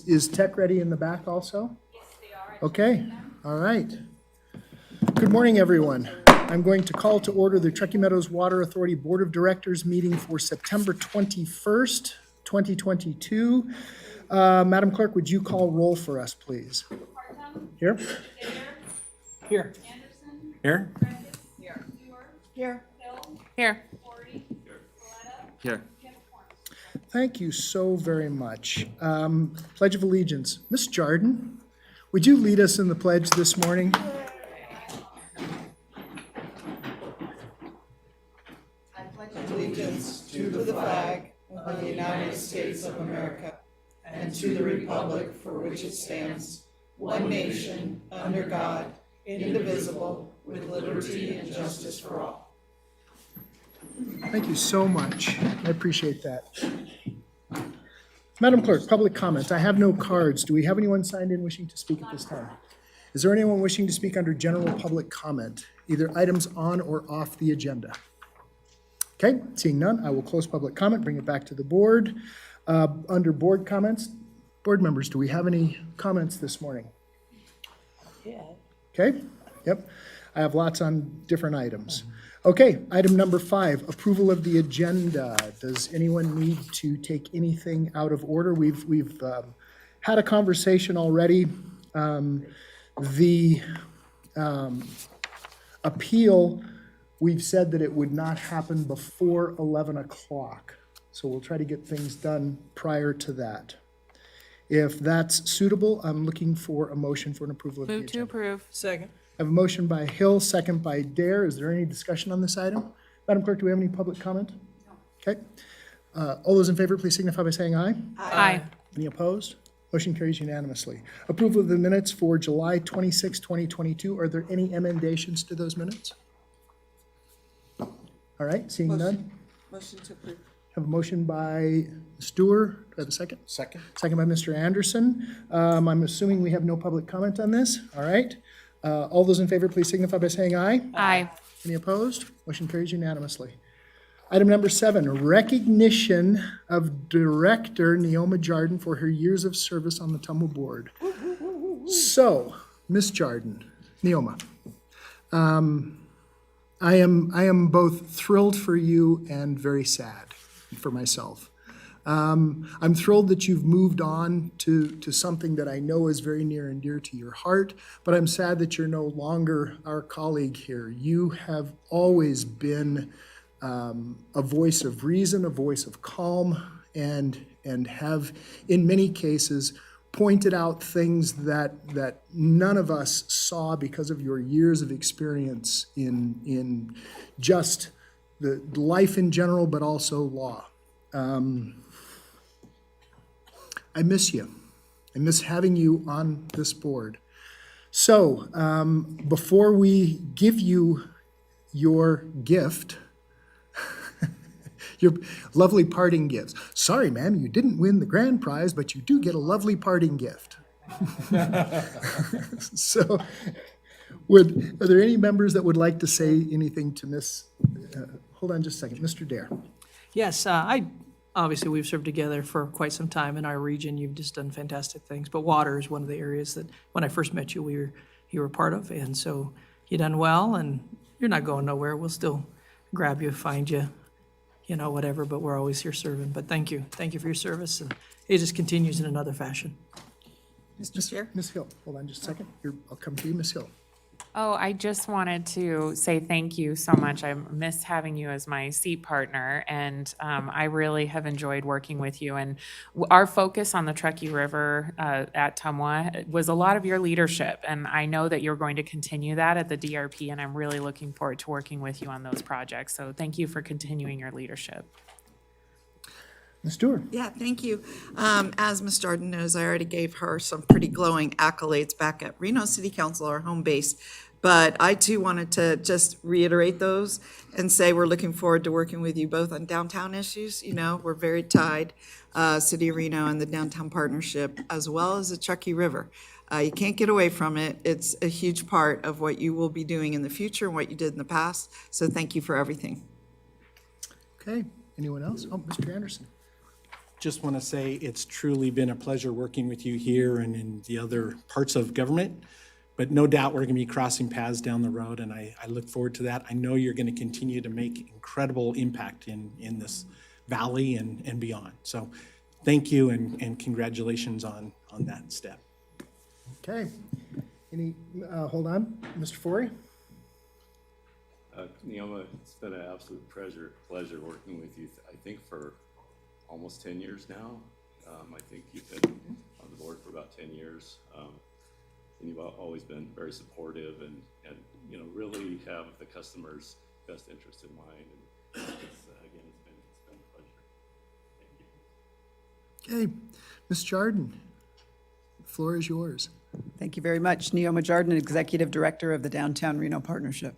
Is Tech ready in the back also? Yes, they are. Okay, all right. Good morning, everyone. I'm going to call to order the Truckee Meadows Water Authority Board of Directors meeting for September 21st, 2022. Madam Clerk, would you call roll for us, please? Here. Here. Anderson. Here. Prentice. Here. Stewart. Here. Hill. Here. Forty. Coletta. Here. Kim Horn. Thank you so very much. Pledge of Allegiance. Ms. Jarden, would you lead us in the pledge this morning? I pledge allegiance to the flag of the United States of America and to the republic for which it stands, one nation, under God, indivisible, with liberty and justice for all. Thank you so much. I appreciate that. Madam Clerk, public comments. I have no cards. Do we have anyone signed in wishing to speak at this time? Is there anyone wishing to speak under general public comment, either items on or off the agenda? Okay, seeing none, I will close public comment, bring it back to the board. Under board comments, board members, do we have any comments this morning? Yeah. Okay, yep. I have lots on different items. Okay, item number 5, approval of the agenda. Does anyone need to take anything out of order? We've had a conversation already. The appeal, we've said that it would not happen before 11 o'clock. So we'll try to get things done prior to that. If that's suitable, I'm looking for a motion for an approval of the Move agenda. to approve. Second. I have a motion by Hill, second by Dare. Is there any discussion on this item? Madam Clerk, do we have any public comment? No. Okay. All those in favor, please signify by saying aye. Aye. Any opposed? Motion carries unanimously. Approval of the minutes for July 26, 2022. Are there any emendations to those minutes? All right, seeing none. Motion to approve. Have a motion by Stewart. Do I have a second? Second. Second by Mr. Anderson. I'm assuming we have no public comment on this. All right. All those in favor, please signify by saying aye. Aye. Any opposed? Motion carries unanimously. Item number 7, recognition of Director Neoma Jarden for her years of service on the Tumble Board. So, Ms. Jarden, Neoma, I am both thrilled for you and very sad for myself. I'm thrilled that you've moved on to something that I know is very near and dear to your heart, but I'm sad that you're no longer our colleague here. You have always been a voice of reason, a voice of calm, and have, in many cases, pointed out things that none of us saw because of your years of experience in just the life in general, but also law. I miss you. I miss having you on this board. So, before we give you your gift, your lovely parting gifts. Sorry, ma'am, you didn't win the grand prize, but you do get a lovely parting gift. So, are there any members that would like to say anything to Miss, hold on just a second, Mr. Dare? Yes, obviously, we've served together for quite some time in our region. You've just done fantastic things. But water is one of the areas that, when I first met you, you were part of. And so you've done well, and you're not going nowhere. We'll still grab you, find you, whatever, but we're always here serving. But thank you. Thank you for your service, and it just continues in another fashion. Mr. Chair? Ms. Hill, hold on just a second. I'll come to you, Ms. Hill. Oh, I just wanted to say thank you so much. I miss having you as my seat partner, and I really have enjoyed working with you. And our focus on the Truckee River at Tumwa was a lot of your leadership, and I know that you're going to continue that at the DRP, and I'm really looking forward to working with you on those projects. So thank you for continuing your leadership. Ms. Stewart. Yeah, thank you. As Ms. Jarden knows, I already gave her some pretty glowing accolades back at Reno City Council, our home base. But I too wanted to just reiterate those and say we're looking forward to working with you both on downtown issues. We're very tied, City of Reno and the downtown partnership, as well as the Truckee River. You can't get away from it. It's a huge part of what you will be doing in the future and what you did in the past. So thank you for everything. Okay, anyone else? Oh, Mr. Anderson. just want to say it's truly been a pleasure working with you here and in the other parts of government. But no doubt we're going to be crossing paths down the road, and I look forward to that. I know you're going to continue to make incredible impact in this valley and beyond. So thank you and congratulations on that step. Okay. Hold on, Mr. Forey? Neoma, it's been an absolute pleasure working with you, I think, for almost 10 years now. I think you've been on the board for about 10 years. And you've always been very supportive and really have the customer's best interest in mind. And again, it's been a pleasure. Thank you. Okay. Ms. Jardin, the floor is yours. Thank you very much. Neoma Jardin, Executive Director of the Downtown Reno Partnership.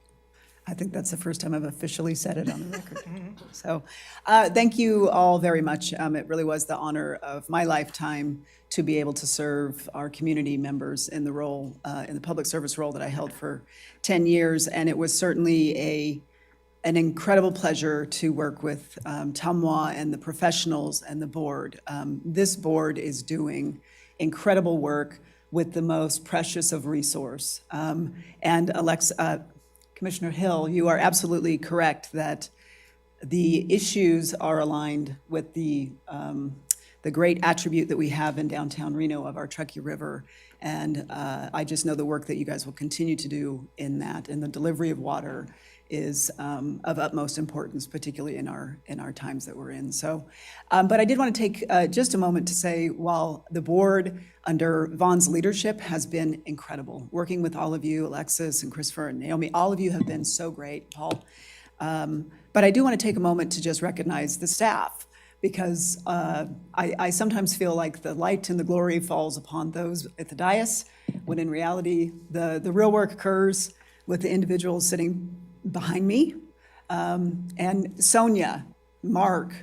I think that's the first time I've officially said it on the record. So thank you all very much. It really was the honor of my lifetime to be able to serve our community members in the role, in the public service role that I held for 10 years. And it was certainly an incredible pleasure to work with Tamwa and the professionals and the board. This board is doing incredible work with the most precious of resource. And Commissioner Hill, you are absolutely correct that the issues are aligned with the great attribute that we have in downtown Reno of our Truckee River. And I just know the work that you guys will continue to do in that, and the delivery of water is of utmost importance, particularly in our times that we're in. So, but I did want to take just a moment to say, while the board under Vaughn's leadership has been incredible, working with all of you, Alexis and Christopher and Naomi, all of you have been so great, Paul. But I do want to take a moment to just recognize the staff, because I sometimes feel like the light and the glory falls upon those at the dais, when in reality, the real work occurs with the individuals sitting behind me. And Sonia, Mark,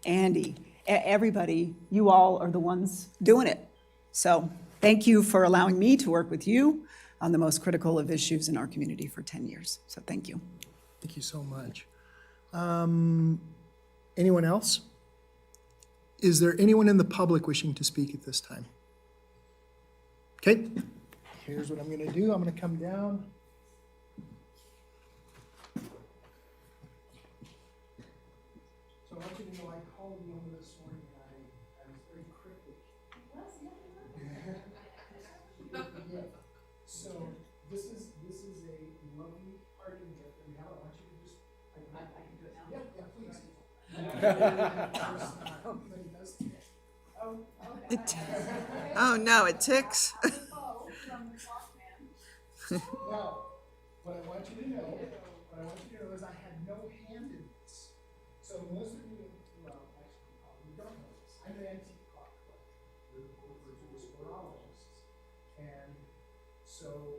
Andy, everybody, you all are the ones doing it. So thank you for allowing me to work with you on the most critical of issues in our community for 10 years. So thank you. Thank you so much. Anyone else? Is there anyone in the public wishing to speak at this time? Okay, here's what I'm going to do. I'm going to come down. So I want you to know I called you over this morning and I was very cryptic. Yeah. So this is a lovely parting gift that we have. I want you to just, I can do it now? Yeah, please. Oh, no, it ticks. Now, what I want you to know is I had no hand in this. So most of you, well, actually, you don't know this. I'm an antique clock collector. We're referred to as horologists. And so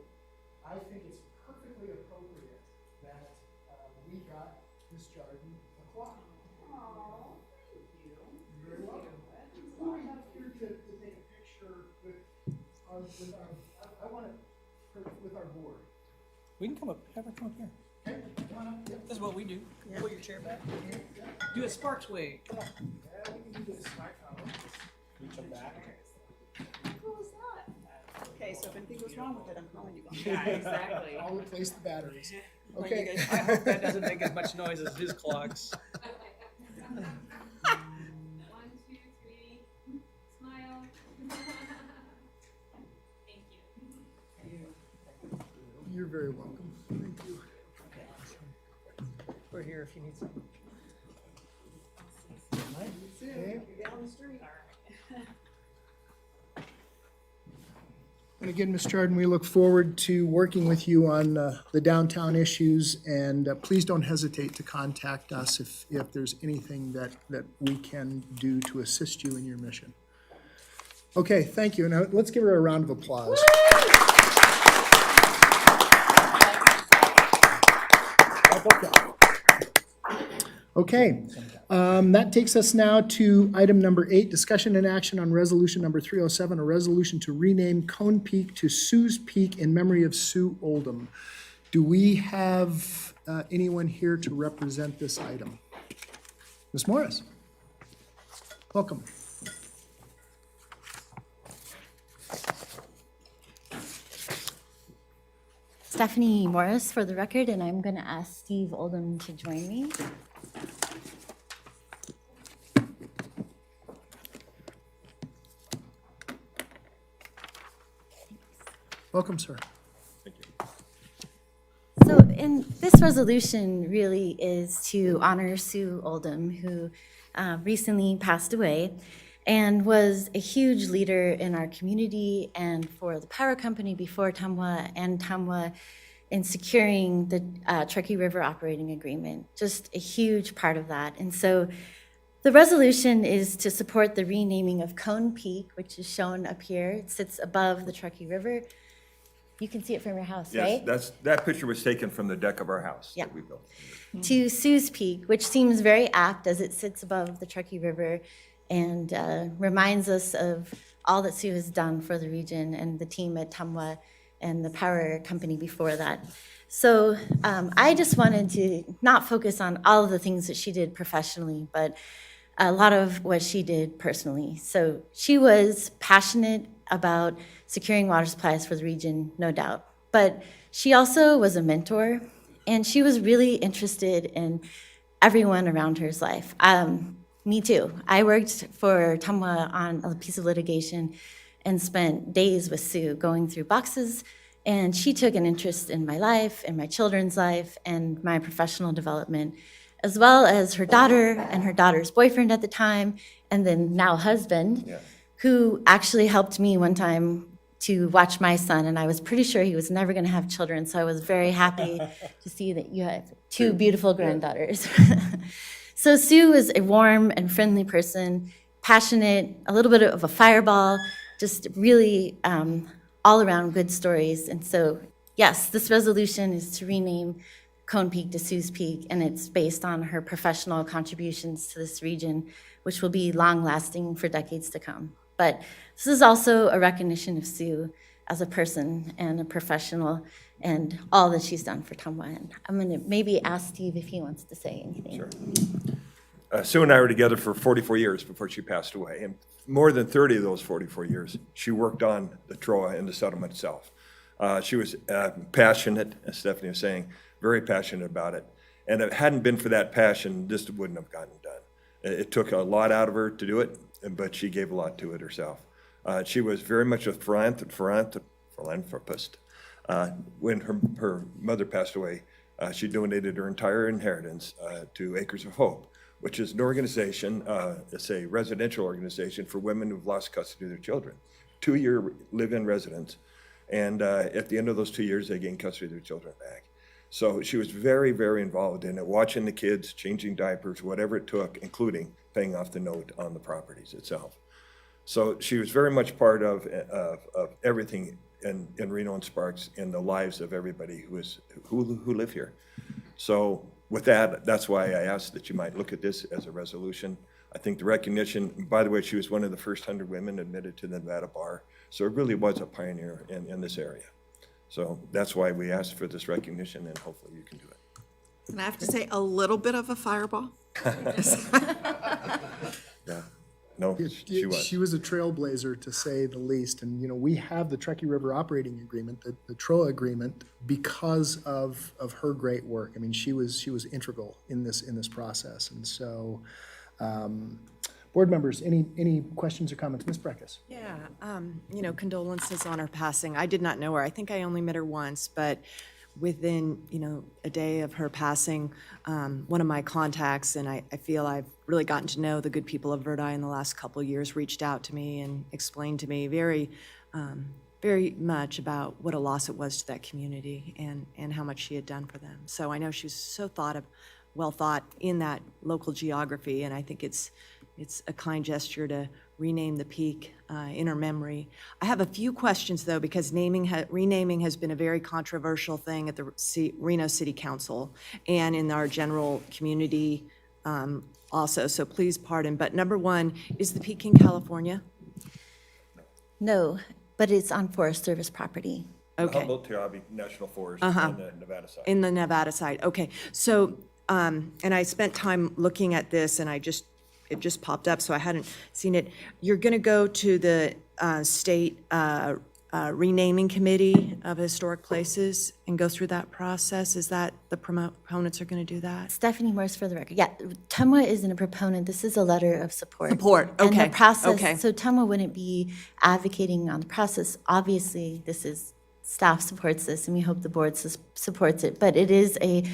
I think it's perfectly appropriate that we got Miss Jardin a clock. Oh, thank you. You're very welcome. Who do we have here to take a picture with our board? We can come up, have her come up here. Okay, come on up. Yep. This is what we do. Pull your chair back. Do a Sparks way. Come on. Yeah, we can do this. Reach them back. Cool is that? Okay, so if anything goes wrong with it, I'm calling you. Yeah, exactly. I'll replace the batteries. I Okay. hope that doesn't make as much noise as his clocks. 1, 2, 3. Smile. Thank you. You're very welcome. Thank you. We're here if you need something. Okay. And again, Ms. Jardin, we look forward to working with you on the downtown issues, and please don't hesitate to contact us if there's anything that we can do to assist you in your mission. Okay, thank you. Now, let's give her a round of applause. Okay, that takes us now to item number 8, discussion and action on resolution number 307, a resolution to rename Cone Peak to Sue's Peak in memory of Sue Oldham. Do we have anyone here to represent this item? Ms. Morris, welcome. Stephanie Morris for the record, and I'm going to ask Steve Oldham to join me. Welcome, sir. So, and this resolution really is to honor Sue Oldham, who recently passed away and was a huge leader in our community and for the power company before Tamwa and Tamwa in securing the Truckee River operating agreement. Just a huge part of that. And so the resolution is to support the renaming of Cone Peak, which is shown up here. It sits above the Truckee River. You can see it from your house, right? Yes, that picture was taken from the deck of our house Yeah. that we built. To Sue's Peak, which seems very apt as it sits above the Truckee River and reminds us of all that Sue has done for the region and the team at Tamwa and the power company before that. So I just wanted to not focus on all of the things that she did professionally, but a lot of what she did personally. So she was passionate about securing water supplies for the region, no doubt. But she also was a mentor, and she was really interested in everyone around her's life. Me too. I worked for Tamwa on a piece of litigation and spent days with Sue going through boxes, and she took an interest in my life, and my children's life, and my professional development, as well as her daughter and her daughter's boyfriend at the time, and then now husband, who actually helped me one time to watch my son, and I was pretty sure he was never going to have children, so I was very happy to see that you have two beautiful granddaughters. So Sue is a warm and friendly person, passionate, a little bit of a fireball, just really all around good stories. And so, yes, this resolution is to rename Cone Peak to Sue's Peak, and it's based on her professional contributions to this region, which will be long-lasting for decades to come. But this is also a recognition of Sue as a person and a professional and all that she's done for Tamwa. And I'm going to maybe ask Steve if he wants to say anything. Sure. Sue and I were together for 44 years before she passed away, and more than 30 of those 44 years, she worked on the TROA and the settlement itself. She was passionate, as Stephanie was saying, very passionate about it. And if it hadn't been for that passion, this wouldn't have gotten done. It took a lot out of her to do it, but she gave a lot to it herself. She was very much a philanthropist. When her mother passed away, she donated her entire inheritance to Acres of Hope, which is an organization, it's a residential organization for women who've lost custody of their children. 2-year live-in residence. And at the end of those 2 years, they gained custody of their children back. So she was very, very involved in it, watching the kids, changing diapers, whatever it took, including paying off the note on the properties itself. So she was very much part of everything in Reno and Sparks in the lives of everybody who live here. So with that, that's why I asked that you might look at this as a resolution. I think the recognition, by the way, she was one of the first 100 women admitted to the Nevada bar. So it really was a pioneer in this area. So that's why we asked for this recognition, and hopefully you can do it. And I have to say, a little bit of a fireball. Yeah, no, she was. She was a trailblazer, to say the least. And, we have the Truckee River Operating Agreement, the TROA agreement, because of her great work. I mean, she was integral in this process. And so, board members, any questions or comments? Ms. Breckus? Yeah, condolences on her passing. I did not know her. I think I only met her once, but within, a day of her passing, one of my contacts, and I feel I've really gotten to know the good people of Verdi in the last couple of years, reached out to me and explained to me very much about what a loss it was to that community and how much she had done for them. So I know she was so well thought in that local geography, and I think it's a kind gesture to rename the peak in her memory. I have a few questions, though, because renaming has been a very controversial thing at the Reno City Council and in our general community also, so please pardon. But number one, is the peak in California? No, but it's on Forest Service property. Okay. Humboldt-Terrabe National Forest on the Nevada side. In the Nevada side, okay. So, and I spent time looking at this, and it just popped up, so I hadn't seen it. You're going to go to the state renaming committee of historic places and go through that process? Is that the proponents are going to do that? Stephanie Morse for the record. Yeah, TUMWA isn't a proponent. This is a letter of support. Support, And okay, the process, okay. so TUMWA wouldn't be advocating on the process. Obviously, this is, staff supports this, and we hope the board supports it. But it is a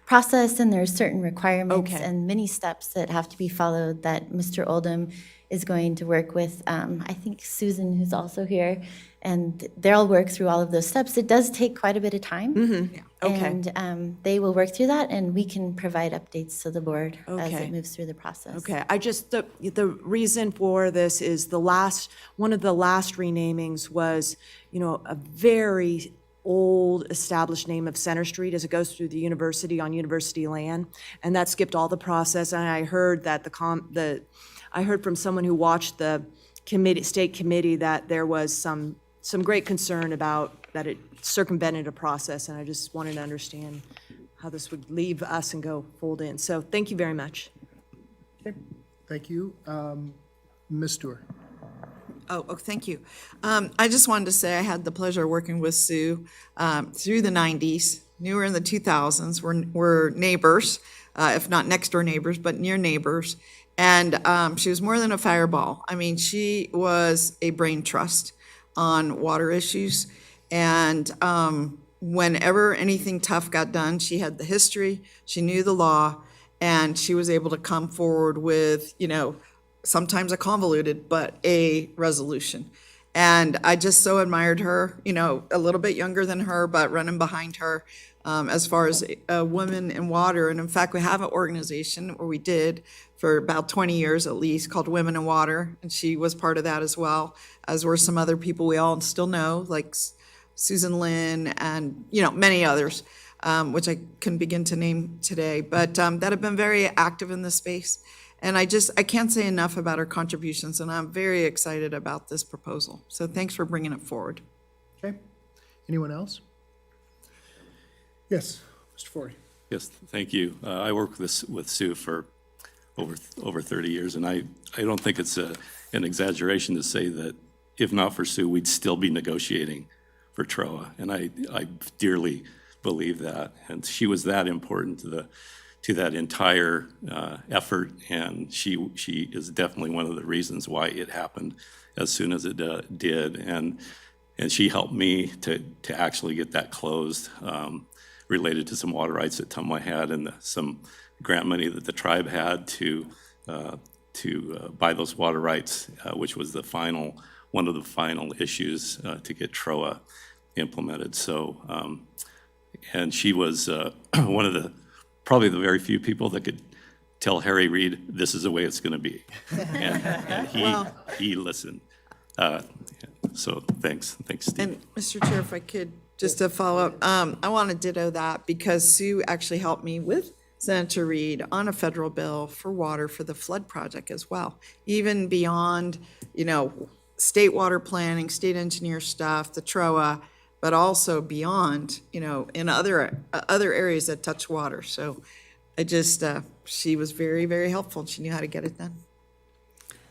process, and there are certain requirements Okay. and many steps that have to be followed that Mr. Oldham is going to work with, I think Susan, who's also here, and they'll work through all of those steps. It does take quite a bit of time. Okay. And they will work through that, and we can provide updates to the board as Okay. it moves through the process. Okay, I just, the reason for this is one of the last renamings was, a very old established name of Center Street as it goes through the university on university land, and that skipped all the process, and I heard that I heard from someone who watched the state committee that there was some great concern about that it circumvented a process, and I just wanted to understand how this would leave us and go fold in. So thank you very much. Thank you. Ms. Stewart. Oh, thank you. I just wanted to say I had the pleasure of working with Sue through the 90s, knew her in the 2000s. We're neighbors, if not next door neighbors, but near neighbors. And she was more than a fireball. I mean, she was a brain trust on water issues. And whenever anything tough got done, she had the history, she knew the law, and she was able to come forward with, sometimes a convoluted, but a resolution. And I just so admired her, a little bit younger than her, but running behind her as far as a woman in water. And in fact, we have an organization, or we did for about 20 years at least, called Women in Water. And she was part of that as well, as were some other people we all still know, like Susan Lynn and, many others, which I couldn't begin to name today, but that have been very active in this space. And I can't say enough about her contributions, and I'm very excited about this proposal. So thanks for bringing it forward. Okay. Anyone else? Yes, Mr. Forey. Yes, thank you. I worked with Sue for over 30 years, and I don't think it's an exaggeration to say that if not for Sue, we'd still be negotiating for TROA, and I dearly believe that. And she was that important to that entire effort, and she is definitely one of the reasons why it happened as soon as it did. And she helped me to actually get that closed, related to some water rights that TUMWA had and some grant money that the tribe had to buy those water rights, which was one of the final issues to get TROA implemented. So, and she was one of probably the very few people that could tell Harry Reid, this is the way it's going to be. And he listened. So thanks, Steve. And Mr. Chair, if I could, just to follow up, I want to ditto that because Sue actually helped me with Senator Reid on a federal bill for water for the flood project as well. Even beyond, state water planning, state engineer stuff, the TROA, but also beyond, in other areas that touch water. So she was very, very helpful. She knew how to get it done.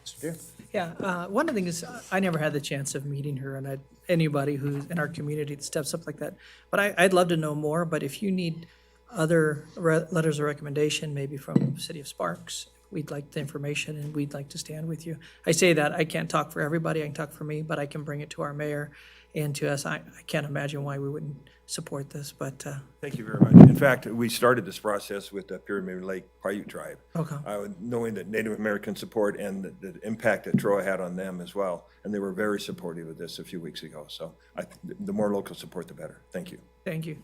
Mr. Deere. Yeah, one of the things, I never had the chance of meeting her, and anybody who's in our community that steps up like that. But I'd love to know more, but if you need other letters of recommendation, maybe from the City of Sparks, we'd like the information and we'd like to stand with you. I say that, I can't talk for everybody, I can talk for me, but I can bring it to our mayor and to us. I can't imagine why we wouldn't support this, but. Thank you very much. In fact, we started this process with the Pyramid Lake Paiute tribe. Okay. Knowing that Native American support and the impact that TROA had on them as well. And they were very supportive of this a few weeks ago. So the more local support, the better. Thank you. Thank you.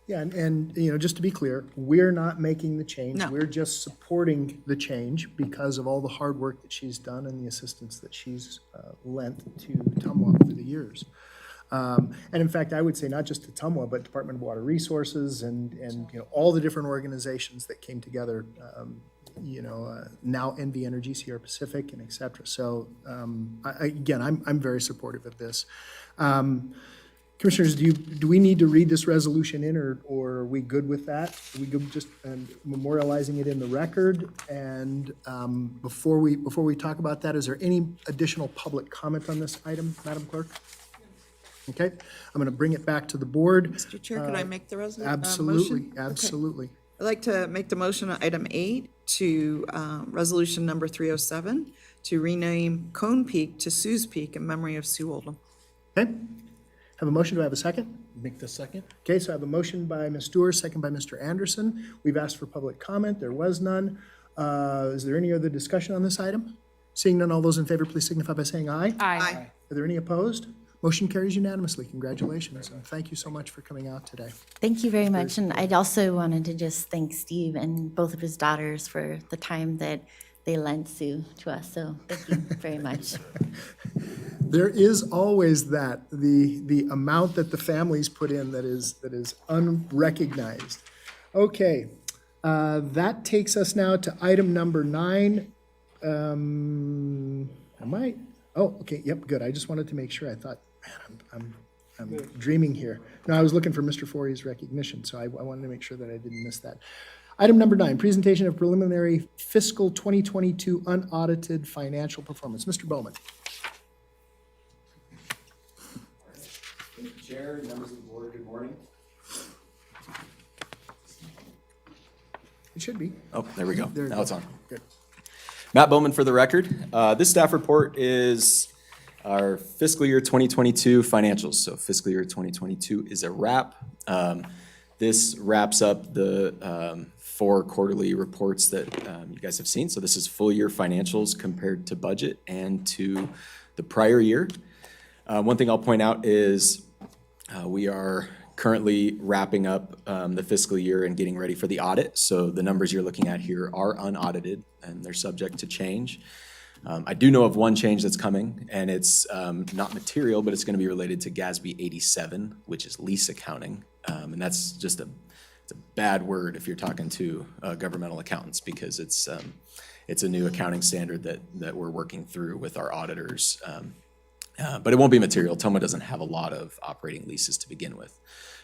Yeah, and just to be clear, we're not making the change. No. We're just supporting the change because of all the hard work that she's done and the assistance that she's lent to TUMWA over the years. And in fact, I would say not just to TUMWA, but Department of Water Resources and all the different organizations that came together, now NV Energy, Sierra Pacific, and et cetera. So I'm very supportive of this. Commissioners, do we need to read this resolution in, or are we good with that? Are we good just memorializing it in the record? And before we talk about that, is there any additional public comment on this item, Madam Clerk? Okay, I'm going to bring it back to the board. Mr. Chair, could I make the resolution? Absolutely, absolutely. I'd like to make the motion on item 8 to resolution number 307 to rename Cone Peak to Sue's Peak in memory of Sue Oldham. Okay, have a motion, do I have a second? Make the second? Okay, so I have a motion by Ms. Stewart, second by Mr. Anderson. We've asked for public comment, there was none. Is there any other discussion on this item? Seeing none, all those in favor, please signify by saying aye. Aye. Are there any opposed? Motion carries unanimously. Congratulations, and thank you so much for coming out today. Thank you very much, and I'd also wanted to just thank Steve and both of his daughters for the time that they lent Sue to us, so thank you very much. There is always that, the amount that the families put in that is unrecognized. Okay, that takes us now to item number 9. Oh, okay, yep, good. I just wanted to make sure. I thought, man, I'm dreaming here. No, I was looking for Mr. Forey's recognition, so I wanted to make sure that I didn't miss that. Item number 9, presentation of preliminary fiscal 2022 unaudited financial performance. Mr. Bowman. Chair, members of the board, good morning. It should be. Oh, there we go. There you Now go. it's on. Good. Matt Bowman for the record. This staff report is our fiscal year 2022 financials. So fiscal year 2022 is a wrap. This wraps up the 4 quarterly reports that you guys have seen. So this is full year financials compared to budget and to the prior year. One thing I'll point out is we are currently wrapping up the fiscal year and getting ready for the audit. So the numbers you're looking at here are unaudited and they're subject to change. I do know of one change that's coming, and it's not material, but it's going to be related to GASB 87, which is lease accounting. And that's just it's a bad word if you're talking to governmental accountants, because it's a new accounting standard that we're working through with our auditors. But it won't be material. Toma doesn't have a lot of operating leases to begin with.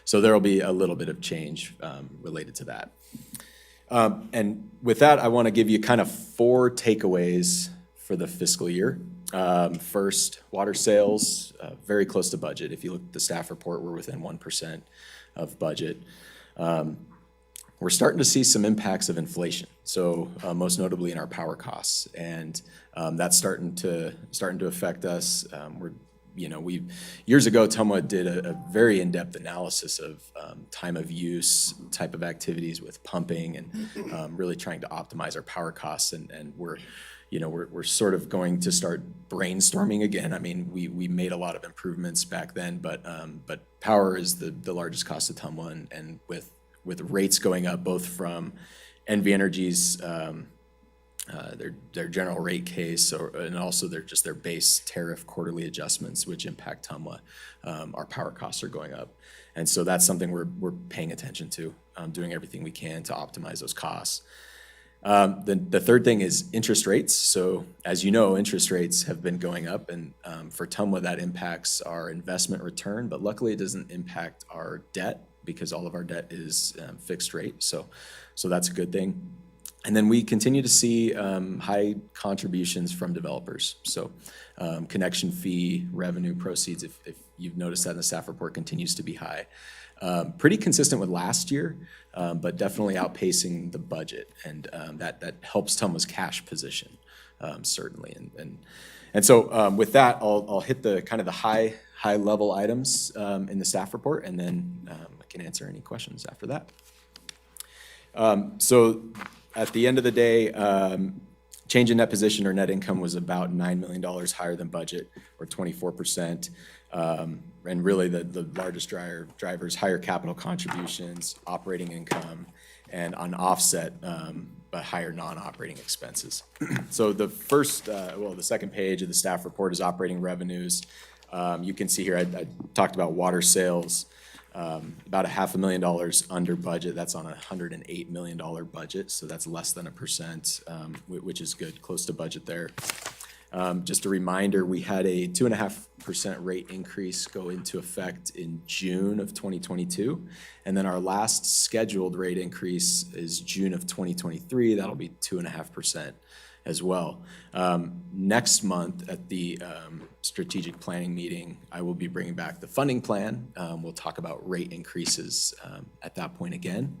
So there will be a little bit of change related to that. And with that, I want to give you kind of 4 takeaways for the fiscal year. First, water sales, very close to budget. If you look at the staff report, we're within 1% of budget. We're starting to see some impacts of inflation. So most notably in our power costs, and that's starting to affect us. Years ago, Toma did a very in-depth analysis of time of use type of activities with pumping and really trying to optimize our power costs, and we're sort of going to start brainstorming again. I mean, we made a lot of improvements back then, but power is the largest cost of Toma, and with rates going up both from NV Energy's their general rate case, and also their base tariff quarterly adjustments, which impact Toma, our power costs are going up, and so that's something we're paying attention to, doing everything we can to optimize those costs. The third thing is interest rates. So as you know, interest rates have been going up, and for Toma that impacts our investment return, but luckily it doesn't impact our debt because all of our debt is fixed rate. So that's a good thing. And then we continue to see high contributions from developers. So connection fee revenue proceeds, if you've noticed that in the staff report, continues to be high. Pretty consistent with last year, but definitely outpacing the budget, and that helps Toma's cash position, certainly. And so with that, I'll hit the kind of the high level items in the staff report, and then I can answer any questions after that. So at the end of the day, change in net position or net income was about $9 million higher than budget, or 24%. And really the largest drivers, higher capital contributions, operating income, and on offset, but higher non-operating expenses. So the second page of the staff report is operating revenues. You can see here, I talked about water sales, about $500,000 under budget. That's on a $108 million budget, so that's less than 1%, which is good, close to budget there. Just a reminder, we had a 2.5% rate increase go into effect in June of 2022, and then our last scheduled rate increase is June of 2023. That'll be 2.5%. as well. Next month at the strategic planning meeting, I will be bringing back the funding plan. We'll talk about rate increases at that point again.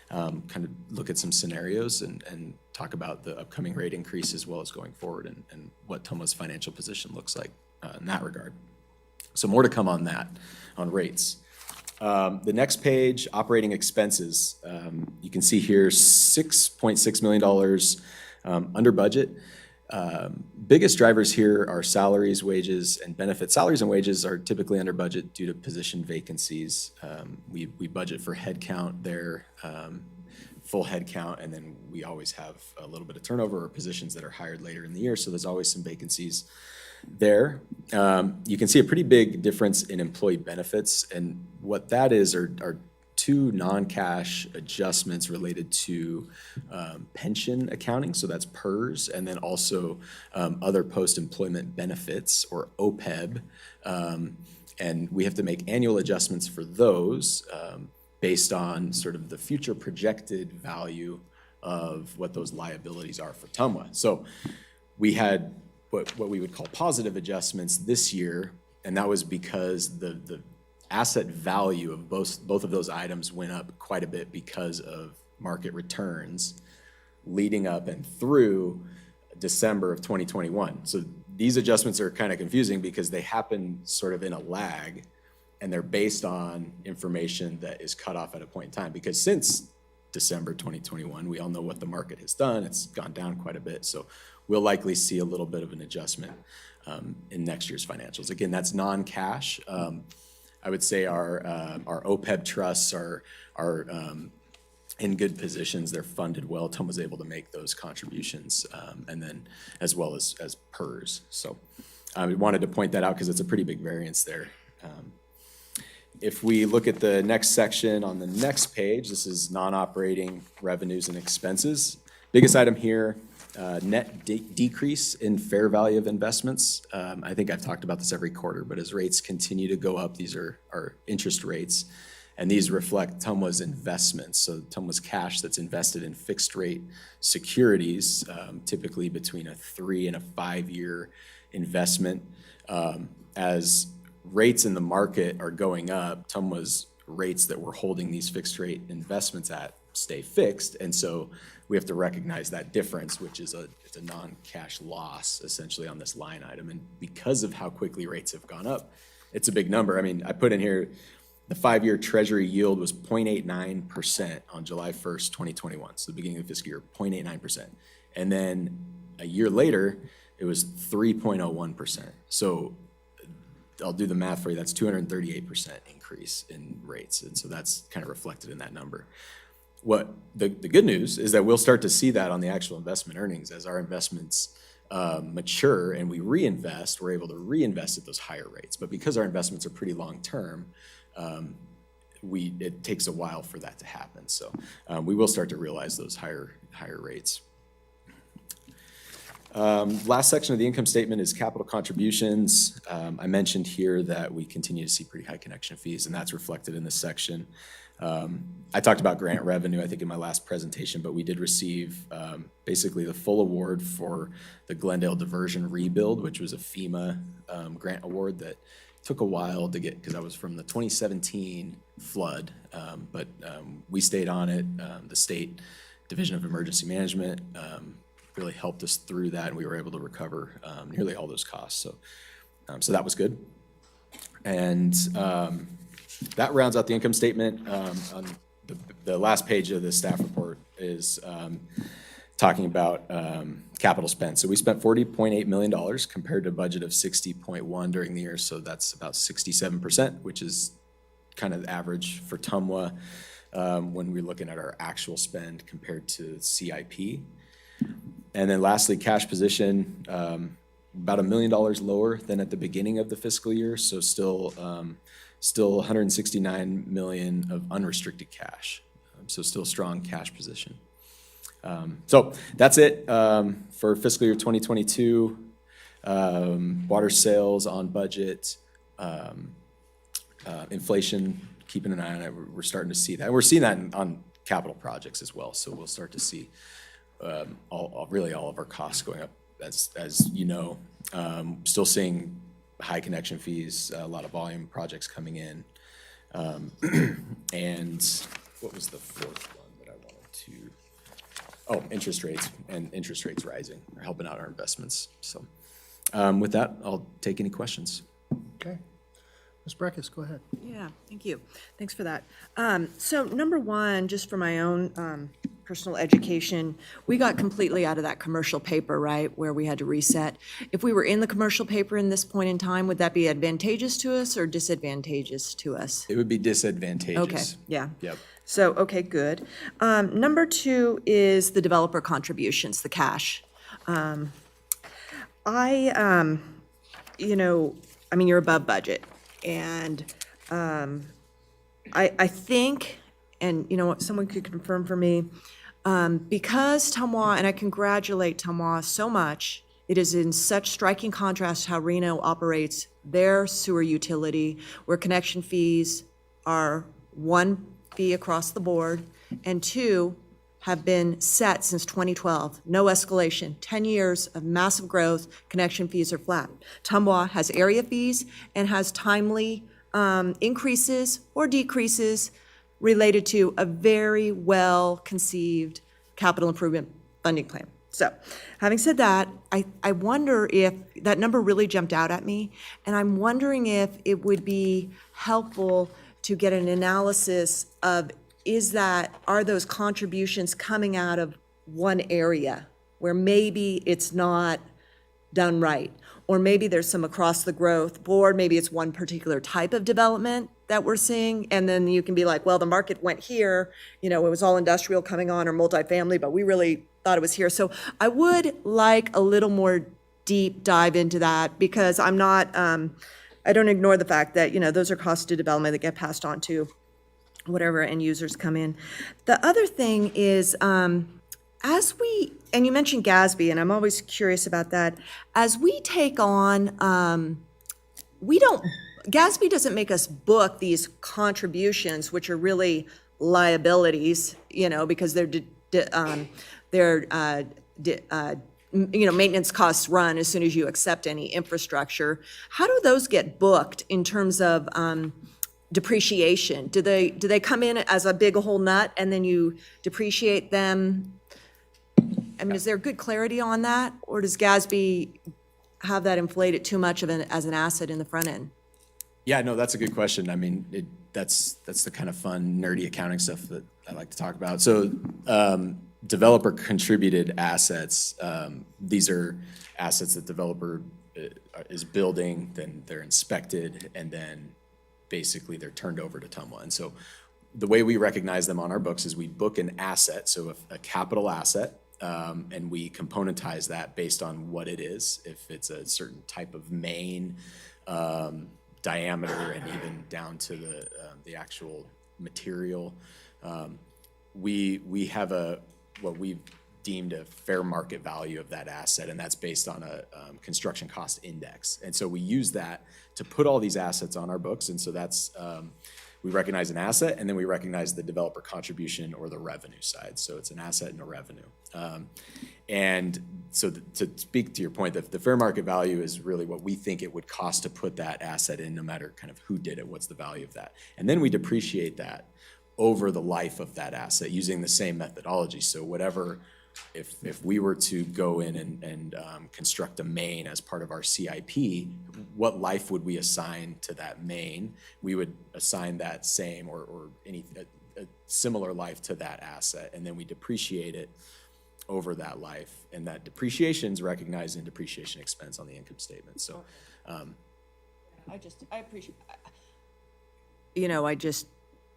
Kind of look at some scenarios and talk about the upcoming rate increase as well as going forward and what Toma's financial position looks like in that regard. So more to come on that, on rates. The next page, operating expenses. You can see here $6.6 million under budget. Biggest drivers here are salaries, wages, and benefits. Salaries and wages are typically under budget due to position vacancies. We budget for headcount there, full headcount, and then we always have a little bit of turnover or positions that are hired later in the year, so there's always some vacancies there. You can see a pretty big difference in employee benefits, and what that is are two non-cash adjustments related to pension accounting, so that's PERS, and then also other post-employment benefits, or OPEB, and we have to make annual adjustments for those based on sort of the future projected value of what those liabilities are for TUMWA. So we had what we would call positive adjustments this year, and that was because the asset value of both of those items went up quite a bit because of market returns leading up and through December of 2021. So these adjustments are kind of confusing because they happen sort of in a lag, and they're based on information that is cut off at a point in time. Because since December 2021, we all know what the market has done. It's gone down quite a bit. So we'll likely see a little bit of an adjustment in next year's financials. Again, that's non-cash. I would say our OPEB trusts are in good positions. They're funded well. Tom was able to make those contributions, and then as well as PERS. So I wanted to point that out because it's a pretty big variance there. If we look at the next section on the next page, this is non-operating revenues and expenses. Biggest item here, net decrease in fair value of investments. I think I've talked about this every quarter, but as rates continue to go up, these are our interest rates, and these reflect TUMWA's investments. So TUMWA's cash that's invested in fixed rate securities, typically between a 3 and a 5 year investment. As rates in the market are going up, TUMWA's rates that we're holding these fixed rate investments at stay fixed, and so we have to recognize that difference, which is it's a non-cash loss essentially on this line item. And because of how quickly rates have gone up, it's a big number. I mean, I put in here the 5-year Treasury yield was 0.89% on July 1st, 2021, so the beginning of the fiscal year, 0.89%. And then a year later, it was 3.01%. So I'll do the math for you. That's 238% increase in rates, and so that's kind of reflected in that number. What the good news is that we'll start to see that on the actual investment earnings as our investments mature and we reinvest. We're able to reinvest at those higher rates, but because our investments are pretty long term, it takes a while for that to happen. So we will start to realize those higher rates. Last section of the income statement is capital contributions. I mentioned here that we continue to see pretty high connection fees, and that's reflected in this section. I talked about grant revenue, I think, in my last presentation, but we did receive basically the full award for the Glendale Diversion Rebuild, which was a FEMA grant award that took a while to get because that was from the 2017 flood, but we stayed on it. The State Division of Emergency Management really helped us through that, and we were able to recover nearly all those costs. So that was good. And that rounds out the income statement. On the last page of the staff report is talking about capital spend. So we spent $40.8 million compared to a budget of $60.1 during the year. So that's about 67%, which is kind of average for TUMWA when we're looking at our actual spend compared to CIP. And then lastly, cash position, about $1 million lower than at the beginning of the fiscal year. So still $169 million of unrestricted cash. So still a strong cash position. So that's it for fiscal year 2022. Water sales on budget, inflation, keeping an eye on it. We're starting to see that. And we're seeing that on capital projects as well. So we'll start to see really all of our costs going up, as you know. Still seeing high connection fees, a lot of volume projects coming in. And what was the fourth one that I wanted to? Oh, interest rates rising, are helping out our investments. So with that, I'll take any questions. Okay. Ms. Breckus, go ahead. Yeah, thank you. Thanks for that. So number one, just for my own personal education, we got completely out of that commercial paper, right, where we had to reset. If we were in the commercial paper in this point in time, would that be advantageous to us or disadvantageous to us? It would be disadvantageous. Okay, yeah. Yep. So, okay, good. Number two is the developer contributions, the cash. You're above budget. And I think, and you know what, someone could confirm for me, because Tumwa, and I congratulate Tumwa so much, it is in such striking contrast how Reno operates their sewer utility, where connection fees are one fee across the board, and two, have been set since 2012. No escalation, 10 years of massive growth, connection fees are flat. Tumwa has area fees and has timely increases or decreases related to a very well-conceived capital improvement funding plan. So, having said that, I wonder if, that number really jumped out at me, and I'm wondering if it would be helpful to get an analysis of, are those contributions coming out of one area where maybe it's not done right? Or maybe there's some across the growth board, maybe it's one particular type of development that we're seeing, and then you can be like, well, the market went here, it was all industrial coming on or multifamily, but we really thought it was here. So I would like a little more deep dive into that, because I'm not, I don't ignore the fact that, those are costs to development that get passed on to whatever end users come in. The other thing is, and you mentioned GASB, and I'm always curious about that, as we take on, GASB doesn't make us book these contributions, which are really liabilities, because maintenance costs run as soon as you accept any infrastructure. How do those get booked in terms of depreciation? Do they come in as a big whole nut and then you depreciate them? Is there good clarity on that, or does GASB have that inflated too much as an asset in the front end? Yeah, no, that's a good question. That's the kind of fun, nerdy accounting stuff that I like to talk about. So, developer contributed assets, these are assets that developer is building, then they're inspected, and then basically they're turned over to Tumwa. And so the way we recognize them on our books is we book an asset, so a capital asset, and we componentize that based on what it is. If it's a certain type of main, diameter, and even down to the actual material, we have what we've deemed a fair market value of that asset, and that's based on a construction cost index. And so we use that to put all these assets on our books, and so that's we recognize an asset, and then we recognize the developer contribution or the revenue side. So it's an asset and a revenue. And so to speak to your point, the fair market value is really what we think it would cost to put that asset in, no matter kind of who did it, what's the value of that. And then we depreciate that over the life of that asset using the same methodology. So whatever, if we were to go in and construct a main as part of our CIP, what life would we assign to that main? We would assign that same or a similar life to that asset, and then we depreciate it over that life, and that depreciation is recognized in depreciation expense on the income statement. So, I appreciate.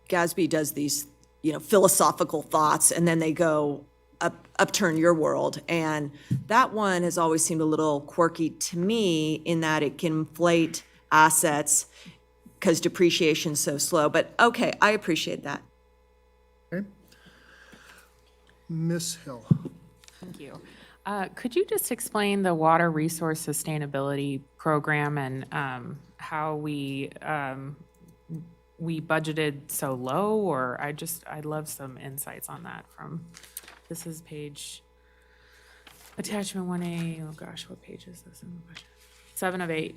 GASB does these, philosophical thoughts, and then they go upturn your world. And that one has always seemed a little quirky to me in that it can inflate assets because depreciation's so slow. But okay, I appreciate that. Okay. Ms. Hill. Thank you. Could you just explain the water resource sustainability program and how we budgeted so low? Or I'd love some insights on that this is page Attachment 1A, oh gosh, what page is this in the budget? 7 of 8.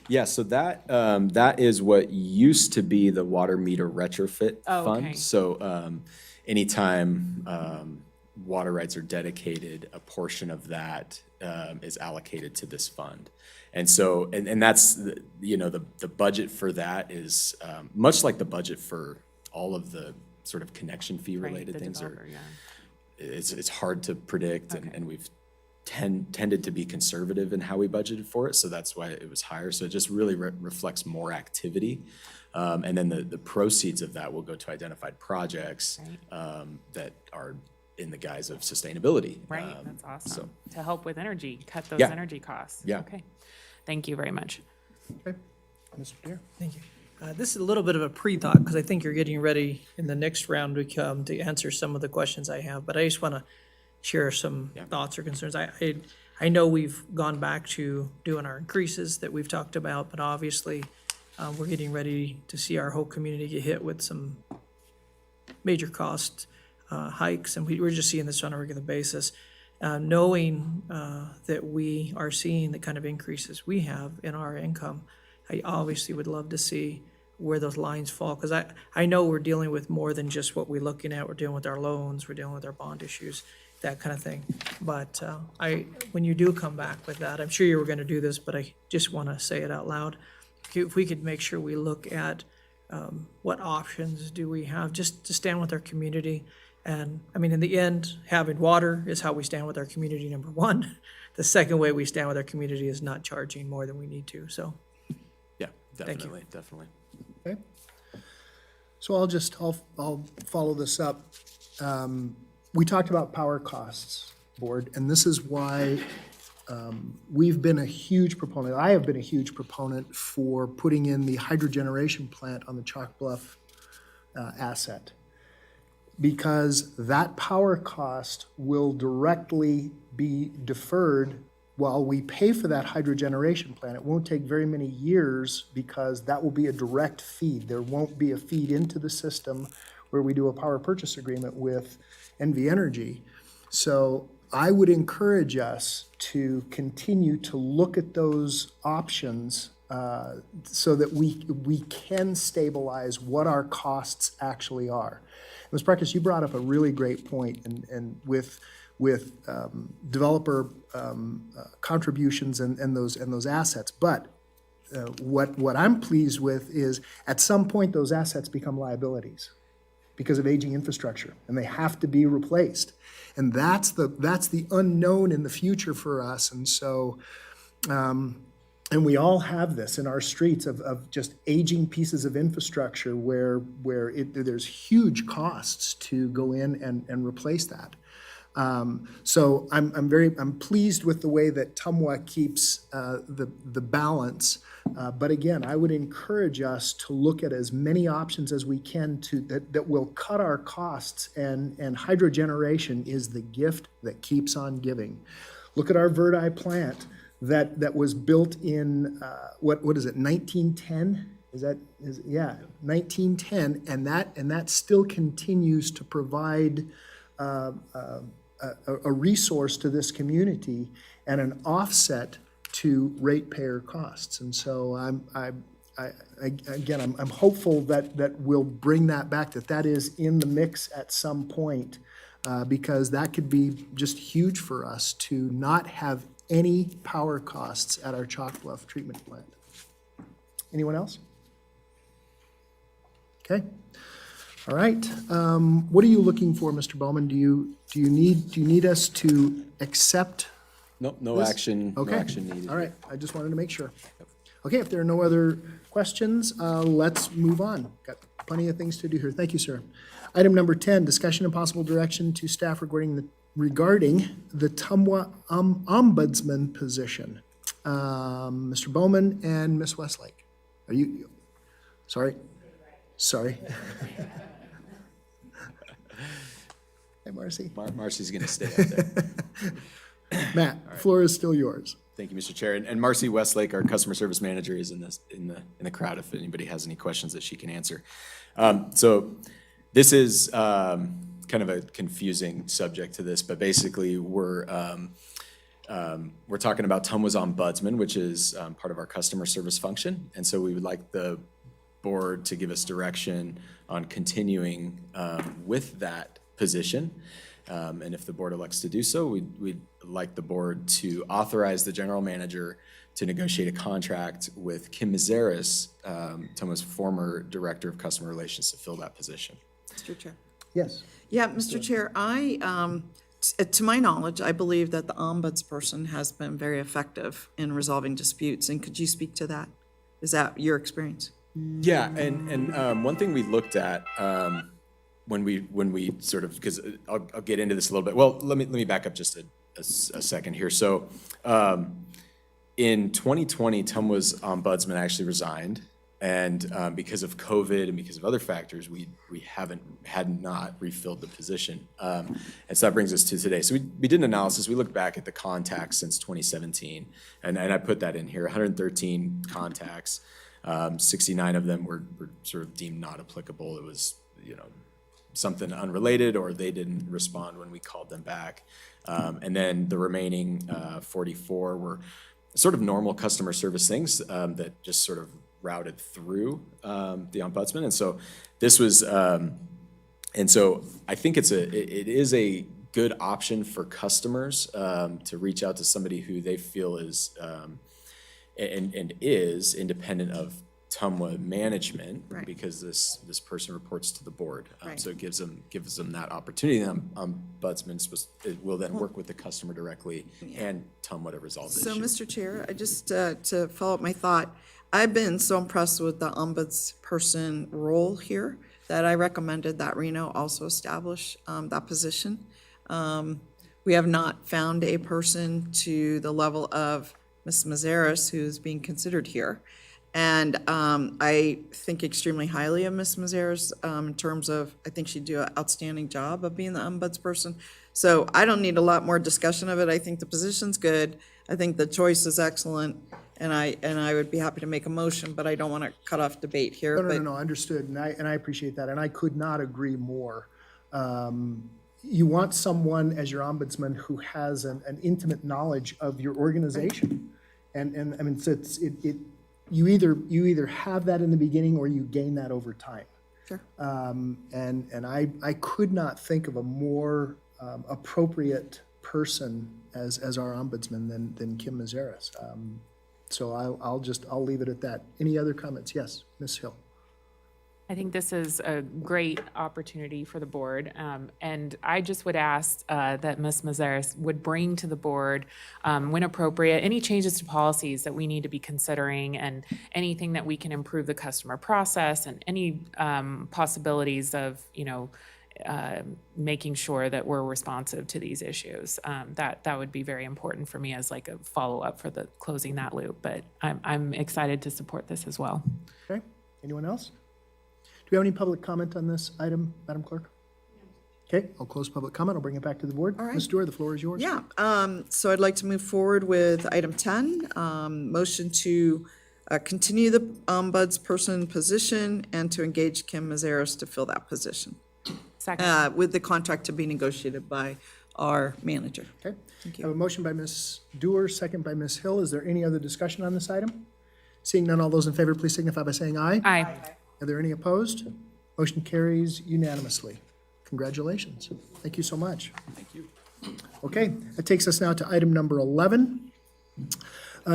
Yeah, so that is what used to be the water meter retrofit Oh, fund. okay. So anytime water rights are dedicated, a portion of that is allocated to this fund. And so, and that's, the budget for that is much like the budget for all of the sort of connection fee Right, related the things are, developer, yeah. it's hard to predict, Okay. and we've tended to be conservative in how we budgeted for it, so that's why it was higher. So it just really reflects more activity. And then the proceeds of that will go to identified projects that are in the guise of sustainability. Right, that's awesome. so- To help with energy, cut those Yeah. energy costs. Yeah. Okay. Thank you very much. Okay. Mr. Deere? Thank you. This is a little bit of a pre-thought, because I think you're getting ready in the next round to come to answer some of the questions I have, but I just want to share some thoughts or concerns. I know we've gone back to doing our increases that we've talked about, but obviously, we're getting ready to see our whole community get hit with some major cost hikes, and we're just seeing this on a regular basis. Knowing that we are seeing the kind of increases we have in our income, I obviously would love to see where those lines fall, because I know we're dealing with more than just what we're looking at. We're dealing with our loans, we're dealing with our bond issues, that kind of thing. But when you do come back with that, I'm sure you were going to do this, but I just want to say it out loud. If we could make sure we look at what options do we have just to stand with our community. And I mean, in the end, having water is how we stand with our community, number one. The second way we stand with our community is not charging more than we need to, so. Yeah, Thank you. definitely. Okay. So I'll follow this up. We talked about power costs, board, and this is why we've been a huge proponent, I have been a huge proponent for putting in the hydrogeneration plant on the Chalk Bluff asset. Because that power cost will directly be deferred while we pay for that hydrogeneration plant. It won't take very many years because that will be a direct feed. There won't be a feed into the system where we do a power purchase agreement with NV Energy. So I would encourage us to continue to look at those options so that we can stabilize what our costs actually are. Ms. Precious, you brought up a really great point, and with developer contributions and those assets. But what I'm pleased with is at some point those assets become liabilities because of aging infrastructure, and they have to be replaced. And that's the unknown in the future for us. And so, and we all have this in our streets of just aging pieces of infrastructure where there's huge costs to go in and replace that. So I'm pleased with the way that Tumwa keeps the balance. But again, I would encourage us to look at as many options as we can that will cut our costs, and hydrogeneration is the gift that keeps on giving. Look at our Verdi plant that was built in what is it, 1910? Yeah, 1910, and that still continues to provide a resource to this community and an offset to ratepayer costs. And so I'm hopeful that we'll bring that back, that is in the mix at some point, because that could be just huge for us to not have any power costs at our Chalk Bluff treatment plant. Anyone else? Okay. All right. What are you looking for, Mr. Bowman? Do you need us to accept? Nope, no this? action, no Okay. action needed. All right. I just wanted to make sure. Okay. If there are no other questions, let's move on. Got plenty of things to do here. Thank you, sir. Item number 10, discussion and possible direction to staff regarding the Tumwa ombudsman position. Mr. Bowman and Ms. Westlake. Are you, sorry? Sorry. Hey, Marcy. Marcy's going to stay up there. Matt, floor is still yours. Thank you, Mr. Chair. And Marcy Westlake, our customer service manager, is in the crowd if anybody has any questions that she can answer. So this is kind of a confusing subject to this, but basically we're talking about Tumwa's ombudsman, which is part of our customer service function. And so we would like the board to give us direction on continuing with that position. And if the board elects to do so, we'd like the board to authorize the general manager to negotiate a contract with Kim Mazeris, Tumwa's former director of customer relations, to fill that position. Mr. Chair. Yes. Yeah, Mr. Chair, to my knowledge, I believe that the ombudsperson has been very effective in resolving disputes, and could you speak to that? Is that your experience? Yeah, and one thing we looked at when we sort of, because I'll get into this a little bit. Well, let me back up just a second here. So in 2020, Tumwa's ombudsman actually resigned, and because of COVID and because of other factors, we had not refilled the position, and so that brings us to today. So we did an analysis. We looked back at the contacts since 2017, and I put that in here. 113 contacts. 69 of them were sort of deemed not applicable. It was, something unrelated, or they didn't respond when we called them back. And then the remaining 44 were sort of normal customer service things that just sort of routed through the ombudsman. And so this was, and so I think it is a good option for customers to reach out to somebody who they feel is and is independent of Tumwa management, Right. because this person reports to the board. Right. So it gives them that opportunity. The ombudsman will then work with the customer directly and Tumwa to resolve the So, issue. Mr. Chair, I just, to follow up my thought, I've been so impressed with the ombudsperson role here that I recommended that Reno also establish that position. We have not found a person to the level of Ms. Mazeris who's being considered here. And I think extremely highly of Ms. Mazeris in terms of, I think she'd do an outstanding job of being the ombudsperson. So I don't need a lot more discussion of it. I think the position's good. I think the choice is excellent. And I would be happy to make a motion, but I don't want to cut off debate here. No, understood, and I appreciate that, and I could not agree more. You want someone as your ombudsman who has an intimate knowledge of your organization. And I mean, so you either have that in the beginning or you gain that over time. Sure. And I could not think of a more appropriate person as our ombudsman than Kim Mazeris. So I'll leave it at that. Any other comments? Yes, Ms. Hill. I think this is a great opportunity for the board, and I just would ask that Ms. Mazeris would bring to the board, when appropriate, any changes to policies that we need to be considering, and anything that we can improve the customer process, and any possibilities of, making sure that we're responsive to these issues. That would be very important for me as like a follow-up for the closing that loop, but I'm excited to support this as well. Okay, anyone else? Do we have any public comment on this item, Madam Clerk? Okay, I'll close public comment. I'll bring it back to the board. All right. Ms. Stewart, the floor is yours. Yeah, so I'd like to move forward with item 10, motion to continue the ombudsperson position and to engage Kim Mazeris to fill that position, Second. with the contract to be negotiated by our manager. Okay. Thank I have you. a motion by Ms. Dewar, second by Ms. Hill. Is there any other discussion on this item? Seeing none, all those in favor, please signify by saying aye. Aye. Are there any opposed? Motion carries unanimously. Congratulations. Thank you so much. Thank you. Okay, that takes us now to item number 11.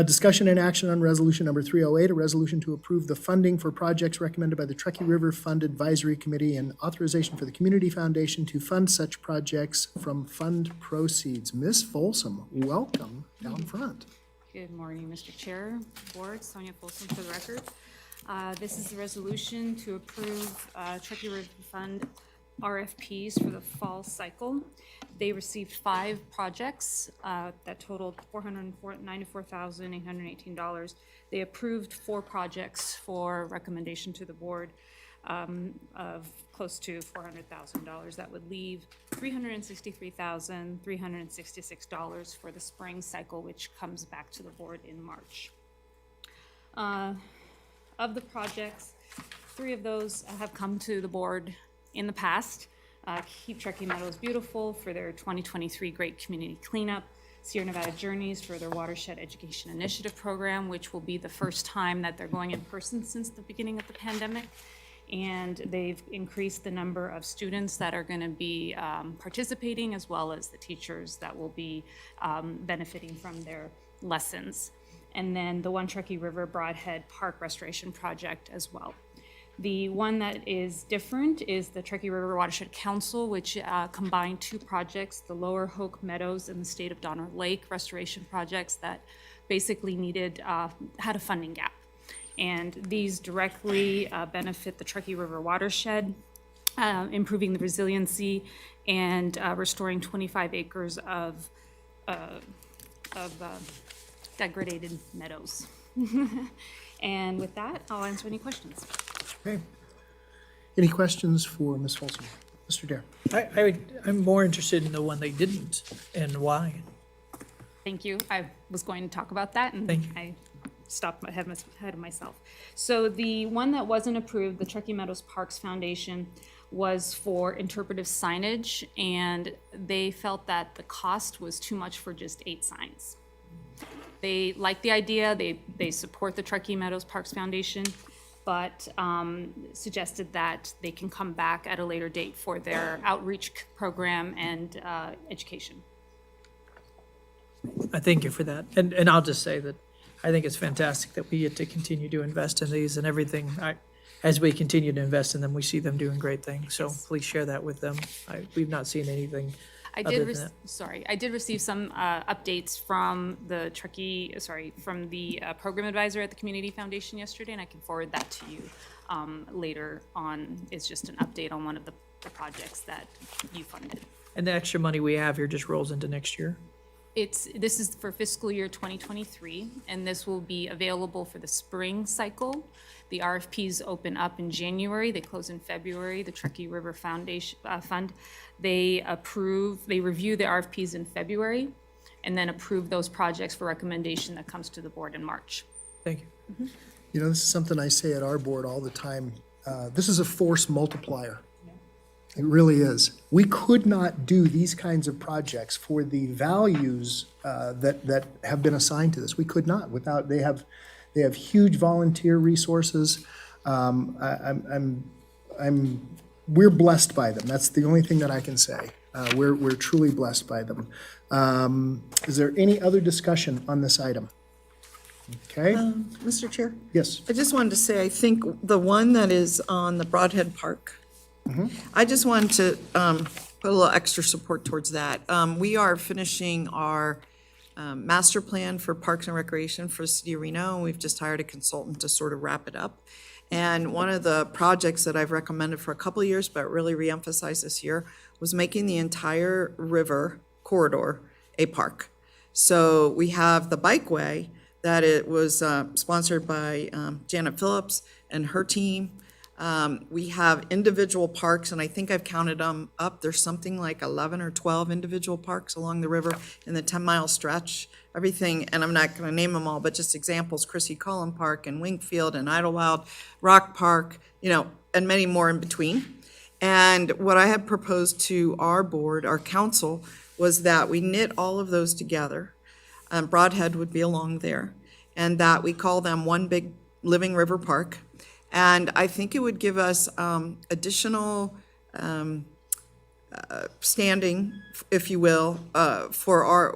Discussion and action on resolution number 308, a resolution to approve the funding for projects recommended by the Truckee River Fund Advisory Committee and authorization for the Community Foundation to fund such projects from fund proceeds. Ms. Folsom, welcome down front. Good morning, Mr. Chair, Board, Sonia Folsom for the record. This is a resolution to approve Truckee River Fund RFPs for the fall cycle. They received 5 projects that totaled $494,818. They approved 4 projects for recommendation to the board of close to $400,000. That would leave $363,366 for the spring cycle, which comes back to the board in March. Of the projects, 3 of those have come to the board in the past. Keep Truckee Meadows Beautiful for their 2023 Great Community Cleanup, Sierra Nevada Journeys for their Watershed Education Initiative Program, which will be the first time that they're going in person since the beginning of the pandemic. And they've increased the number of students that are going to be participating, as well as the teachers that will be benefiting from their lessons. And then the One Truckee River Broadhead Park Restoration Project as well. The one that is different is the Truckee River Watershed Council, which combined two projects, the Lower Hoke Meadows and the State of Donner Lake restoration projects that basically had a funding gap. And these directly benefit the Truckee River watershed, improving the resiliency and restoring 25 acres of degraded meadows. And with that, I'll answer any questions. Okay. Any questions for Ms. Folsom? Mr. Dare? I'm more interested in the one they didn't and why. Thank you. I was going to talk about that, and Thank you. I stopped ahead of myself. So the one that wasn't approved, the Truckee Meadows Parks Foundation, was for interpretive signage, and they felt that the cost was too much for just 8 signs. They like the idea, they support the Truckee Meadows Parks Foundation, but suggested that they can come back at a later date for their outreach program and education. I thank you for that. And I'll just say that I think it's fantastic that we get to continue to invest in these and everything. As we continue to invest in them, we see them doing great things. So please share that with them. We've not seen anything I other did, than that. I did receive some updates from the from the program advisor at the Community Foundation yesterday, and I can forward that to you later on. It's just an update on one of the projects that you funded. And the extra money we have here just rolls into next year. This is for fiscal year 2023, and this will be available for the spring cycle. The RFPs open up in January, they close in February. The Truckee River Foundation Fund, they review the RFPs in February, and then approve those projects for recommendation that comes to the board in March. Thank you. You know, this is something I say at our board all the time. This is a force multiplier. It really is. We could not do these kinds of projects for the values that have been assigned to this. We could not without, they have huge volunteer resources. We're blessed by them. That's the only thing that I can say. We're truly blessed by them. Is there any other discussion on this item? Okay, Mr. Chair? yes. I just wanted to say, I think the one that is on the Broadhead Park, I just wanted to put a little extra support towards that. We are finishing our master plan for Parks and Recreation for the City of Reno, and we've just hired a consultant to sort of wrap it up. And one of the projects that I've recommended for a couple of years, but really reemphasized this year, was making the entire river corridor a park. So we have the bikeway that it was sponsored by Janet Phillips and her team. We have individual parks, and I think I've counted them up. There's something like 11 or 12 individual parks along the river in the 10-mile stretch. Everything, and I'm not going to name them all, but just examples, Chrissy Cullen Park and Wingfield and Idlewild, Rock Park, and many more in between. And what I had proposed to our board, our council, was that we knit all of those together. Broadhead would be along there, and that we call them one big living river park. And I think it would give us additional standing, if you will,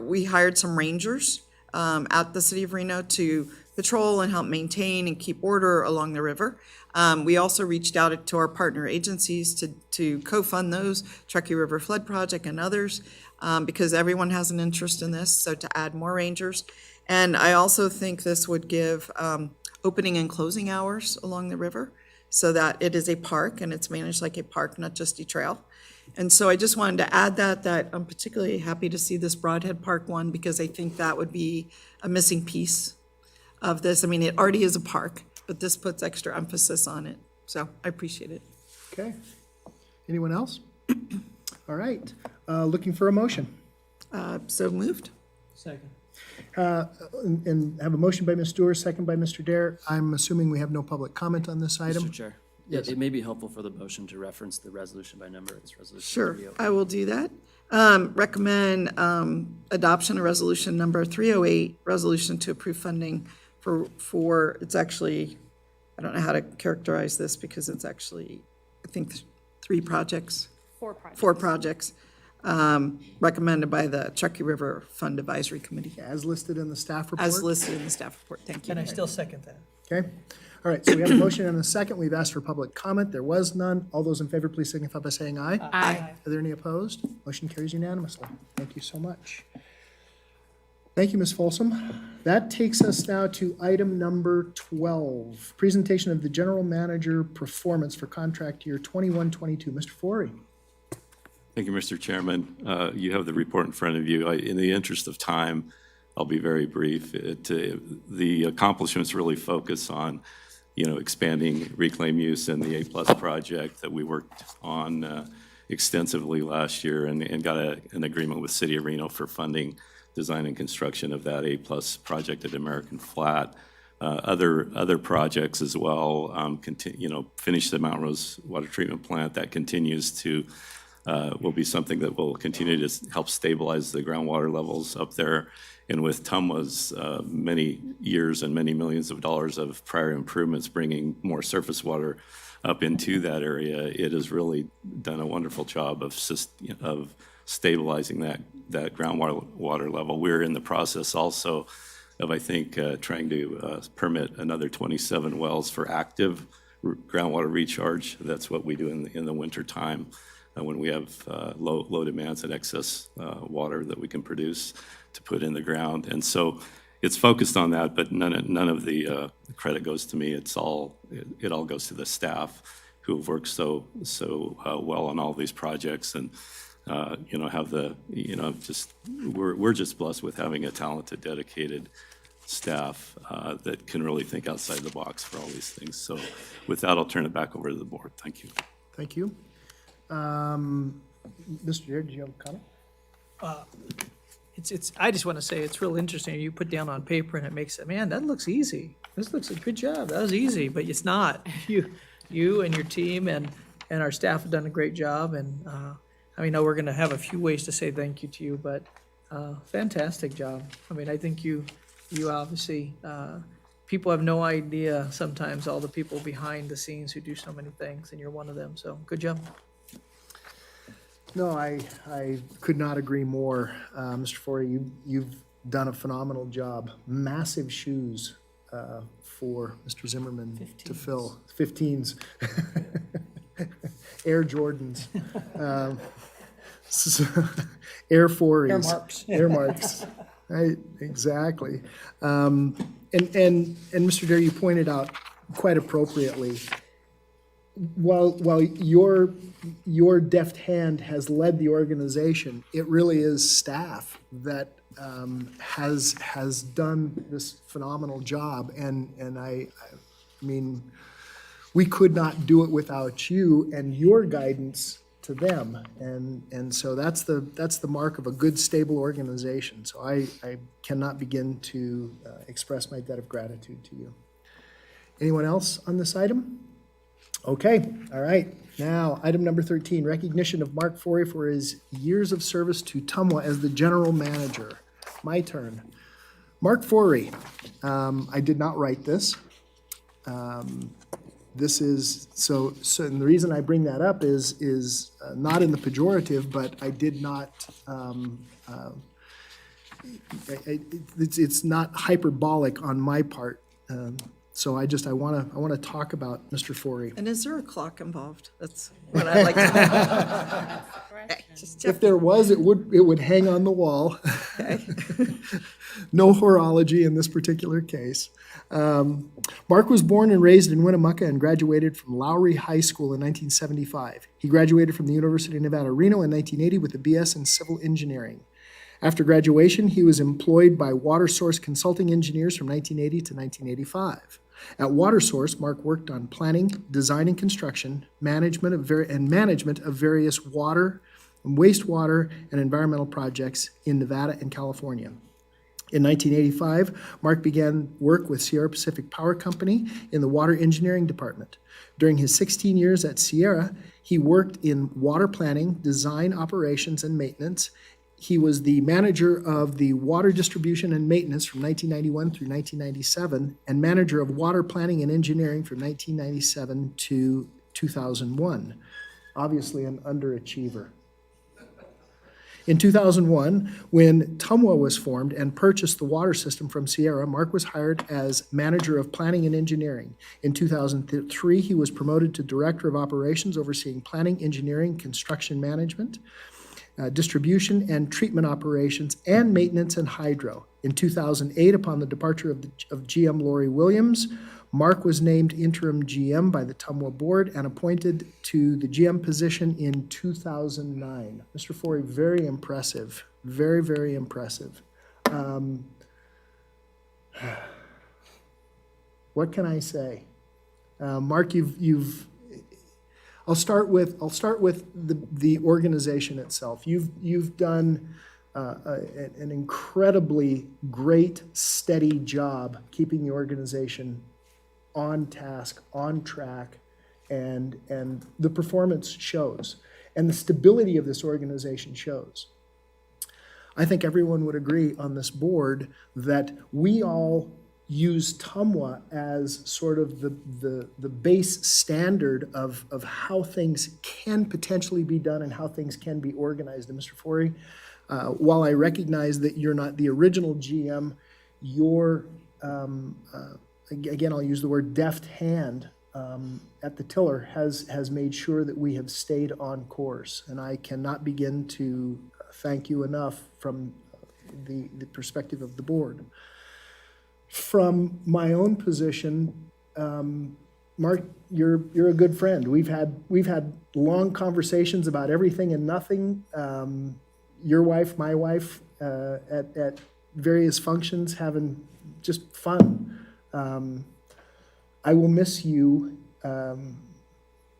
we hired some rangers at the City of Reno to patrol and help maintain and keep order along the river. We also reached out to our partner agencies to co-fund those, Truckee River Flood Project and others, because everyone has an interest in this, so to add more rangers. And I also think this would give opening and closing hours along the river so that it is a park and it's managed like a park, not just a trail. And so I just wanted to add that I'm particularly happy to see this Broadhead Park one because I think that would be a missing piece of this. I mean, it already is a park, but this puts extra emphasis on it. So I appreciate it. Okay. Anyone else? All right. Looking for a motion. So moved. Second. And have a motion by Ms. Stewart, second by Mr. Dare. I'm assuming we have no public comment on this item. Mr. Chair. It may be helpful for the motion to reference the resolution by number. It's resolution Sure, 308. I will do that. Recommend adoption of resolution number 308, resolution to approve funding for, it's actually, I don't know how to characterize this because it's actually, I think, 3 projects. 4 projects. 4 projects, recommended by the Truckee River Fund Advisory Committee, As listed in the staff report? as listed in the staff report. Thank you. And I still second that. Okay, all right, so we have a motion and a second. We've asked for public comment. There was none. All those in favor, please signify by saying aye. Aye. Are there any opposed? Motion carries unanimously. Thank you so much. Thank you, Ms. Folsom. That takes us now to item number 12, presentation of the general manager performance for contract year 21-22. Mr. Forey. Thank you, Mr. Chairman. You have the report in front of you. In the interest of time, I'll be very brief. The accomplishments really focus on, expanding reclaim use and the A+ project that we worked on extensively last year and got an agreement with City of Reno for funding design and construction of that A+ project at American Flat. Other projects as well, finish the Mount Rose Water Treatment Plant. That continues to, will be something that will continue to help stabilize the groundwater levels up there. And with TUMWA's many years and many millions of dollars of prior improvements, bringing more surface water up into that area, it has really done a wonderful job of stabilizing that groundwater level. We're in the process also of, I think, trying to permit another 27 wells for active groundwater recharge. That's what we do in the winter time when we have low demands and excess water that we can produce to put in the ground. And so it's focused on that, but none of the credit goes to me. It all goes to the staff who have worked so well on all these projects and have we're just blessed with having a talented, dedicated staff that can really think outside the box for all these things. So with that, I'll turn it back over to the board. Thank you. Thank you. Mr. Jared, do you have a comment? I just want to say, it's real interesting. You put down on paper and it makes it, man, that looks easy. This looks a good job. That was easy, but it's not. You and your team and our staff have done a great job. And I know we're going to have a few ways to say thank you to you, but fantastic job. I mean, I think you obviously, people have no idea sometimes all the people behind the scenes who do so many things, and you're one of them. So good job. No, I could not agree more. Mr. Forey, you've done a phenomenal job. Massive shoes for Mr. Zimmerman to fill. 15s. Air Jordans. Air 4s. Air Marks. Air Marks. Right, exactly. And Mr. Dare, you pointed out quite appropriately, while your deft hand has led the organization, it really is staff that has done this phenomenal job. And I mean, we could not do it without you and your guidance to them. And so that's the mark of a good, stable organization. So I cannot begin to express my debt of gratitude to you. Anyone else on this item? Okay, all right. Now, item number 13, recognition of Mark Forey for his years of service to TUMWA as the general manager. My turn. Mark Forey, I did not write this. This is, so and the reason I bring that up is not in the pejorative, but I did not, it's not hyperbolic on my part. So I want to talk about Mr. Forey. And is there a clock involved? That's what I'd like to know. If there was, it would hang on the wall. No horology in this particular case. Mark was born and raised in Winnemucca and graduated from Lowry High School in 1975. He graduated from the University of Nevada, Reno in 1980 with a BS in civil engineering. After graduation, he was employed by Water Source Consulting Engineers from 1980 to 1985. At Water Source, Mark worked on planning, design and construction, management of various water, wastewater, and environmental projects in Nevada and California. In 1985, Mark began work with Sierra Pacific Power Company in the water engineering department. During his 16 years at Sierra, he worked in water planning, design, operations, and maintenance. He was the manager of the water distribution and maintenance from 1991 through 1997, and manager of water planning and engineering from 1997 to 2001. Obviously an underachiever. In 2001, when Tumwa was formed and purchased the water system from Sierra, Mark was hired as manager of planning and engineering. In 2003, he was promoted to director of operations, overseeing planning, engineering, construction management, distribution and treatment operations, and maintenance and hydro. In 2008, upon the departure of GM Lori Williams, Mark was named interim GM by the Tumwa board and appointed to the GM position in 2009. Mr. Forey, very impressive, very, very impressive. What can I say? Mark, I'll start with the organization itself. You've done an incredibly great, steady job keeping the organization on task, on track, and the performance shows, and the stability of this organization shows. I think everyone would agree on this board that we all use Tumwa as sort of the base standard of how things can potentially be done and how things can be organized. And Mr. Forey, while I recognize that you're not the original GM, your again, I'll use the word deft hand at the tiller has made sure that we have stayed on course. And I cannot begin to thank you enough from the perspective of the board. From my own position, Mark, you're a good friend. We've had long conversations about everything and nothing. Your wife, my wife, at various functions, having just fun. I will miss you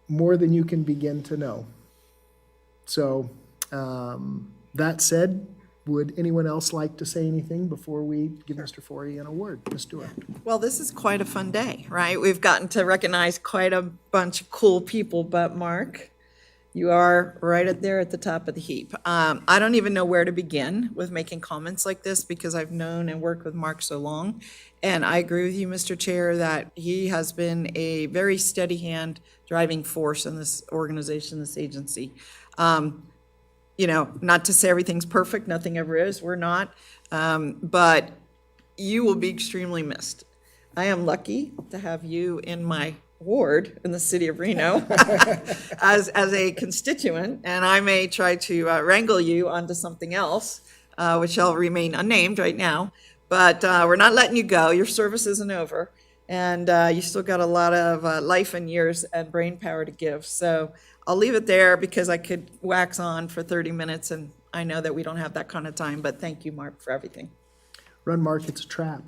more than you can begin to know. So, that said, would anyone else like to say anything before we give Mr. Forey an award? Ms. Stewart. Well, this is quite a fun day, right? We've gotten to recognize quite a bunch of cool people, but Mark, you are right up there at the top of the heap. I don't even know where to begin with making comments like this because I've known and worked with Mark so long. And I agree with you, Mr. Chair, that he has been a very steady hand driving force in this organization, this agency. You know, not to say everything's perfect, nothing ever is, we're not, but you will be extremely missed. I am lucky to have you in my ward in the city of Reno as a constituent, and I may try to wrangle you onto something else, which shall remain unnamed right now, but we're not letting you go. Your service isn't over, and you still got a lot of life and years and brain power to give. So I'll leave it there because I could wax on for 30 minutes, and I know that we don't have that kind of time, but thank you, Mark, for everything. Run, Mark, it's a trap.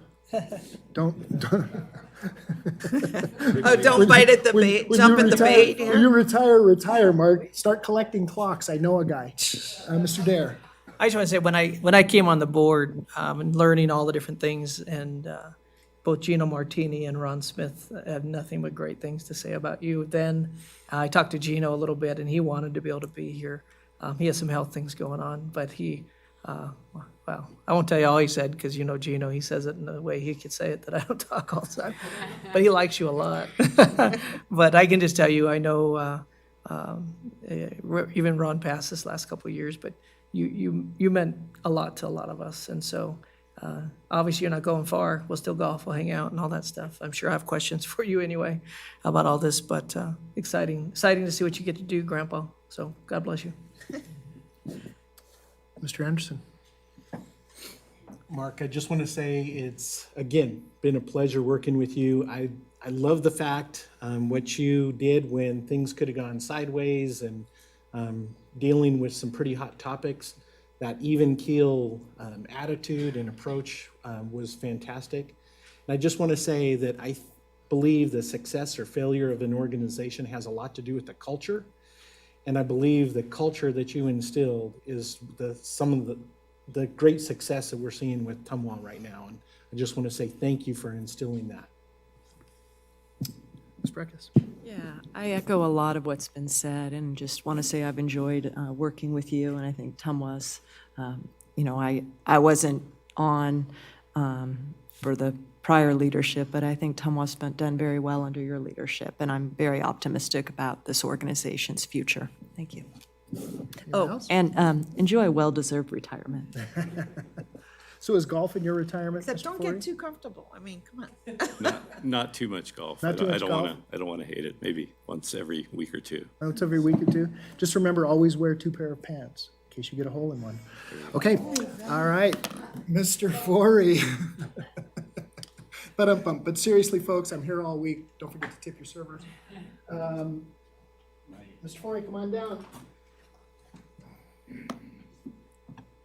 Don't. Oh, don't bite at the bait, jump at the bait When here. you retire, Mark. Start collecting clocks. I know a guy. Mr. Dare. I just want to say, when I came on the board and learning all the different things, and both Gino Martini and Ron Smith had nothing but great things to say about you. Then I talked to Gino a little bit, and he wanted to be able to be here. He has some health things going on, but he, well, I won't tell you all he said because you know Gino, he says it in the way he could say it that I don't talk all the time. But he likes you a lot. But I can just tell you, I know even Ron passed this last couple of years, but you meant a lot to a lot of us, and so. Obviously, you're not going far. We'll still golf, we'll hang out and all that stuff. I'm sure I have questions for you anyway about all this, but exciting to see what you get to do, Grandpa. So God bless you. Mr. Anderson. Mark, I just want to say it's, again, been a pleasure working with you. I love the fact what you did when things could have gone sideways and dealing with some pretty hot topics. That even keel attitude and approach was fantastic. And I just want to say that I believe the success or failure of an organization has a lot to do with the culture. And I believe the culture that you instilled is some of the great success that we're seeing with Tumwa right now. And I just want to say thank you for instilling that. Ms. Breckus? Yeah, I echo a lot of what's been said, and just want to say I've enjoyed working with you, and I think Tumwa's, I wasn't on for the prior leadership, but I think Tumwa's done very well under your leadership, and I'm very optimistic about this organization's future. Thank you. else? And enjoy a well-deserved retirement. So is golf in your retirement, Except Mr. don't Forey? get too comfortable. I mean, come on. Not too much golf. Not too much golf? I don't wanna hate it. Maybe once every week or two. Once every week or two? Just remember, always wear 2 pair of pants in case you get a hole in one. Okay, all right, Mr. Forey. But seriously, folks, I'm here all week. Don't forget to tip your servers. Mr. Forey, come on down.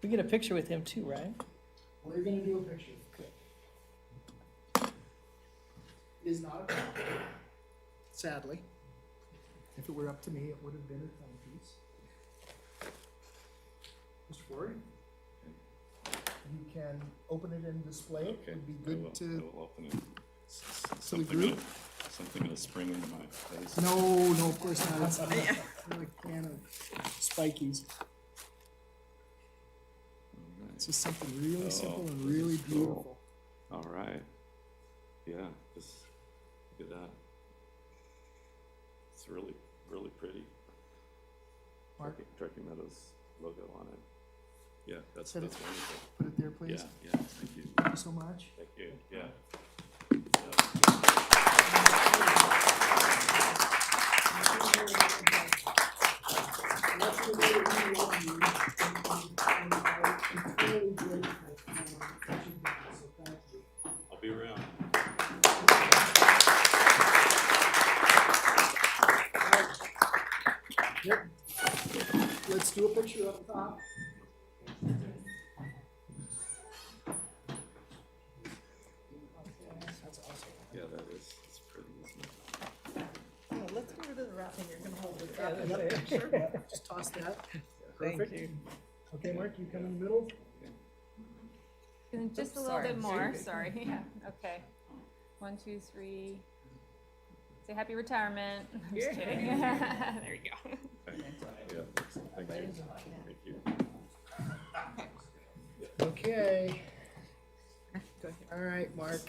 We get a picture with him too, right? We're gonna do a picture. It is not a problem, sadly. If it were up to me, it would have been a timepiece. Mr. Forey? You can open it and display it. It'd be I will good to, open it. for the group. Something gonna spring into my face. No, of course not. It's not a can of spikies. It's just something really simple and really beautiful. All right. Yeah, just look at that. It's really, really pretty. Mark? Truckee Meadows logo on it. Yeah, that's Set it- wonderful. Put it there, please. Yeah, thank you. Thank you so much. Thank you, yeah. I'll be around. Yep. Let's do a picture up top. That's awesome. Yeah, that is, it's pretty, isn't it? Let's go to the wrap and you're going to hold it Yep, just toss that. Perfect. Okay, Mark, you come in the middle. Just a little bit more, sorry. Yeah, okay. 1, 2, 3. Say happy retirement. I'm just kidding. There you go. Yeah, thank you. Thank you. Okay. All right, Mark.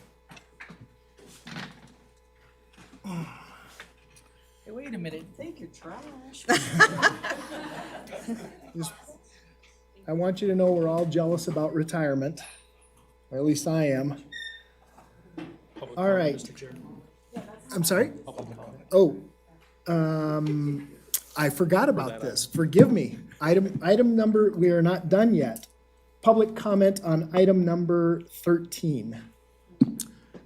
Hey, wait a minute. Take your trash. I want you to know we're all jealous about retirement, or at least I am. All right. I'm sorry? Oh, I forgot about this. Forgive me. Item number, we are not done yet. Public comment on item number 13.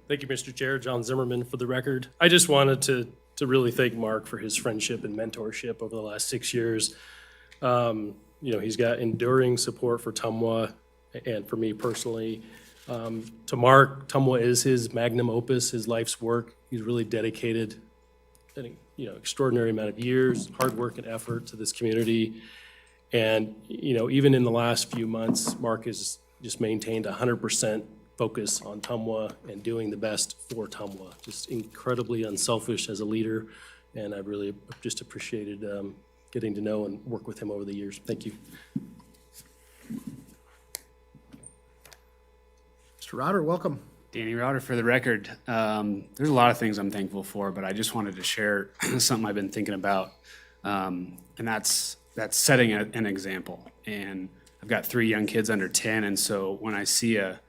Thank you, Mr. Chair. John Zimmerman for the record. I just wanted to really thank Mark for his friendship and mentorship over the last 6 years. He's got enduring support for Tumwa and for me personally. To Mark, Tumwa is his magnum opus, his life's work. He's really dedicated an extraordinary amount of years, hard work and effort to this community. And, even in the last few months, Mark has just maintained 100% focus on Tumwa and doing the best for Tumwa. Just incredibly unselfish as a leader, and I've really just appreciated getting to know and work with him over the years. Thank you. Mr. Rotter, welcome. Danny Rauter for the record. There's a lot of things I'm thankful for, but I just wanted to share something I've been thinking about, and that's setting an example. And I've got 3 young kids under 10, and so when I see a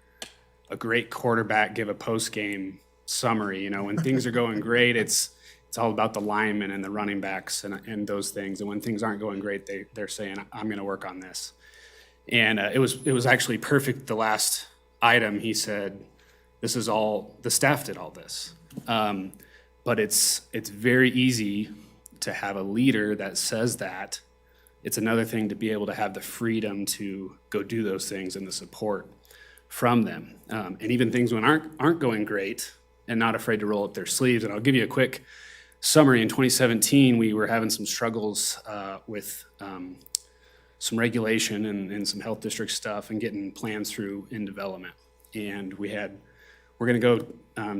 great quarterback give a post-game summary, when things are going great, it's all about the linemen and the running backs and those things. And when things aren't going great, they're saying, I'm going to work on this. And it was actually perfect. The last item, he said, this is all, the staff did all this. But it's very easy to have a leader that says that. It's another thing to be able to have the freedom to go do those things and the support from them. And even things when aren't going great and not afraid to roll up their sleeves. And I'll give you a quick summary. In 2017, we were having some struggles with some regulation and some health district stuff and getting plans through in development. And we're gonna go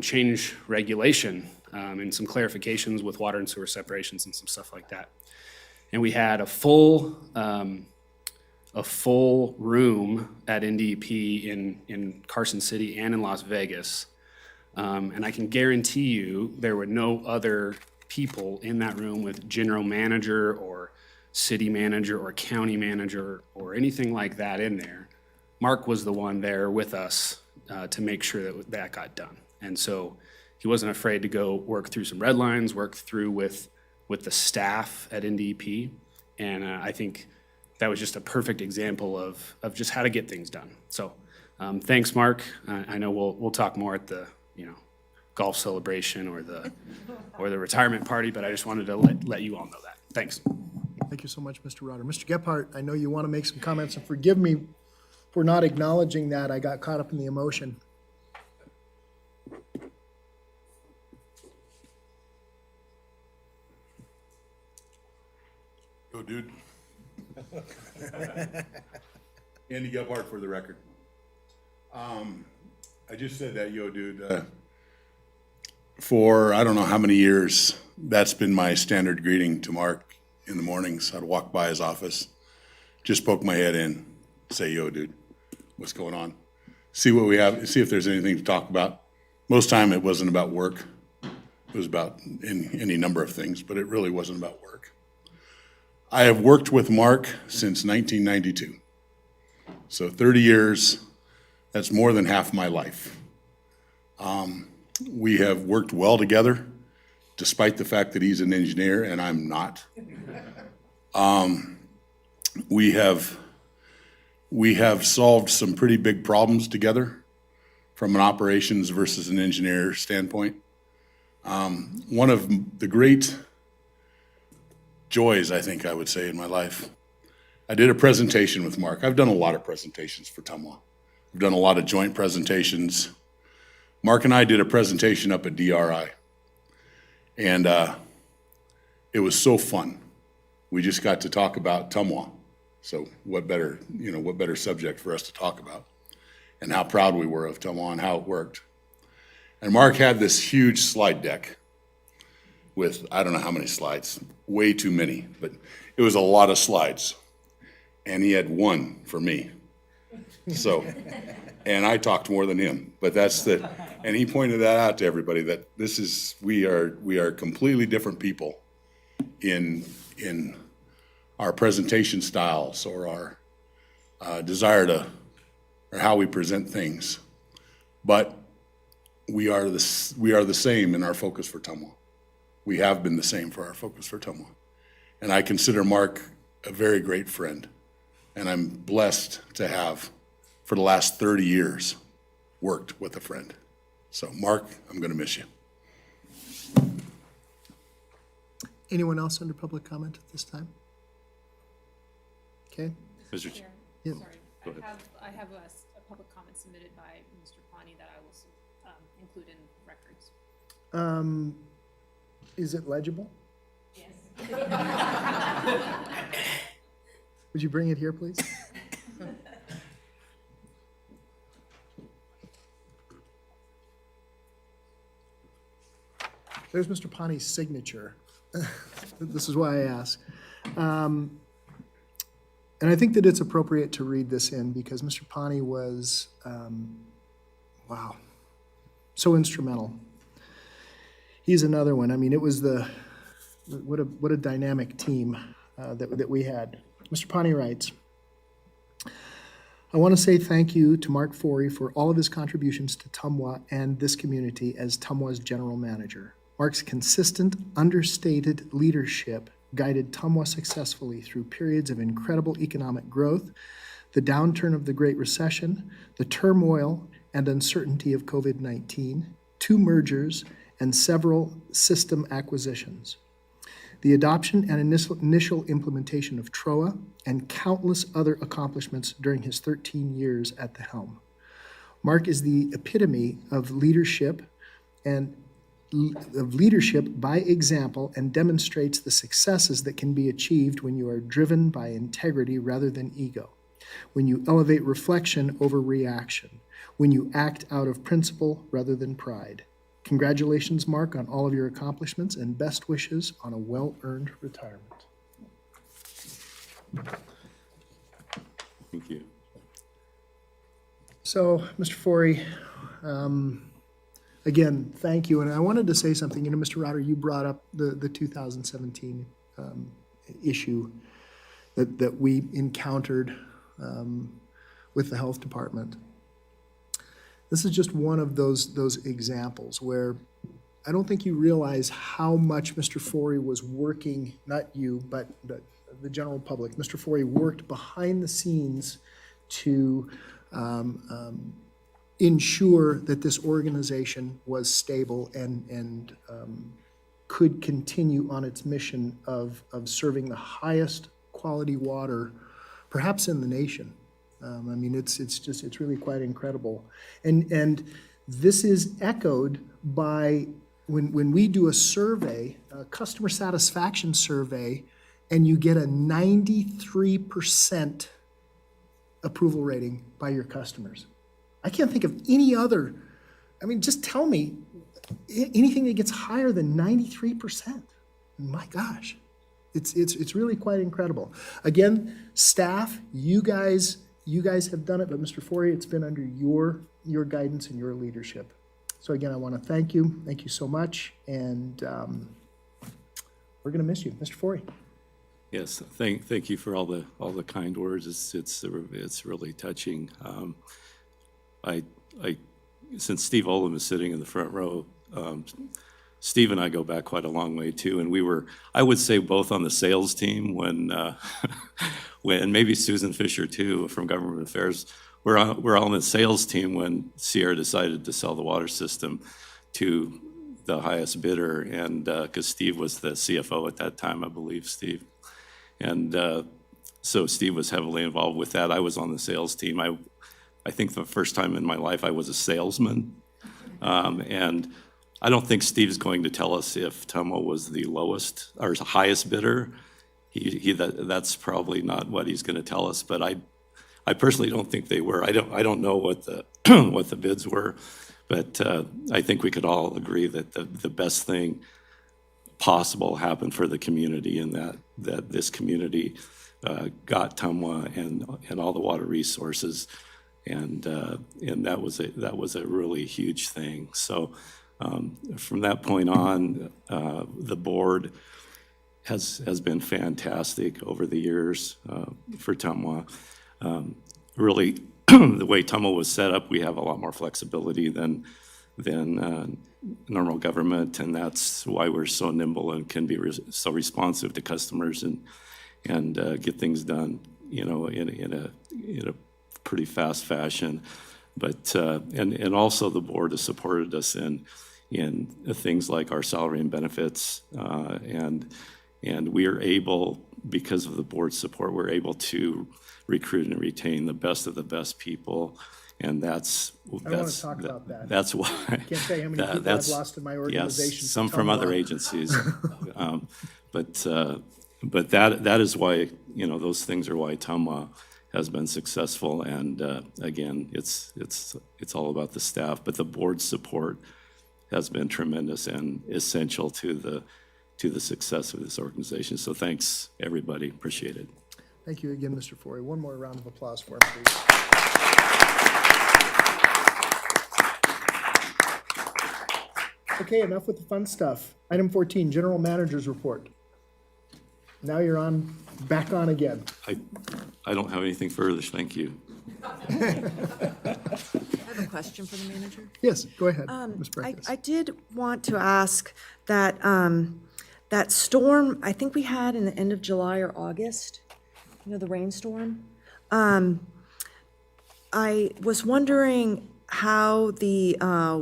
change regulation and some clarifications with water and sewer separations and some stuff like that. And we had a full room at NDEP in Carson City and in Las Vegas. And I can guarantee you there were no other people in that room with general manager or city manager or county manager or anything like that in there. Mark was the one there with us to make sure that that got done. And so he wasn't afraid to go work through some red lines, work through with the staff at NDEP. And I think that was just a perfect example of just how to get things done. So thanks, Mark. I know we'll talk more at the golf celebration or the retirement party, but I just wanted to let you all know that. Thanks. Thank you so much, Mr. Rotter. Mr. Gephardt, I know you want to make some comments, and forgive me for not acknowledging that. I got caught up in the emotion. Yo, dude. Andy Gephardt for the record. I just said that, yo, dude. For I don't know how many years, that's been my standard greeting to Mark in the mornings. I'd walk by his office, just poke my head in, say, yo, dude, what's going on? See what we have, see if there's anything to talk about. Most time it wasn't about work. It was about any number of things, but it really wasn't about work. I have worked with Mark since 1992. So 30 years, that's more than half my life. We have worked well together, despite the fact that he's an engineer and I'm not. We have solved some pretty big problems together from an operations versus an engineer standpoint. One of the great joys, I think I would say, in my life, I did a presentation with Mark. I've done a lot of presentations for Tumwa. I've done a lot of joint presentations. Mark and I did a presentation up at DRI, and it was so fun. We just got to talk about Tumwa. So what better subject for us to talk about, and how proud we were of Tumwa and how it worked. And Mark had this huge slide deck with, I don't know how many slides, way too many, but it was a lot of slides. And he had one for me. So, and I talked more than him, but and he pointed that out to everybody, that we are completely different people in our presentation styles or our desire to, or how we present things. But we are the same in our focus for Tumwa. We have been the same for our focus for Tumwa. And I consider Mark a very great friend. And I'm blessed to have, for the last 30 years, worked with a friend. So Mark, I'm gonna miss you. Anyone else under public comment at this time? Okay. Mr. Chair. Yeah. Go ahead. I have a public comment submitted by Mr. Pawnee that I will include in records. Is it legible? Yes. Would you bring it here, please? There's Mr. Pawnee's signature. This is why I ask. And I think that it's appropriate to read this in because Mr. Pawnee was, wow, so instrumental. He's another one. I mean, it was what a dynamic team that we had. Mr. Pawnee writes, I want to say thank you to Mark Forey for all of his contributions to Tumwa and this community as Tumwa's general manager. Mark's consistent, understated leadership guided Tumwa successfully through periods of incredible economic growth, the downturn of the Great Recession, the turmoil and uncertainty of COVID-19, 2 mergers, and several system acquisitions. The adoption and initial implementation of TROA, and countless other accomplishments during his 13 years at the helm. Mark is the epitome of leadership, and of leadership by example and demonstrates the successes that can be achieved when you are driven by integrity rather than ego, when you elevate reflection over reaction, when you act out of principle rather than pride. Congratulations, Mark, on all of your accomplishments, and best wishes on a well-earned retirement. Thank you. So, Mr. Forey, again, thank you. And I wanted to say something. You know, Mr. Rotter, you brought up the 2017 issue that we encountered with the health department. This is just one of those examples where I don't think you realize how much Mr. Forey was working, not you, but the general public. Mr. Forey worked behind the scenes to ensure that this organization was stable and could continue on its mission of serving the highest quality water, perhaps in the nation. I mean, it's really quite incredible. And this is echoed by when we do a survey, a customer satisfaction survey, and you get a 93% approval rating by your customers. I can't think of any other, I mean, just tell me anything that gets higher than 93%. My gosh, it's really quite incredible. Again, staff, you guys have done it, but Mr. Forey, it's been under your guidance and your leadership. So again, I want to thank you. Thank you so much, and we're going to miss you, Mr. Forey. Yes, thank you for all the kind words. It's really touching. Since Steve Olam is sitting in the front row, Steve and I go back quite a long way too, and we were, I would say, both on the sales team when maybe Susan Fisher too from Government Affairs. We're all on the sales team when Sierra decided to sell the water system to the highest bidder, and because Steve was the CFO at that time, I believe, Steve. And so Steve was heavily involved with that. I was on the sales team. I think the first time in my life I was a salesman. And I don't think Steve's going to tell us if Tumwa was the lowest or highest bidder. That's probably not what he's going to tell us. But I personally don't think they were. I don't know what the what the bids were. But I think we could all agree that the best thing possible happened for the community, and that this community got Tumwa and all the water resources, and that was a really huge thing. So from that point on, the board has been fantastic over the years for Tumwa. Really, the way Tumwa was set up, we have a lot more flexibility than normal government, and that's why we're so nimble and can be so responsive to customers and get things done, you know, in a pretty fast fashion. But and also the board has supported us in things like our salary and benefits, and we are able, because of the board's support, we're able to recruit and retain the best of the best people. And that's I want to talk about that. That's why. Can't tell you how many people I've lost in my organization. Yes, some from other agencies. But that is why, you know, those things are why Tumwa has been successful. And again, it's all about the staff, but the board's support has been tremendous and essential to the success of this organization. So thanks, everybody. Appreciate it. Thank you again, Mr. Forey. One more round of applause for him, please. Okay, enough with the fun stuff. Item 14, General Manager's Report. Now you're back on again. I don't have anything further, thank you. I have a question for the manager. Yes, go ahead, Ms. Prentice. I did want to ask that that storm, I think we had in the end of July or August, you know, the rainstorm. I was wondering how the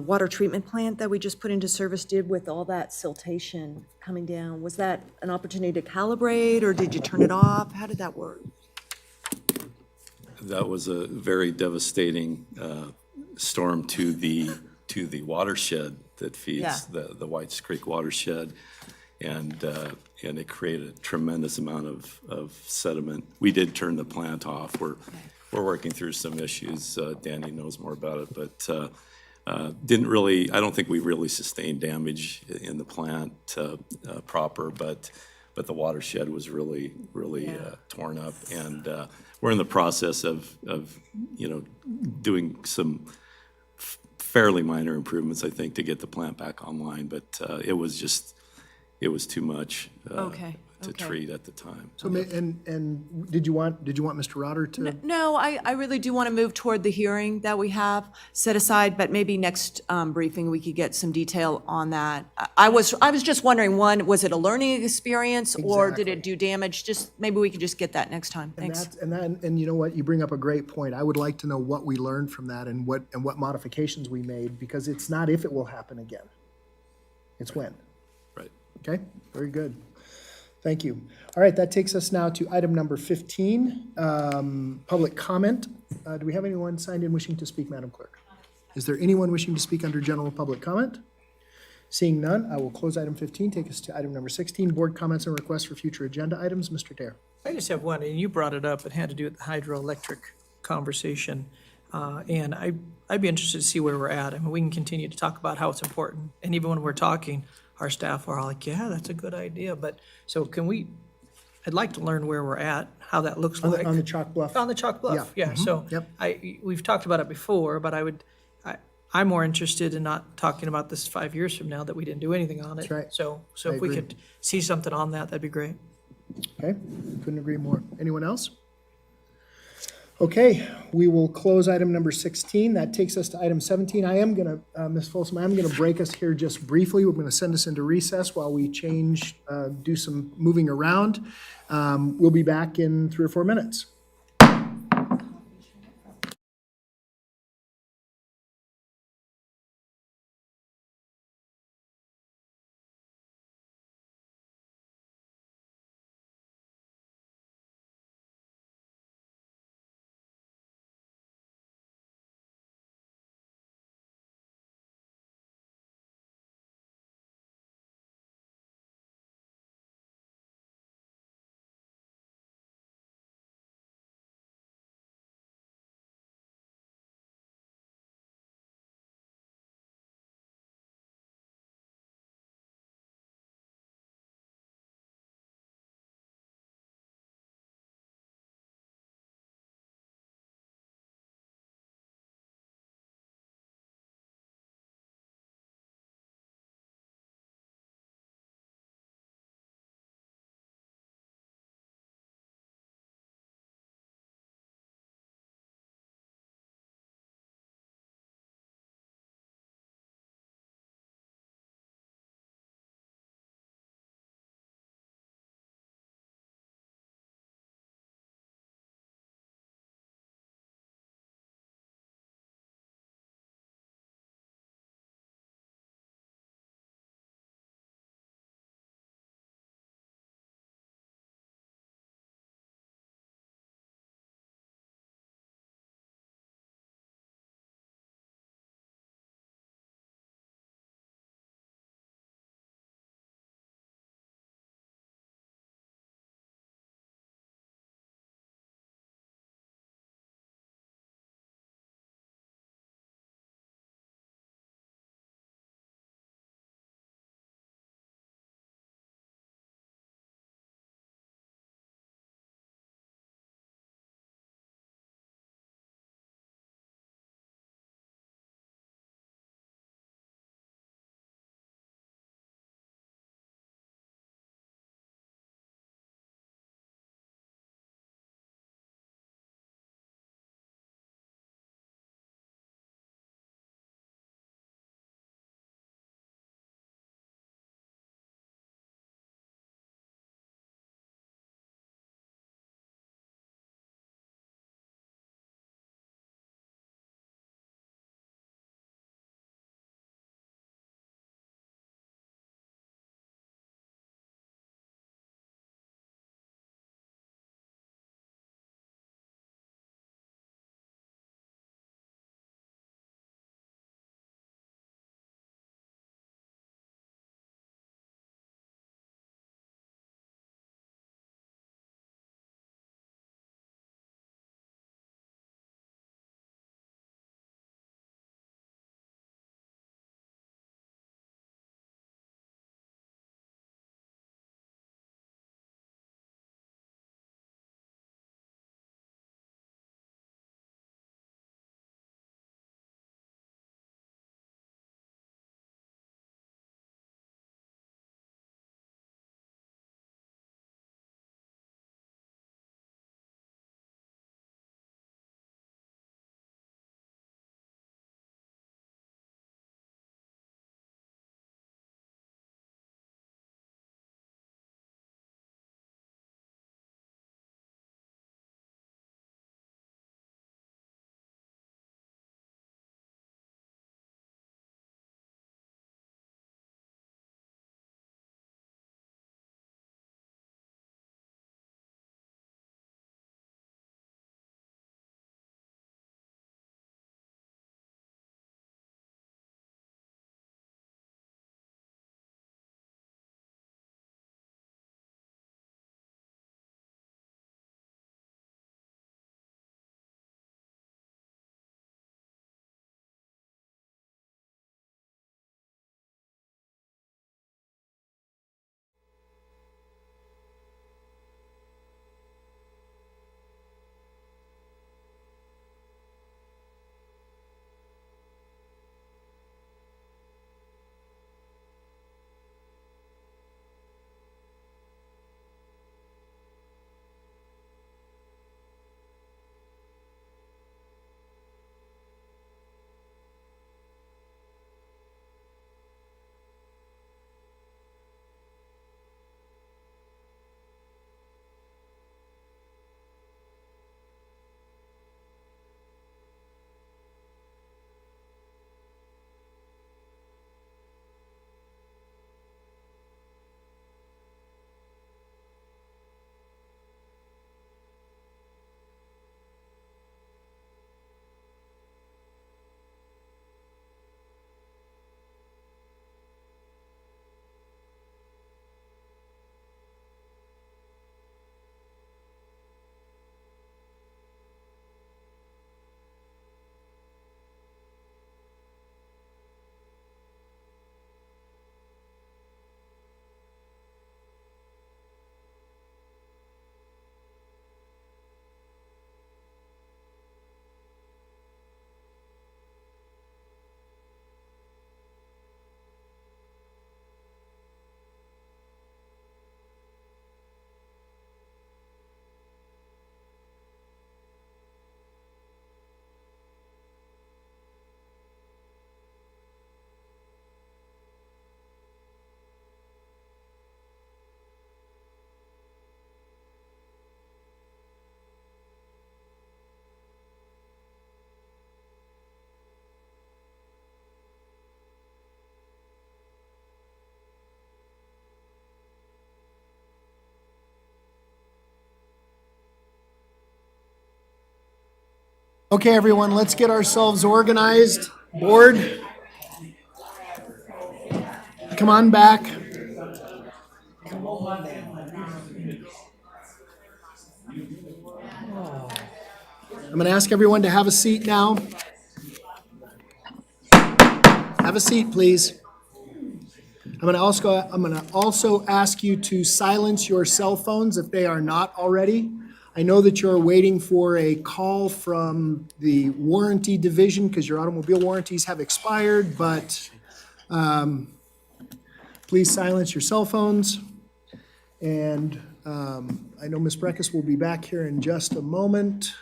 water treatment plant that we just put into service did with all that siltation coming down. Was that an opportunity to calibrate, or did you turn it off? How did that work? That was a very devastating storm to the watershed that feeds Yeah. the Whites Creek watershed. And it created a tremendous amount of sediment. We did turn the plant off. We're working through some issues. Danny knows more about it, but didn't really, I don't think we really sustained damage in the plant proper, but the watershed was really torn up. And we're in the process of doing some fairly minor improvements, I think, to get the plant back online. But it was too much to treat at the time. So, and did you want Mr. Rotter to? No, I really do want to move toward the hearing that we have set aside, but maybe next briefing, we could get some detail on that. I was just wondering, one, was it a learning experience or did it do damage? Just, maybe we could just get that next time. Thanks. And you know what, you bring up a great point. I would like to know what we learned from that and what modifications we made, because it's not if it will happen again. It's when. Right. Okay, very good. Thank you. All right, that takes us now to item number 15, public comment. Do we have anyone signed in wishing to speak, Madam Clerk? Is there anyone wishing to speak under general public comment? Seeing none, I will close item 15, take us to item number 16, board comments and requests for future agenda items. Mr. Dare. I just have one, and you brought it up. It had to do with the hydroelectric conversation. And I'd be interested to see where we're at. I mean, we can continue to talk about how it's important. And even when we're talking, our staff are all like, yeah, that's a good idea. But, so I'd like to learn where we're at, how that looks like. On the Chalk Bluff. On the Chalk Bluff, yeah. So Yep. we've talked about it before, but I'm more interested in not talking about this 5 years from now that we didn't do anything on it. That's right. So I if we agree. could see something on that, that'd be great. Okay, couldn't agree more. Anyone else? Okay, we will close item number 16. That takes us to item 17. I am going to, Ms. Folsom, I'm going to break us here just briefly. We're going to send us into recess while we change, do some moving around. We'll be back in 3 or 4 minutes. Okay, everyone, let's get ourselves organized. Board, come on back. I'm going to ask everyone to have a seat now. Have a seat, please. I'm going to also ask you to silence your cell phones if they are not already. I know that you're waiting for a call from the warranty division because your automobile warranties have expired, but please silence your cell phones. And I know Ms. Breckus will be back here in just a moment.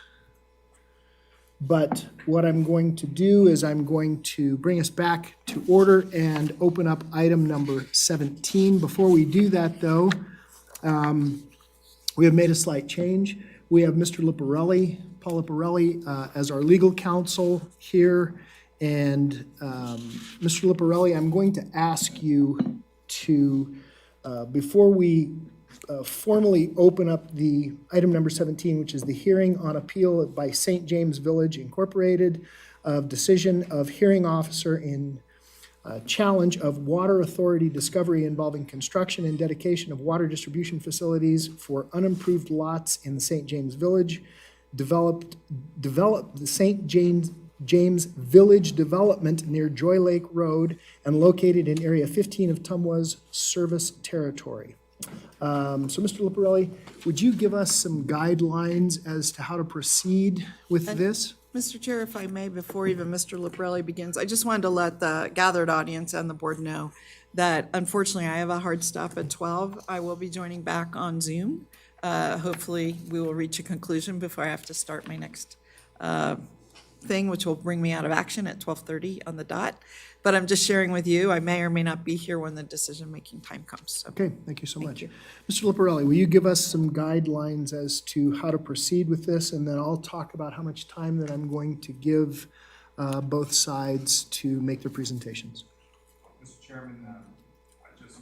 But what I'm going to do is I'm going to bring us back to order and open up item number 17. Before we do that, though, we have made a slight change. We have Mr. Liparelli, Paul Liparelli, as our legal counsel here. And Mr. Liparelli, I'm going to ask you to, before we formally open up the item number 17, which is the hearing on appeal by St. James Village Incorporated of decision of hearing officer in challenge of water authority discovery involving construction and dedication of water distribution facilities for unimproved lots in the St. James Village, developed the St. James Village development near Joy Lake Road and located in Area 15 of Tumwa's service territory. So, Mr. Liparelli, would you give us some guidelines as to how to proceed with this? Mr. Chair, if I may, before even Mr. Liparelli begins, I just wanted to let the gathered audience and the board know that unfortunately I have a hard stop at 12. I will be joining back on Zoom. Hopefully, we will reach a conclusion before I have to start my next thing, which will bring me out of action at 12:30 on the dot. But I'm just sharing with you, I may or may not be here when the decision-making time comes. So. Okay, thank you so much. Mr. Liparelli, will you give us some guidelines as to how to proceed with this? And then I'll talk about how much time that I'm going to give both sides to make their presentations. Mr. Chairman, I just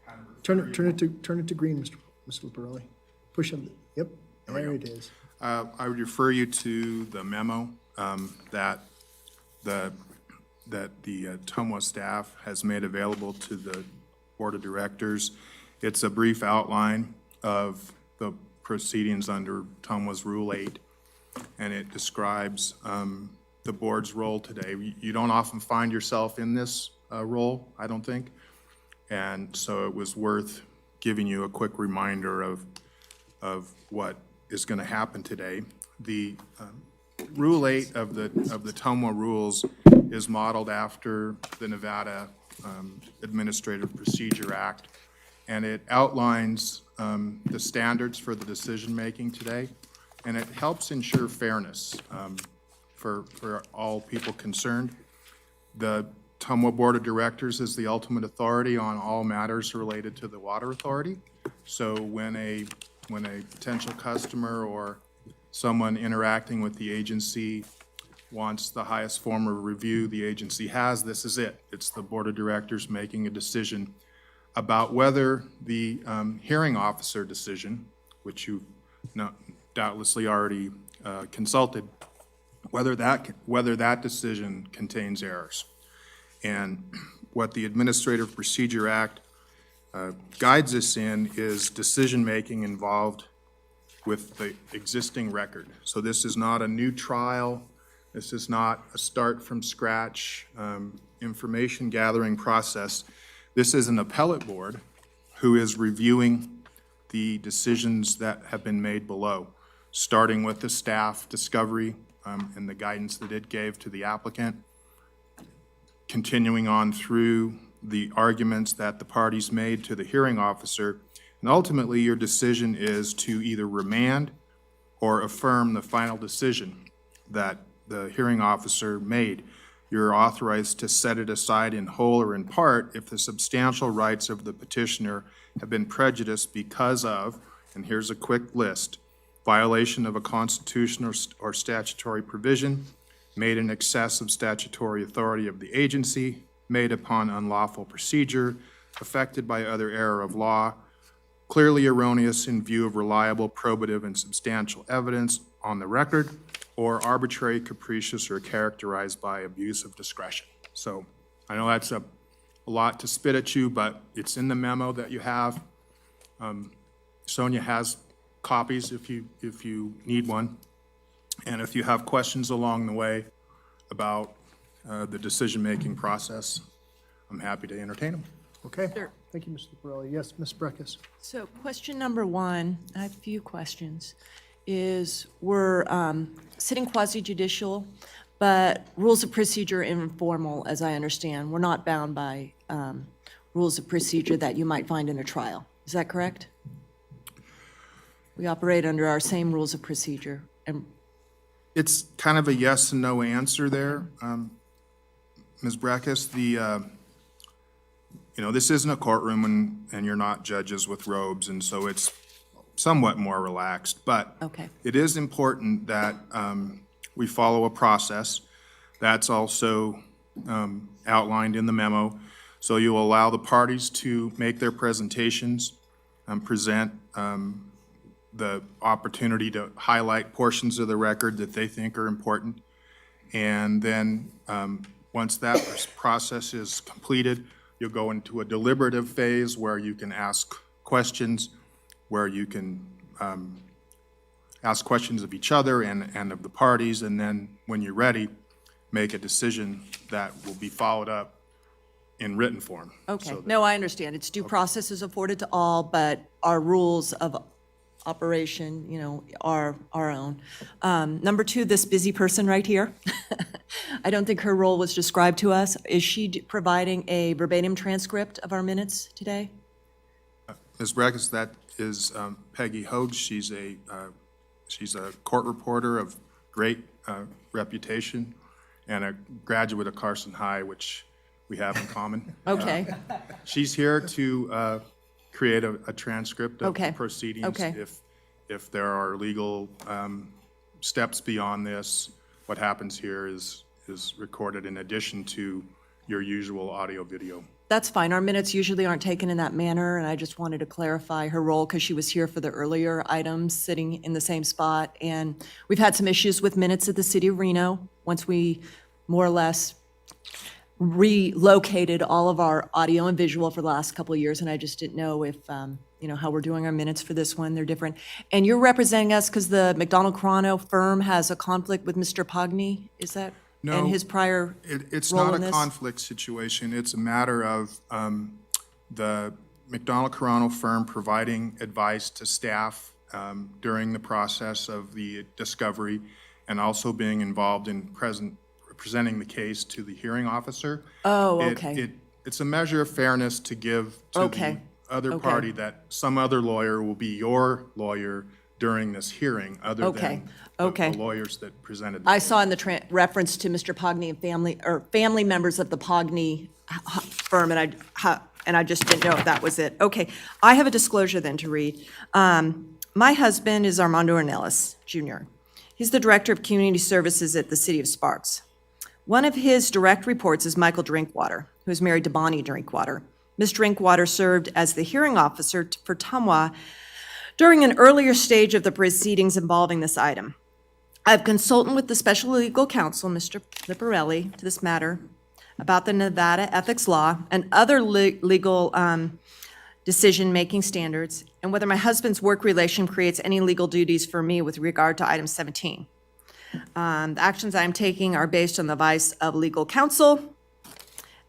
kind of Turn it to green, Mr. Liparelli. Push him. Yep, there it is. I would refer you to the memo that the Tumwa staff has made available to the Board of Directors. It's a brief outline of the proceedings under Tumwa's Rule 8, and it describes the board's role today. You don't often find yourself in this role, I don't think, and so it was worth giving you a quick reminder of what is going to happen today. The Rule 8 of the Tumwa rules is modeled after the Nevada Administrative Procedure Act, and it outlines the standards for the decision-making today, and it helps ensure fairness for all people concerned. The Tumwa Board of Directors is the ultimate authority on all matters related to the Water Authority. So when a potential customer or someone interacting with the agency wants the highest form of review the agency has, this is it. It's the Board of Directors making a decision about whether the hearing officer decision, which you've doubtlessly already consulted, whether that decision contains errors. And what the Administrative Procedure Act guides us in is decision-making involved with the existing record. So this is not a new trial. This is not a start from scratch information gathering process. This is an appellate board who is reviewing the decisions that have been made below, starting with the staff discovery and the guidance that it gave to the applicant, continuing on through the arguments that the parties made to the hearing officer, and ultimately your decision is to either remand or affirm the final decision that the hearing officer made. You're authorized to set it aside in whole or in part if the substantial rights of the petitioner have been prejudiced because of, and here's a quick list, violation of a constitutional or statutory provision, made in excess of statutory authority of the agency, made upon unlawful procedure, affected by other error of law, clearly erroneous in view of reliable, probative, and substantial evidence on the record, or arbitrary, capricious, or characterized by abuse of discretion. So I know that's a lot to spit at you, but it's in the memo that you have. Sonia has copies if you need one. And if you have questions along the way about the decision-making process, I'm happy to entertain them. Okay, thank you, Mr. Borelli. Yes, Ms. Breckus. So question number one, I have a few questions, is we're sitting quasi-judicial, but rules of procedure informal, as I understand. We're not bound by rules of procedure that you might find in a trial. Is that correct? We operate under our same rules of procedure. And It's kind of a yes and no answer there. Ms. Breckus, this isn't a courtroom and you're not judges with robes, and so it's somewhat more relaxed. But Okay. it is important that we follow a process. That's also outlined in the memo. So you'll allow the parties to make their presentations, present the opportunity to highlight portions of the record that they think are important. And then, once that process is completed, you'll go into a deliberative phase where you can ask questions, where you can ask questions of each other and of the parties, and then, when you're ready, make a decision that will be followed up in written form. Okay, So that- no, I understand. It's due process is afforded to all, but our rules of operation, are our own. Number two, this busy person right here, I don't think her role was described to us. Is she providing a verbatim transcript of our minutes today? Ms. Breckus, that is Peggy Hogue. She's a court reporter of great reputation and a graduate of Carson High, which we have in common. Okay. She's here to create a transcript of Okay. the proceedings. Okay. If there are legal steps beyond this, what happens here is recorded in addition to your usual audio-video. That's fine. Our minutes usually aren't taken in that manner, and I just wanted to clarify her role because she was here for the earlier items, sitting in the same spot. And we've had some issues with minutes at the city of Reno. Once we more or less relocated all of our audio and visual for the last couple of years, and I just didn't know if, how we're doing our minutes for this one. They're different. And you're representing us because the McDonald Carano firm has a conflict with Mr. Pogny, is that? No, And his prior It's role not in a this? conflict situation. It's a matter of the McDonald Carano firm providing advice to staff during the process of the discovery and also being involved in presenting the case to the hearing officer. Oh, okay. It's a measure of fairness to give to Okay. the other Okay. party that some other lawyer will be your lawyer during this hearing, other Okay. than Okay. the lawyers that presented the I case. saw in the reference to Mr. Pogny and family members of the Pogny firm, and I just didn't know if that was it. Okay, I have a disclosure then to read. My husband is Armando Ornelas Jr. He's the Director of Community Services at the City of Sparks. One of his direct reports is Michael Drinkwater, who is married to Bonnie Drinkwater. Ms. Drinkwater served as the hearing officer for Tumwa during an earlier stage of the proceedings involving this item. I've consulted with the special legal counsel, Mr. Liparelli, to this matter about the Nevada ethics law and other legal decision-making standards, and whether my husband's work relation creates any legal duties for me with regard to item 17. The actions I am taking are based on the advice of legal counsel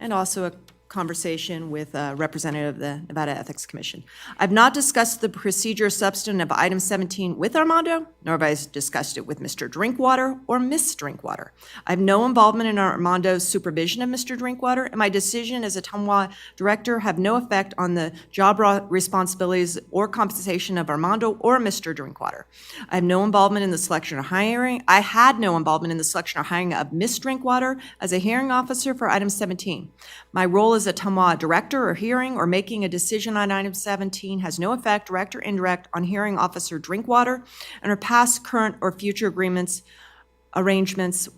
and also a conversation with a representative of the Nevada Ethics Commission. I've not discussed the procedure substantive of item 17 with Armando, nor have I discussed it with Mr. Drinkwater or Miss Drinkwater. I have no involvement in Armando's supervision of Mr. Drinkwater, and my decision as a Tumwa director have no effect on the job responsibilities or compensation of Armando or Mr. Drinkwater. I have no involvement in the selection or hiring. I had no involvement in the selection or hiring of Miss Drinkwater as a hearing officer for item 17. My role as a Tumwa director or hearing or making a decision on item 17 has no effect, direct or indirect, on hearing officer Drinkwater and her past, current, or future agreements and arrangements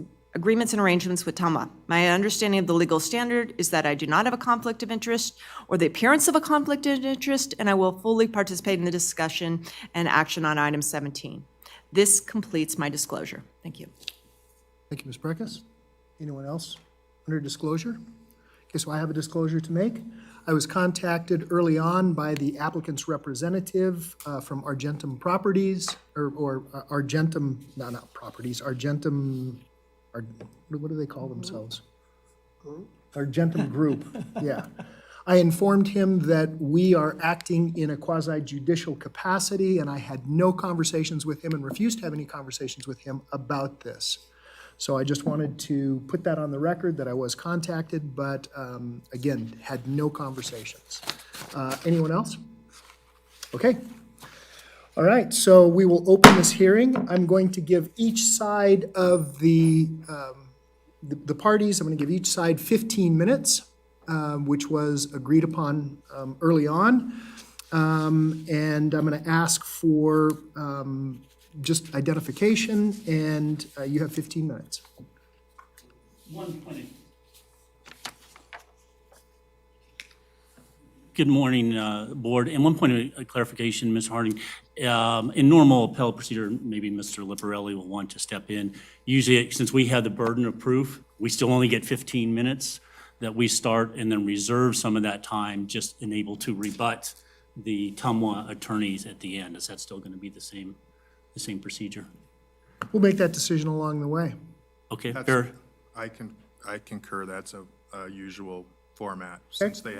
with Tumwa. My understanding of the legal standard is that I do not have a conflict of interest or the appearance of a conflict of interest, and I will fully participate in the discussion and action on item 17. This completes my disclosure. Thank you. Thank you, Ms. Breckus. Anyone else under disclosure? Okay, so I have a disclosure to make. I was contacted early on by the applicant's representative from Argentum Properties, or Argentum, not Properties, Argentum, what do they call themselves? Argentum Group, yeah. I informed him that we are acting in a quasi judicial capacity, and I had no conversations with him and refused to have any conversations with him about this. So I just wanted to put that on the record that I was contacted, but again, had no conversations. Anyone else? Okay. All right, so we will open this hearing. I'm going to give each side of the parties, I'm going to give each side 15 minutes, which was agreed upon early on. And I'm going to ask for just identification, and you have 15 minutes. Good morning, Board. And one point of clarification, Ms. Harding. In normal appellate procedure, maybe Mr. Liparelli will want to step in. Usually, since we have the burden of proof, we still only get 15 minutes that we start and then reserve some of that time just enable to rebut the Tumwa attorneys at the end. Is that still going to be the same procedure? We'll make that decision along the way. Okay, That's- fair. I concur, that's a usual format, since the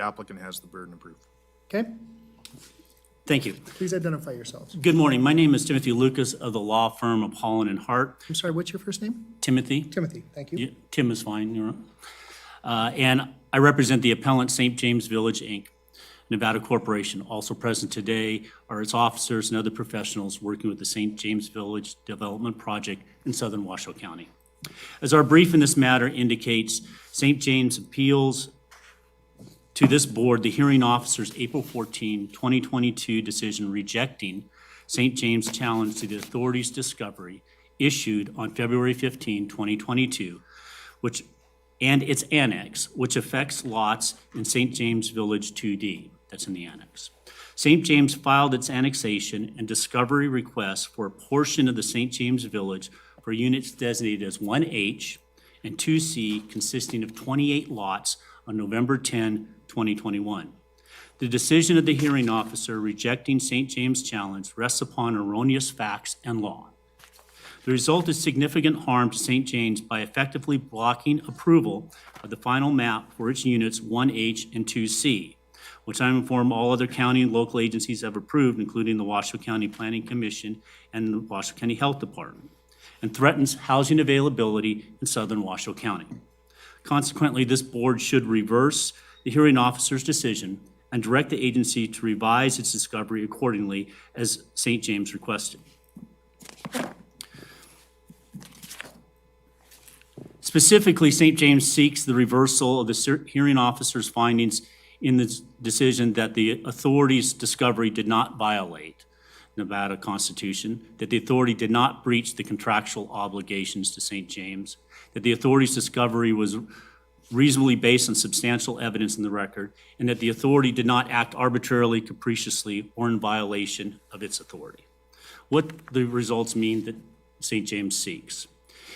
applicant has the burden of proof. Okay, Thank you. please identify yourselves. Good morning. My name is Timothy Lucas of the law firm of Holland and Hart. I'm sorry, what's your first name? Timothy. Timothy, thank you. Yeah, Tim is fine. You're right. And I represent the appellant St. James Village, Inc., Nevada Corporation. Also present today are its officers and other professionals working with the St. James Village Development Project in southern Washoe County. As our brief in this matter indicates, St. James appeals to this board the hearing officer's April 14, 2022 decision rejecting St. James' challenge to the authority's discovery issued on February 15, 2022, and its annex, which affects lots in St. James Village 2D. That's in the annex. St. James filed its annexation and discovery request for a portion of the St. James Village for units designated as 1H and 2C consisting of 28 lots on November 10, 2021. The decision of the hearing officer rejecting St. James' challenge rests upon erroneous facts and law. The result is significant harm to St. James by effectively blocking approval of the final map for its units 1H and 2C, which I'm informed all other county and local agencies have approved, including the Washoe County Planning Commission and the Washoe County Health Department, and threatens housing availability in southern Washoe County. Consequently, this board should reverse the hearing officer's decision and direct the agency to revise its discovery accordingly as St. James requested. Specifically, St. James seeks the reversal of the hearing officer's findings in the decision that the authority's discovery did not violate Nevada Constitution, that the authority did not breach the contractual obligations to St. James, that the authority's discovery was reasonably based on substantial evidence in the record, and that the authority did not act arbitrarily, capriciously, or in violation of its authority. What the results mean that St. James seeks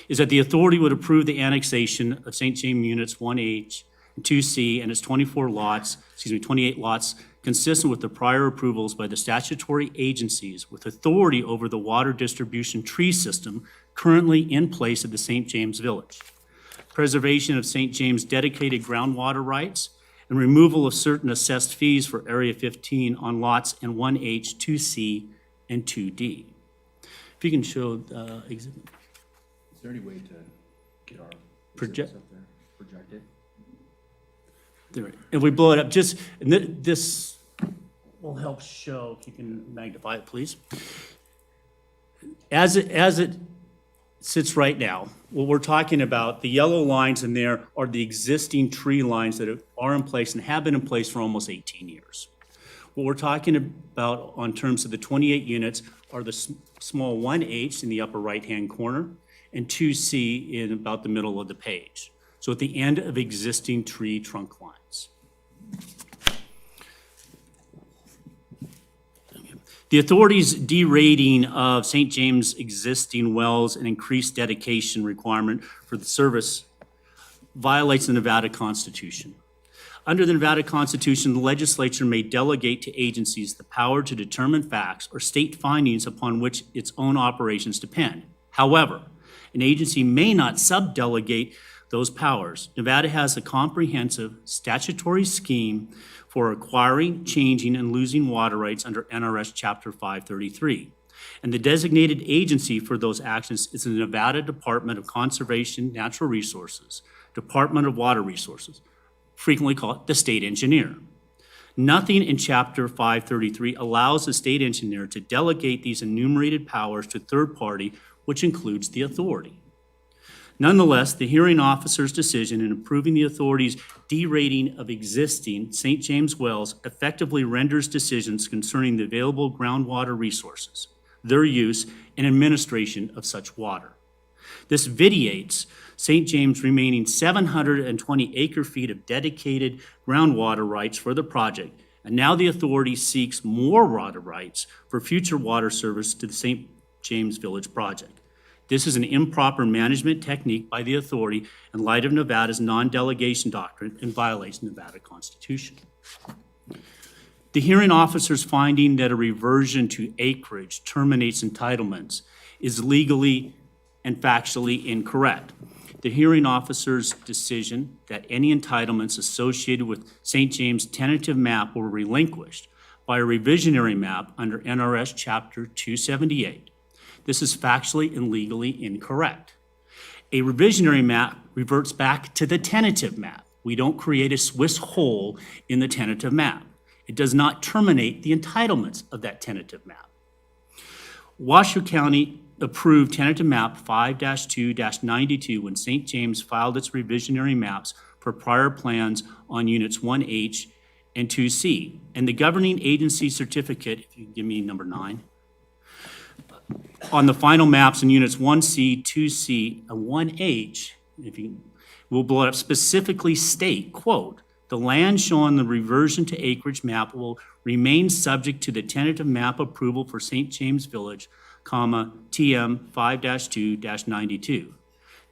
is that the authority would approve the annexation of St. James Units 1H and 2C and its 28 lots consistent with the prior approvals by the statutory agencies with authority over the water distribution tree system currently in place at the St. James Village, preservation of St. James dedicated groundwater rights, and removal of certain assessed fees for Area 15 on lots in 1H, 2C, and 2D. If you can show the exhibit. Is there any way to get our Project- up there, project it? There, if we blow it up, just, and this will help show, if you can magnify it, please. As it sits right now, what we're talking about, the yellow lines in there are the existing tree lines that are in place and have been in place for almost 18 years. What we're talking about on terms of the 28 units are the small 1H in the upper right-hand corner and 2C in about the middle of the page. So at the end of existing tree trunk lines. The authority's derating of St. James' existing wells and increased dedication requirement for the service violates the Nevada Constitution. Under the Nevada Constitution, the legislature may delegate to agencies the power to determine facts or state findings upon which its own operations depend. However, an agency may not subdelegate those powers. Nevada has a comprehensive statutory scheme for acquiring, changing, and losing water rights under NRS Chapter 533. And the designated agency for those actions is the Nevada Department of Conservation Natural Resources, Department of Water Resources, frequently called the state engineer. Nothing in Chapter 533 allows the state engineer to delegate these enumerated powers to third party, which includes the authority. Nonetheless, the hearing officer's decision in approving the authority's derating of existing St. James wells effectively renders decisions concerning the available groundwater resources, their use, and administration of such water. This vitiates St. James remaining 720 acre-feet of dedicated groundwater rights for the project, and now the authority seeks more water rights for future water service to the St. James Village project. This is an improper management technique by the authority in light of Nevada's non-delegation doctrine and violates Nevada Constitution. The hearing officer's finding that a reversion to acreage terminates entitlements is legally and factually incorrect. The hearing officer's decision that any entitlements associated with St. James' tentative map were relinquished by a revisionary map under NRS Chapter 278. This is factually and legally incorrect. A revisionary map reverts back to the tentative map. We don't create a Swiss hole in the tentative map. It does not terminate the entitlements of that tentative map. Washoe County approved tentative map 5-2-92 when St. James filed its revisionary maps for prior plans on units 1H and 2C. And the governing agency certificate, if you give me number 9, on the final maps in units 1C, 2C, and 1H, if you will blow it up, specifically state, quote, the land shown on the reversion to acreage map will remain subject to the tentative map approval for St. James Village, comma, TM 5-2-92.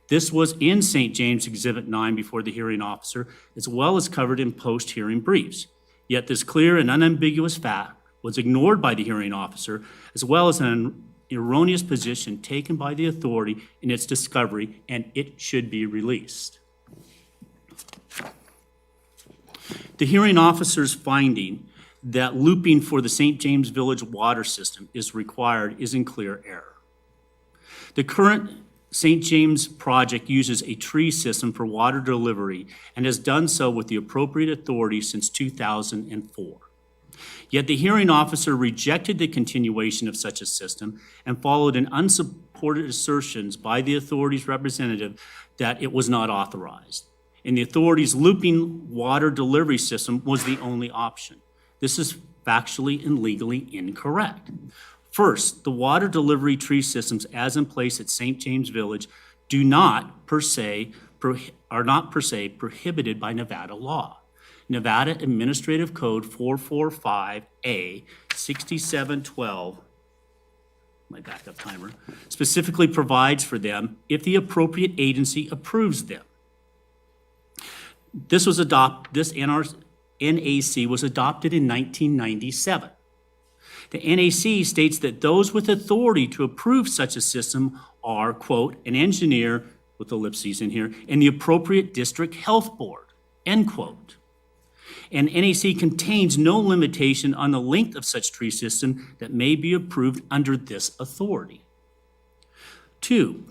This was in St. James Exhibit 9 before the hearing officer, as well as covered in post-hearing briefs. Yet this clear and unambiguous fact was ignored by the hearing officer, as well as an erroneous position taken by the authority in its discovery, and it should be released. The hearing officer's finding that looping for the St. James Village water system is required is in clear error. The current St. James project uses a tree system for water delivery and has done so with the appropriate authority since 2004. Yet the hearing officer rejected the continuation of such a system and followed an unsupported assertions by the authority's representative that it was not authorized. And the authority's looping water delivery system was the only option. This is factually and legally incorrect. First, the water delivery tree systems as in place at St. James Village are not per se prohibited by Nevada law. Nevada Administrative Code 445A 6712, my backup timer, specifically provides for them if the appropriate agency approves them. This NAC was adopted in 1997. The NAC states that those with authority to approve such a system are, quote, an engineer, with ellipses in here, and the appropriate district health board, end quote. And NAC contains no limitation on the length of such tree system that may be approved under this authority. 2,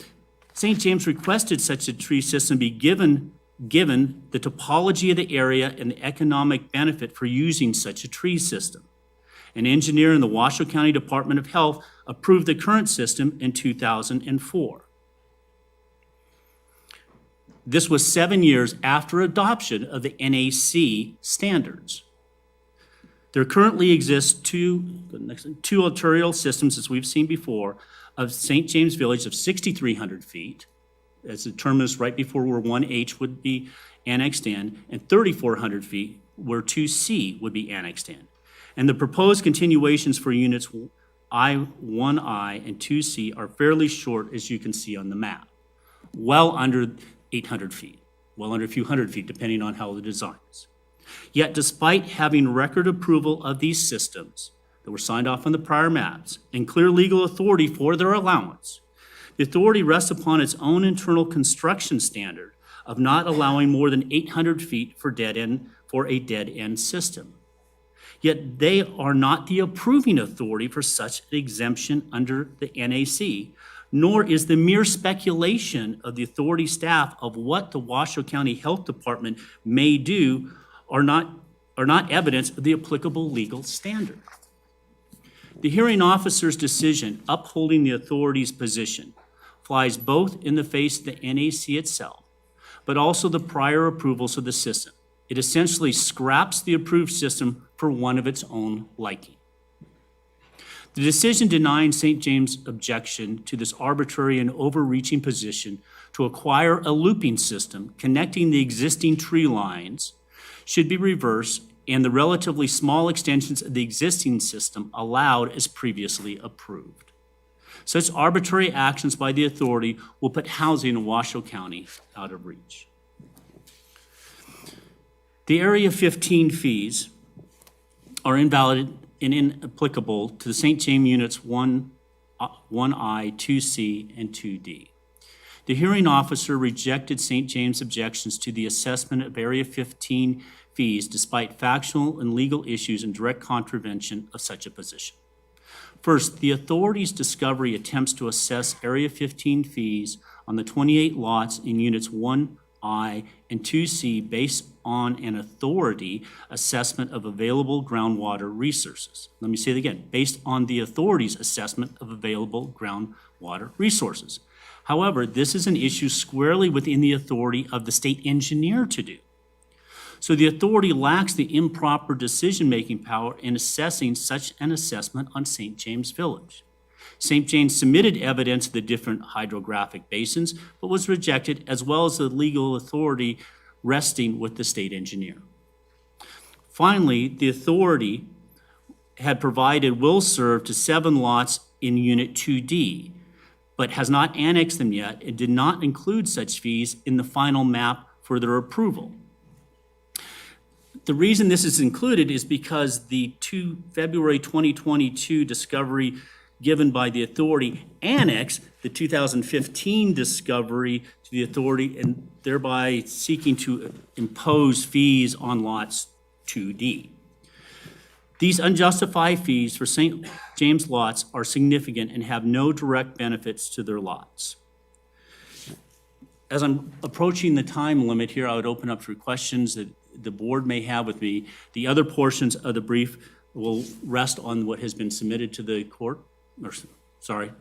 St. James requested such a tree system be given the topology of the area and the economic benefit for using such a tree system. An engineer in the Washoe County Department of Health approved the current system in 2004. This was 7 years after adoption of the NAC standards. There currently exist two arterial systems, as we've seen before, of St. James Village of 6,300 feet, as the terminus right before where 1H would be annexed in, and 3,400 feet where 2C would be annexed in. And the proposed continuations for units 1I and 2C are fairly short, as you can see on the map, well under 800 feet, well under a few hundred feet, depending on how the design is. Yet despite having record approval of these systems that were signed off on the prior maps and clear legal authority for their allowance, the authority rests upon its own internal construction standard of not allowing more than 800 feet for a dead-end system. Yet they are not the approving authority for such an exemption under the NAC, nor is the mere speculation of the authority staff of what the Washoe County Health Department may do are not evidence of the applicable legal standard. The hearing officer's decision upholding the authority's position flies both in the face of the NAC itself, but also the prior approvals of the system. It essentially scraps the approved system for one of its own liking. The decision denying St. James' objection to this arbitrary and overreaching position to acquire a looping system connecting the existing tree lines should be reversed and the relatively small extensions of the existing system allowed as previously approved. Such arbitrary actions by the authority will put housing in Washoe County out of reach. The Area 15 fees are invalid and inapplicable to the St. James Units 1I, 2C, and 2D. The hearing officer rejected St. James' objections to the assessment of Area 15 fees despite factual and legal issues in direct contravention of such a position. First, the authority's discovery attempts to assess Area 15 fees on the 28 lots in Units 1I and 2C based on an authority assessment of available groundwater resources. Let me say it again, based on the authority's assessment of available groundwater resources. However, this is an issue squarely within the authority of the state engineer to do. So the authority lacks the improper decision-making power in assessing such an assessment on St. James Village. St. James submitted evidence of the different hydrographic basins, but was rejected, as well as the legal authority resting with the state engineer. Finally, the authority had provided will serve to 7 lots in Unit 2D, but has not annexed them yet and did not include such fees in the final map for their approval. The reason this is included is because the February 2022 discovery given by the authority annexed the 2015 discovery to the authority and thereby seeking to impose fees on lots 2D. These unjustified fees for St. James lots are significant and have no direct benefits to their lots. As I'm approaching the time limit here, I would open up for questions that the board may have with me. The other portions of the brief will rest on what has been submitted to the court, or sorry,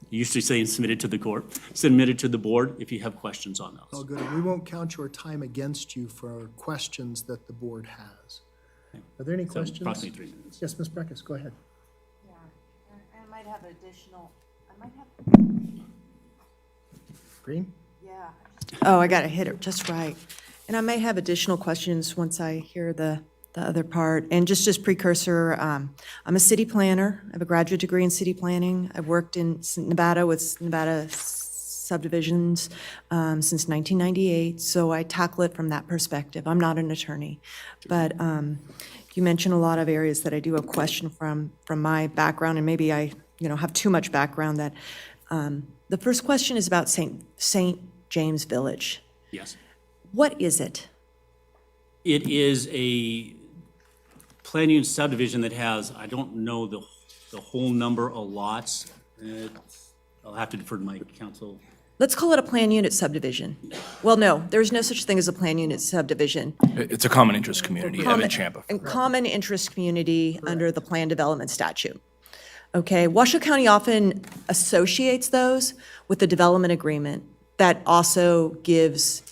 usually saying submitted to the court, submitted to the board if you have questions on those. All good. And we won't count your time against you for questions that the board has. Are there any So questions? approximately 3 minutes. Yes, Ms. Breckus, go ahead. Yeah, and I might have additional, Green? yeah. Oh, I gotta hit it just right. And I may have additional questions once I hear the other part. And just precursor, I'm a city planner. I have a graduate degree in city planning. I've worked in Nevada with Nevada subdivisions since 1998, so I tackle it from that perspective. I'm not an attorney, but you mentioned a lot of areas that I do have question from my background, and maybe I have too much background. That the first question is about St. James Village. Yes. What is it? It is a plan unit subdivision that has, I don't know the whole number of lots. I'll have to defer to my counsel. Let's call it a plan unit subdivision. Well, no, there's no such thing as a plan unit subdivision. It's a common interest community, Evan Champa. And common interest community under the plan development statute. Okay, Washoe County often associates those with the development agreement that also gives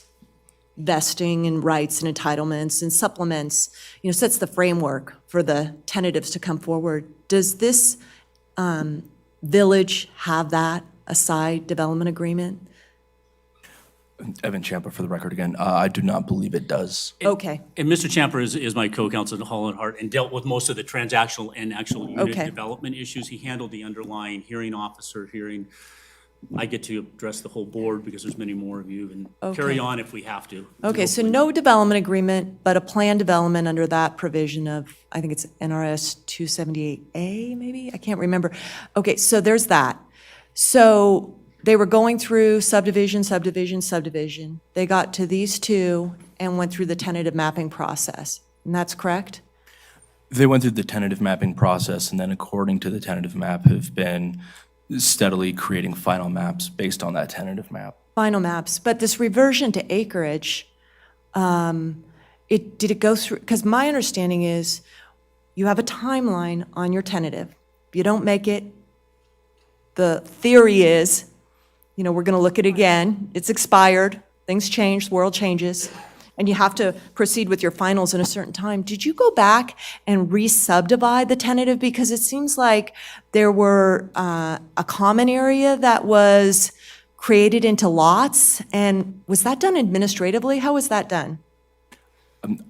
vesting and rights and entitlements and supplements, sets the framework for the tentatives to come forward. Does this village have that, a side development agreement? Evan Champa for the record again. I do not believe it does. Okay, And Mr. Champer is my co-counsel in Holland Hart and dealt with most of the transactional and actual unit Okay. development issues. He handled the underlying hearing officer hearing. I get to address the whole board because there's many more of you and carry Okay. on if we have to. okay, so no development agreement, but a plan development under that provision of, I think it's NRS 278A, maybe? I can't remember. Okay, so there's that. So they were going through subdivision, subdivision, subdivision. They got to these two and went through the tentative mapping process. And that's correct? They went through the tentative mapping process, and then according to the tentative map, have been steadily creating final maps based on that tentative map. Final maps, but this reversion to acreage, did it go through, because my understanding is you have a timeline on your tentative. If you don't make it, the theory is, we're going to look at it again. It's expired, things change, the world changes, and you have to proceed with your finals in a certain time. Did you go back and re-subdivide the tentative? Because it seems like there were a common area that was created into lots, and was that done administratively? How was that done?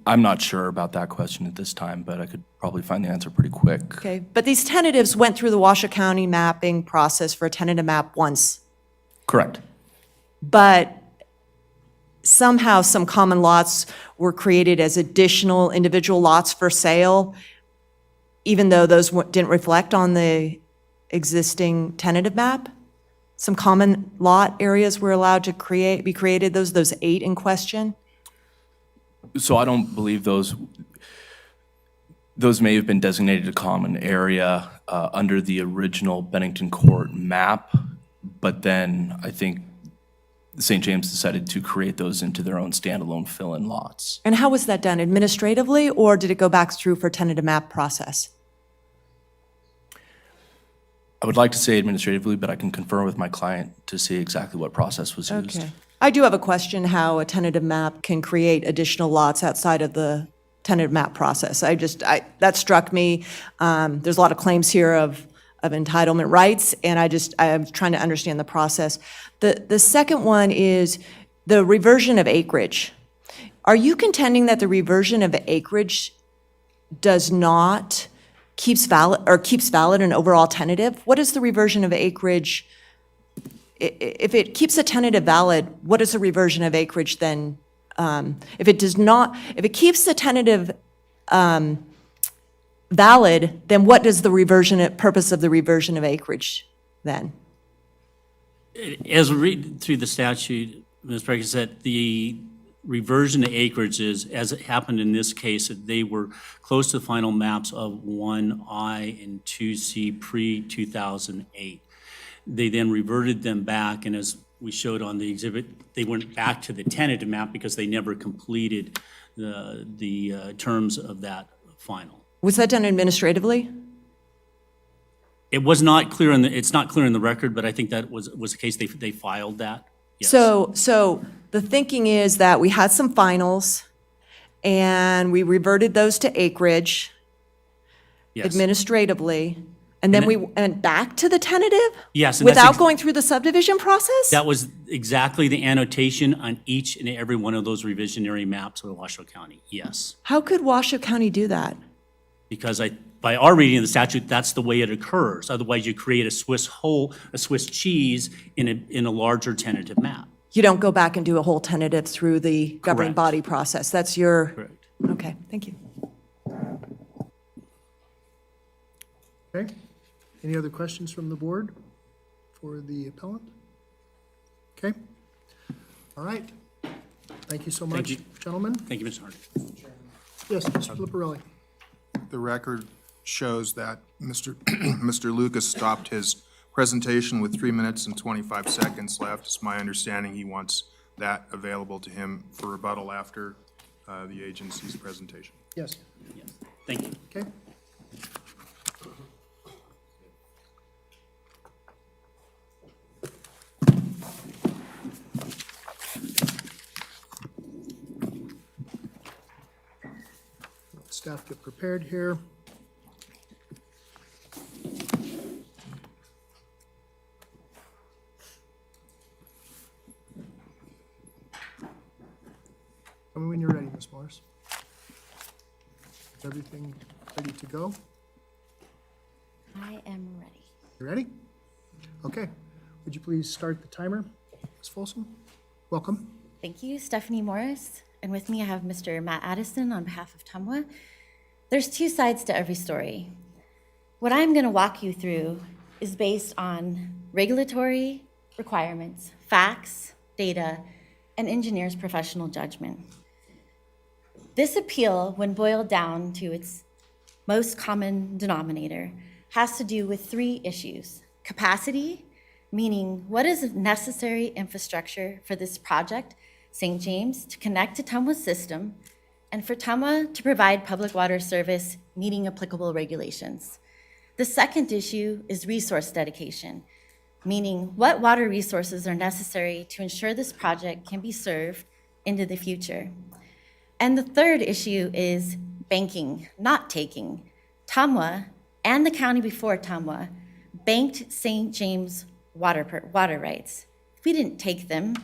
I'm not sure about that question at this time, but I could probably find the answer pretty quick. Okay, but these tentatives went through the Washoe County mapping process for a tentative map once, Correct. but somehow some common lots were created as additional individual lots for sale, even though those didn't reflect on the existing tentative map? Some common lot areas were allowed to be created, those 8 in question? So I don't believe those may have been designated a common area under the original Bennington Court map, but then I think St. James decided to create those into their own standalone fill-in lots. And how was that done, administratively, or did it go back through for tentative map process? I would like to say administratively, but I can confer with my client to see exactly what process was used. Okay. I do have a question how a tentative map can create additional lots outside of the tentative map process. That struck me. There's a lot of claims here of entitlement rights, and I'm trying to understand the process. The second one is the reversion of acreage. Are you contending that the reversion of acreage does not keeps valid an overall tentative? What is the reversion of acreage? If it keeps a tentative valid, what is the reversion of acreage then? If it keeps the tentative valid, then what is the purpose of the reversion of acreage then? As we read through the statute, Ms. Perkins, that the reversion to acreage is, as it happened in this case, that they were close to the final maps of 1I and 2C pre-2008. They then reverted them back, and as we showed on the exhibit, they went back to the tentative map because they never completed the terms of that final. Was that done administratively? It was not clear it's not clear in the record, but I think that was the case. They filed that. Yes. So the thinking is that we had some finals, and we reverted those to acreage Yes. administratively, and then we went back to the tentative? Yes, and that's Without going through the subdivision process? That was exactly the annotation on each and every one of those revisionary maps of Washoe County, yes. How could Washoe County do that? Because by our reading of the statute, that's the way it occurs. Otherwise, you create a Swiss cheese in a larger tentative map. You don't go back and do a whole tentative through the governing Correct. body process? That's your, Correct. okay, thank you. Okay. Any other questions from the board for the appellant? Okay. All right. Thank you so much, you. gentlemen. Thank you, Mr. Hardy. Yes, Mr. Flipperelli. The record shows that Mr. Lucas stopped his presentation with 3 minutes and 25 seconds left. It's my understanding he wants that available to him for rebuttal after the agency's presentation. Yes. Thank you. Okay. Let staff get prepared here. Morris. Is everything ready to go? I am ready. You ready? Okay. Would you please start the timer, Ms. Folsom? Welcome. Thank you, Stephanie Morris. And with me, I have Mr. Matt Addison on behalf of Tumwa. There's two sides to every story. What I'm going to walk you through is based on regulatory requirements, facts, data, and engineers' professional judgment. This appeal, when boiled down to its most common denominator, has to do with three issues. Capacity, meaning what is necessary infrastructure for this project, St. James, to connect to Tumwa's system, and for Tumwa to provide public water service meeting applicable regulations. The second issue is resource dedication, meaning what water resources are necessary to ensure this project can be served into the future. And the third issue is banking, not taking. Tumwa and the county before Tumwa banked St. James water rights. We didn't take them.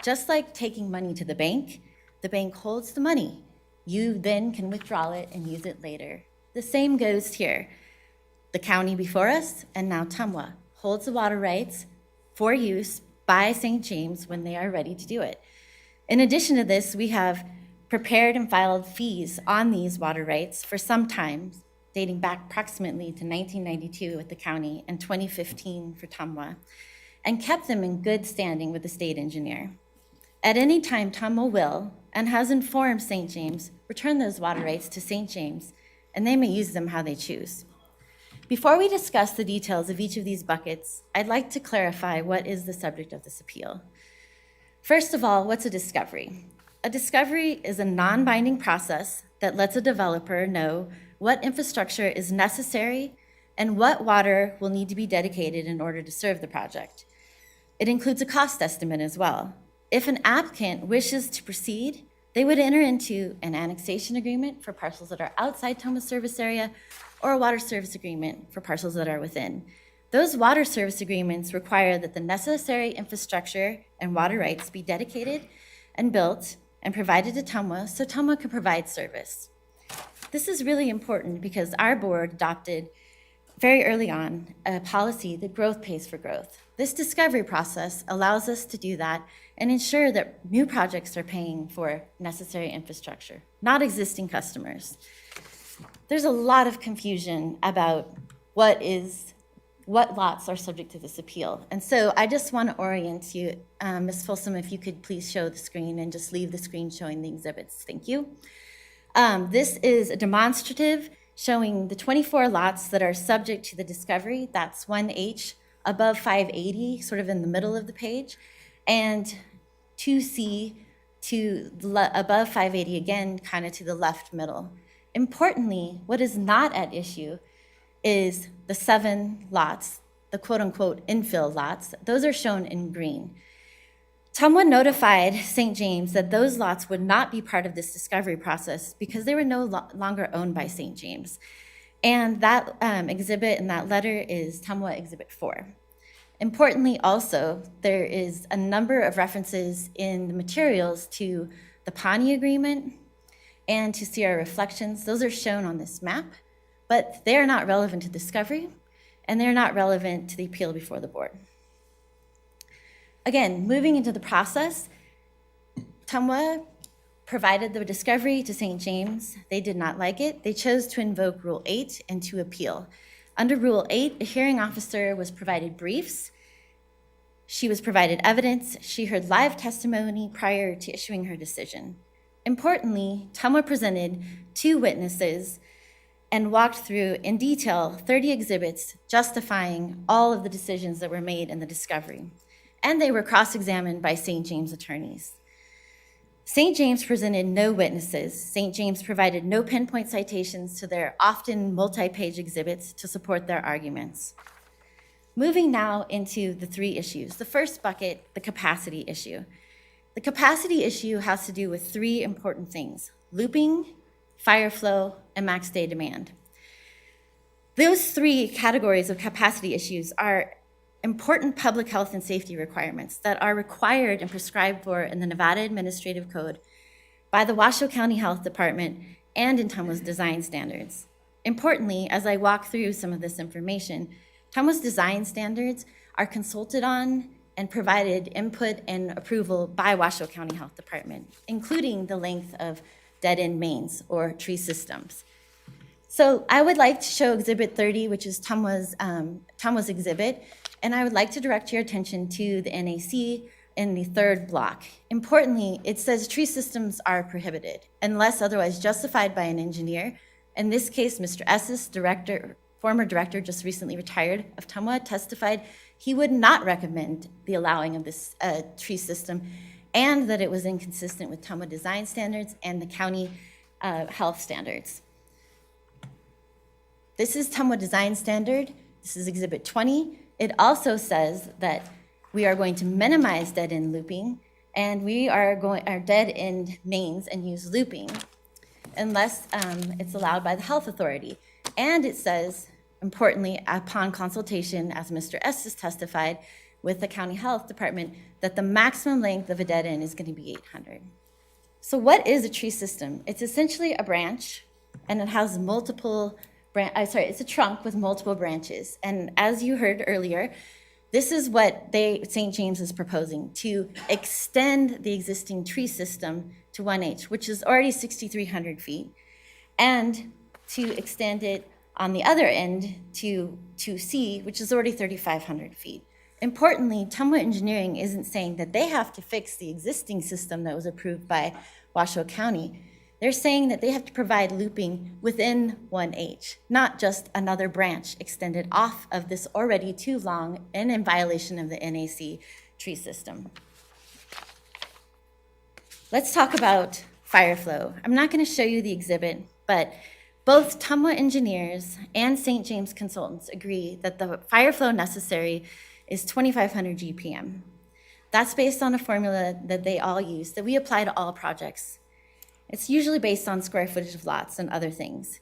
Just like taking money to the bank holds the money. You then can withdraw it and use it later. The same goes here. The county before us, and now Tumwa, holds the water rights for use by St. James when they are ready to do it. In addition to this, we have prepared and filed fees on these water rights for some time, dating back approximately to 1992 with the county and 2015 for Tumwa, and kept them in good standing with the state engineer. At any time, Tumwa will, and has informed St. James, return those water rights to St. James, and they may use them how they choose. Before we discuss the details of each of these buckets, I'd like to clarify what is the subject of this appeal. First of all, what's a discovery? A discovery is a non-binding process that lets a developer know what infrastructure is necessary and what water will need to be dedicated in order to serve the project. It includes a cost estimate as well. If an applicant wishes to proceed, they would enter into an annexation agreement for parcels that are outside Tumwa's service area or a water service agreement for parcels that are within. Those water service agreements require that the necessary infrastructure and water rights be dedicated and built and provided to Tumwa so Tumwa can provide service. This is really important because our board adopted very early on a policy that growth pays for growth. This discovery process allows us to do that and ensure that new projects are paying for necessary infrastructure, not existing customers. There's a lot of confusion about what lots are subject to this appeal. And so I just want to orient you, Ms. Folsom, if you could please show the screen and just leave the screen showing the exhibits. Thank you. This is a demonstrative showing the 24 lots that are subject to the discovery. That's 1H above 580, sort of in the middle of the page, and 2C above 580 again, kind of to the left middle. Importantly, what is not at issue is the 7 lots, the quote-unquote infill lots. Those are shown in green. Tumwa notified St. James that those lots would not be part of this discovery process because they were no longer owned by St. James. And that exhibit in that letter is Tumwa Exhibit 4. Importantly also, there is a number of references in the materials to the Pawnee Agreement and to Sierra Reflections. Those are shown on this map, but they are not relevant to discovery, and they're not relevant to the appeal before the board. Again, moving into the process, Tumwa provided the discovery to St. James. They did not like it. They chose to invoke Rule 8 and to appeal. Under Rule 8, a hearing officer was provided briefs. She was provided evidence. She heard live testimony prior to issuing her decision. Importantly, Tumwa presented 2 witnesses and walked through in detail 30 exhibits justifying all of the decisions that were made in the discovery. And they were cross-examined by St. James attorneys. St. James presented no witnesses. St. James provided no pinpoint citations to their often multi-page exhibits to support their arguments. Moving now into the 3 issues. The first bucket, the capacity issue. The capacity issue has to do with 3 important things: looping, fire flow, and max day demand. Those 3 categories of capacity issues are important public health and safety requirements that are required and prescribed for in the Nevada Administrative Code by the Washoe County Health Department and in Tumwa's design standards. Importantly, as I walk through some of this information, Tumwa's design standards are consulted on and provided input and approval by Washoe County Health Department, including the length of dead-end mains or tree systems. So I would like to show Exhibit 30, which is Tumwa's exhibit, and I would like to direct your attention to the NAC in the third block. Importantly, it says tree systems are prohibited unless otherwise justified by an engineer. In this case, Mr. Estes, former director, just recently retired of Tumwa, testified he would not recommend the allowing of this tree system and that it was inconsistent with Tumwa design standards and the county health standards. This is Tumwa design standard. This is Exhibit 20. It also says that we are going to minimize dead-end looping, and we are dead-end mains and use looping unless it's allowed by the health authority. And it says, importantly, upon consultation, as Mr. Estes testified with the county health department, that the maximum length of a dead end is going to be 800. So what is a tree system? It's essentially a branch, and it has multiple it's a trunk with multiple branches. And as you heard earlier, this is what St. James is proposing, to extend the existing tree system to 1H, which is already 6,300 feet, and to extend it on the other end to 2C, which is already 3,500 feet. Importantly, Tumwa Engineering isn't saying that they have to fix the existing system that was approved by Washoe County. They're saying that they have to provide looping within 1H, not just another branch extended off of this already too long and in violation of the NAC tree system. Let's talk about fire flow. I'm not going to show you the exhibit, but both Tumwa engineers and St. James consultants agree that the fire flow necessary is 2,500 GPM. That's based on a formula that they all use, that we apply to all projects. It's usually based on square footage of lots and other things.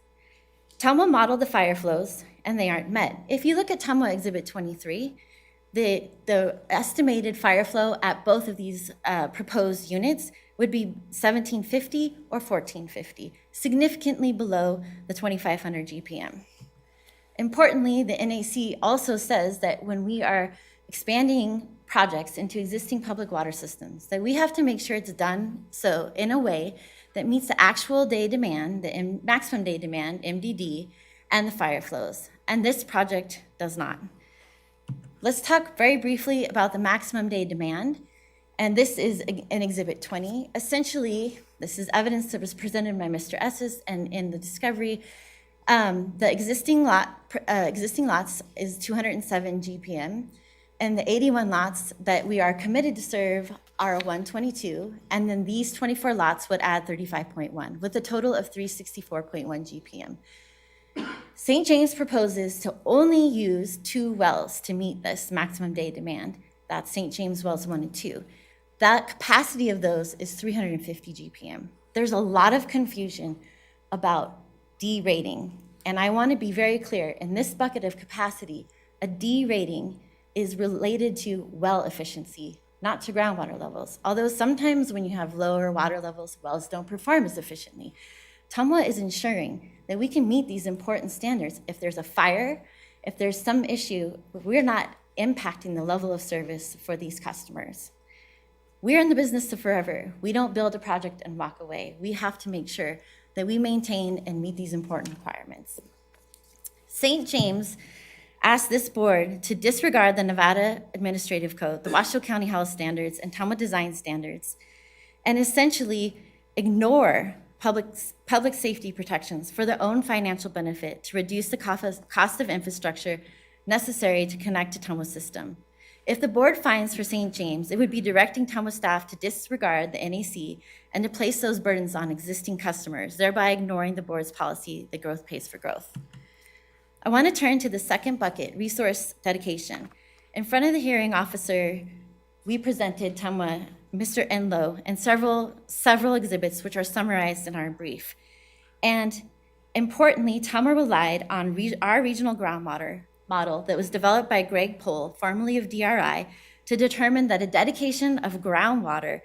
Tumwa modeled the fire flows, and they aren't met. If you look at Tumwa Exhibit 23, the estimated fire flow at both of these proposed units would be 1,750 or 1,450, significantly below the 2,500 GPM. Importantly, the NAC also says that when we are expanding projects into existing public water systems, that we have to make sure it's done so in a way that meets the actual day demand, the maximum day demand, MDD, and the fire flows. And this project does not. Let's talk very briefly about the maximum day demand. And this is in Exhibit 20. Essentially, this is evidence that was presented by Mr. Estes and in the discovery. The existing lots is 207 GPM, and the 81 lots that we are committed to serve are 122, and then these 24 lots would add 35.1, with a total of 364.1 GPM. St. James proposes to only use 2 wells to meet this maximum day demand. That's St. James Wells 1 and 2. That capacity of those is 350 GPM. There's a lot of confusion about D rating, and I want to be very clear. In this bucket of capacity, a D rating is related to well efficiency, not to groundwater levels. Although sometimes when you have lower water levels, wells don't perform as efficiently. Tumwa is ensuring that we can meet these important standards. If there's a fire, if there's some issue, we're not impacting the level of service for these customers. We're in the business of forever. We don't build a project and walk away. We have to make sure that we maintain and meet these important requirements. St. James asked this board to disregard the Nevada Administrative Code, the Washoe County Health Standards, and Tumwa Design Standards, and essentially ignore public safety protections for their own financial benefit to reduce the cost of infrastructure necessary to connect to Tumwa's system. If the board finds for St. James, it would be directing Tumwa staff to disregard the NAC and to place those burdens on existing customers, thereby ignoring the board's policy that growth pays for growth. I want to turn to the second bucket, resource dedication. In front of the hearing officer, we presented Tumwa, Mr. Enlow, and several exhibits which are summarized in our brief. And importantly, Tumwa relied on our regional groundwater model that was developed by Greg Pohl, formerly of DRI, to determine that a dedication of groundwater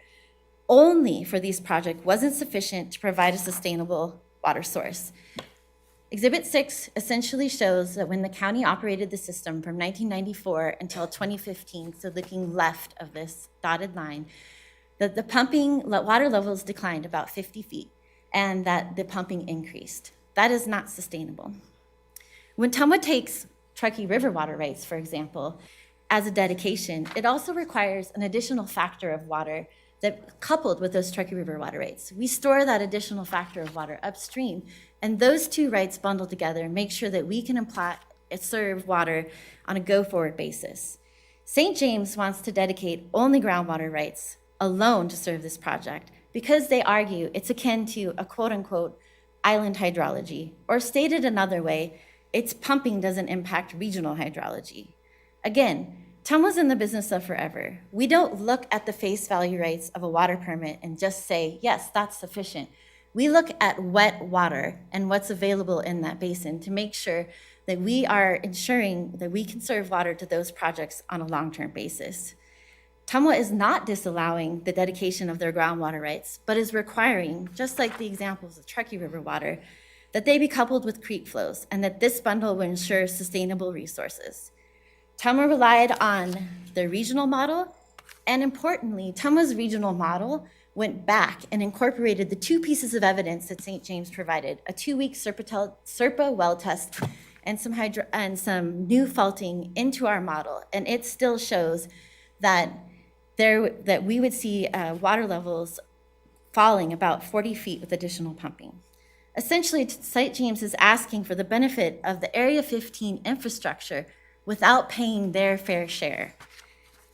only for these projects wasn't sufficient to provide a sustainable water source. Exhibit 6 essentially shows that when the county operated the system from 1994 until 2015, so looking left of this dotted line, that the water levels declined about 50 feet and that the pumping increased. That is not sustainable. When Tumwa takes Truckee River water rights, for example, as a dedication, it also requires an additional factor of water that coupled with those Truckee River water rights. We store that additional factor of water upstream, and those two rights bundled together make sure that we can serve water on a go-forward basis. St. James wants to dedicate only groundwater rights alone to serve this project because they argue it's akin to a quote-unquote island hydrology, or stated another way, its pumping doesn't impact regional hydrology. Again, Tumwa's in the business of forever. We don't look at the face value rights of a water permit and just say, yes, that's sufficient. We look at wet water and what's available in that basin to make sure that we are ensuring that we can serve water to those projects on a long-term basis. Tumwa is not disallowing the dedication of their groundwater rights, but is requiring, just like the examples of Truckee River water, that they be coupled with creek flows and that this bundle will ensure sustainable resources. Tumwa relied on the regional model, and importantly, Tumwa's regional model went back and incorporated the two pieces of evidence that St. James provided, a 2-week SERPA well test and some new faulting into our model, and it still shows that we would see water levels falling about 40 feet with additional pumping. Essentially, St. James is asking for the benefit of the Area 15 infrastructure without paying their fair share.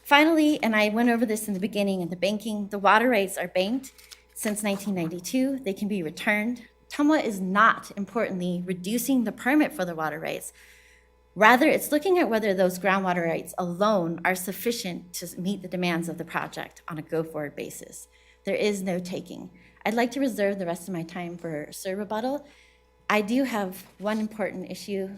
Finally, and I went over this in the beginning in the banking, the water rights are banked since 1992. They can be returned. Tumwa is not, importantly, reducing the permit for the water rights. Rather, it's looking at whether those groundwater rights alone are sufficient to meet the demands of the project on a go-forward basis. There is no taking. I'd like to reserve the rest of my time for rebuttal. I do have one important issue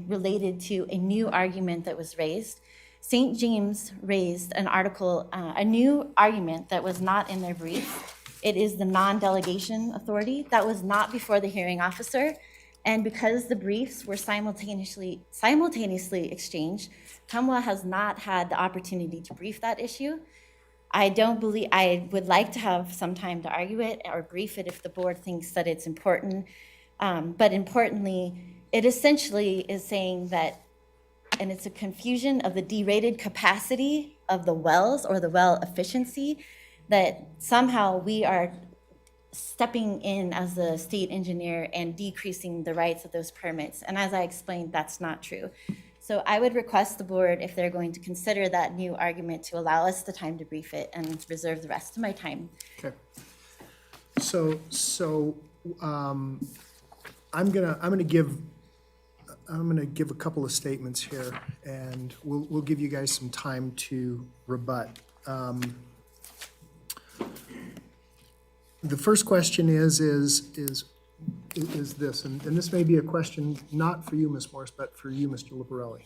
related to a new argument that was raised. St. James raised a new argument that was not in their brief. It is the non-delegation authority. That was not before the hearing officer. And because the briefs were simultaneously exchanged, Tumwa has not had the opportunity to brief that issue. I would like to have some time to argue it or brief it if the board thinks that it's important. But importantly, it essentially is saying that, and it's a confusion of the derated capacity of the wells or the well efficiency, that somehow we are stepping in as the state engineer and decreasing the rights of those permits. And as I explained, that's not true. So I would request the board, if they're going to consider that new argument, to allow us the time to brief it and reserve the rest of my time. Okay. So I'm gonna give a couple of statements here, and we'll give you guys some time to rebut. The first question is this, and this may be a question not for you, Ms. Morris, but for you, Mr. Luparelli.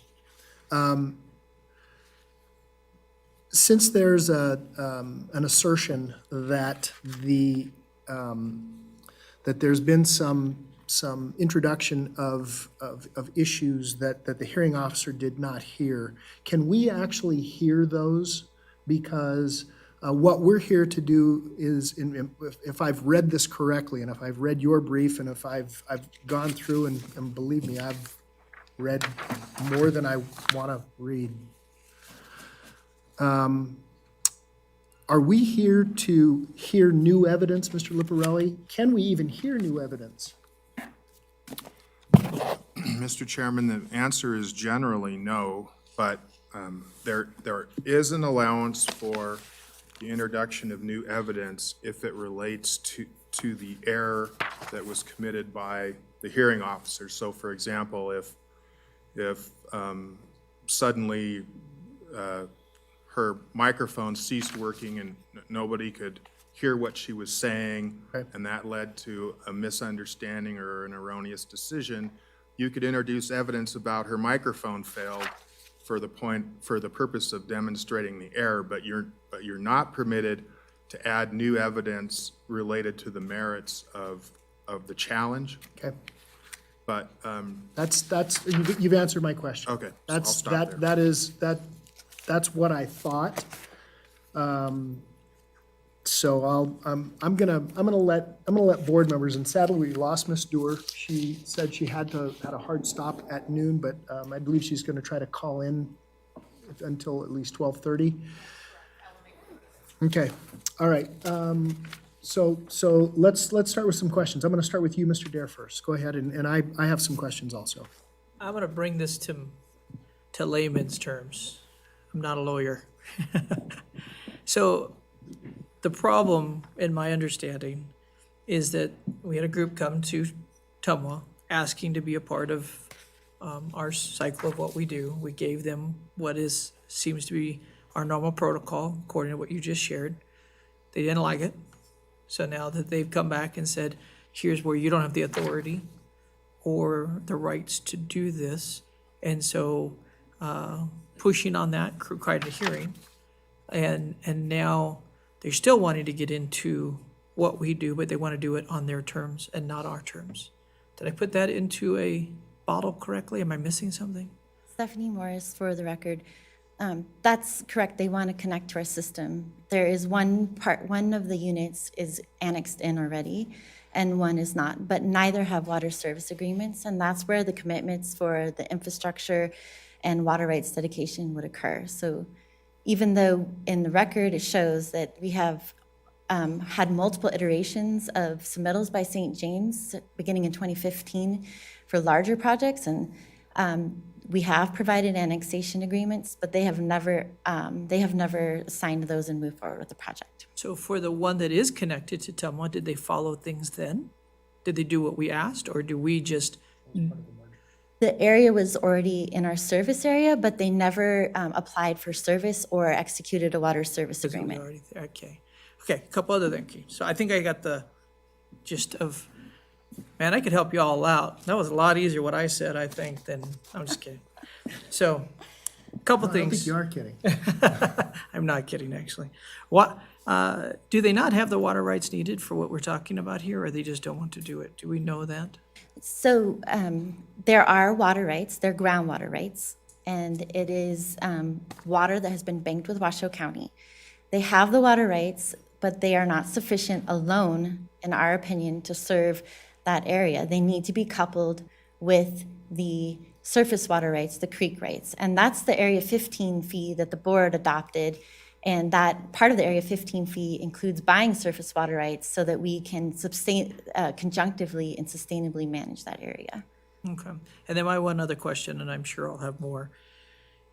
Since there's an assertion that that there's been some introduction of issues that the hearing officer did not hear, can we actually hear those? Because what we're here to do is, if I've read this correctly, and if I've read your brief, and if I've gone through, and believe me, I've read more than I want to read. Are we here to hear new evidence, Mr. Luparelli? Can we even hear new evidence? Mr. Chairman, the answer is generally no, but there is an allowance for the introduction of new evidence if it relates to the error that was committed by the hearing officer. So, for example, if suddenly her microphone ceased working and nobody could hear what she was saying, and that led to a misunderstanding or an erroneous decision, you could introduce evidence about her microphone failed for the purpose of demonstrating the error, but you're not permitted to add new evidence related to the merits of the challenge. Okay. But, You've answered my question. okay, so I'll stop there. That's what I thought. So I'm gonna let board members, and sadly, we lost Ms. Dewar. She said she had a hard stop at noon, but I believe she's gonna try to call in until at least 12:30. Okay, all right. So let's start with some questions. I'm gonna start with you, Mr. Dare, first. Go ahead, and I have some questions also. I'm gonna bring this to layman's terms. I'm not a lawyer. So the problem, in my understanding, is that we had a group come to Tumwa asking to be a part of our cycle of what we do. We gave them what seems to be our normal protocol, according to what you just shared. They didn't like it. So now that they've come back and said, here's where you don't have the authority or the rights to do this, and so pushing on that required a hearing. And now they're still wanting to get into what we do, but they want to do it on their terms and not our terms. Did I put that into a bottle correctly? Am I missing something? Stephanie Morris, for the record. That's correct. They want to connect to our system. There is one of the units is annexed in already, and one is not, but neither have water service agreements, and that's where the commitments for the infrastructure and water rights dedication would occur. So even though in the record it shows that we have had multiple iterations of submittals by St. James beginning in 2015 for larger projects, and we have provided annexation agreements, but they have never signed those and moved forward with the project. So for the one that is connected to Tumwa, did they follow things then? Did they do what we asked, or do we just? The area was already in our service area, but they never applied for service or executed a water service agreement. Okay, a couple other things. So I think I got the gist of, man, I could help you all out. That was a lot easier what I said, I think, than, I'm just kidding. So, a couple I don't things. think you are kidding. I'm not kidding, actually. What, do they not have the water rights needed for what we're talking about here, or they just don't want to do it? Do we know that? So there are water rights, they're groundwater rights, and it is water that has been banked with Washoe County. They have the water rights, but they are not sufficient alone, in our opinion, to serve that area. They need to be coupled with the surface water rights, the creek rights, and that's the Area 15 fee that the board adopted. And that part of the Area 15 fee includes buying surface water rights so that we can conjunctively and sustainably manage that area. Okay. And then my one other question, and I'm sure I'll have more,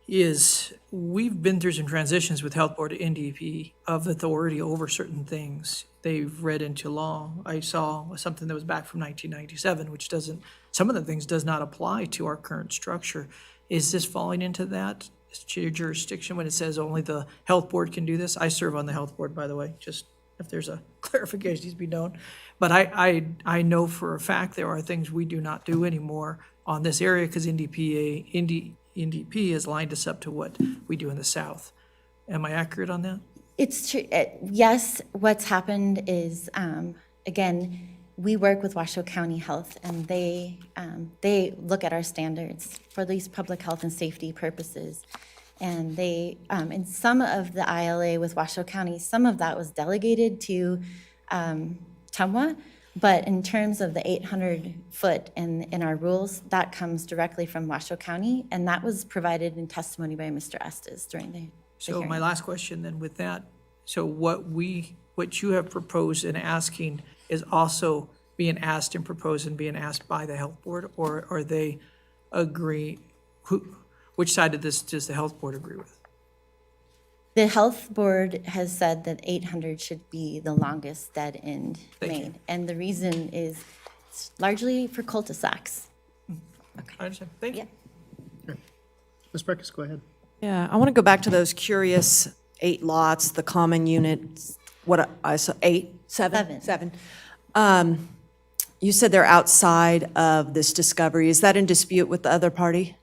is we've been through some transitions with Health Board to NDP of authority over certain things. They've read into law. I saw something that was back from 1997, which doesn't, some of the things does not apply to our current structure. Is this falling into that jurisdiction when it says only the Health Board can do this? I serve on the Health Board, by the way, just if there's a clarification needs to be known. But I know for a fact there are things we do not do anymore on this area because NDP has lined us up to what we do in the South. Am I accurate on that? It's true. Yes, what's happened is, again, we work with Washoe County Health, and they look at our standards for these public health and safety purposes. And they, in some of the ILA with Washoe County, some of that was delegated to Tumwa, but in terms of the 800-foot in our rules, that comes directly from Washoe County, and that was provided in testimony by Mr. Estes during the So hearing. my last question then with that, so what you have proposed and asking is also being asked and proposed and being asked by the Health Board, or are they agree, which side of this does the Health Board agree with? The Health Board has said that 800 should be the longest dead end made. And the reason is it's largely for cul-de-sacs. I understand. Thank you. Ms. Breckes, go ahead. Yeah, I want to go back to those curious 8 lots, the common units, what I saw, 8, 7? 7. You said they're outside of this discovery. Is that in dispute with the other party?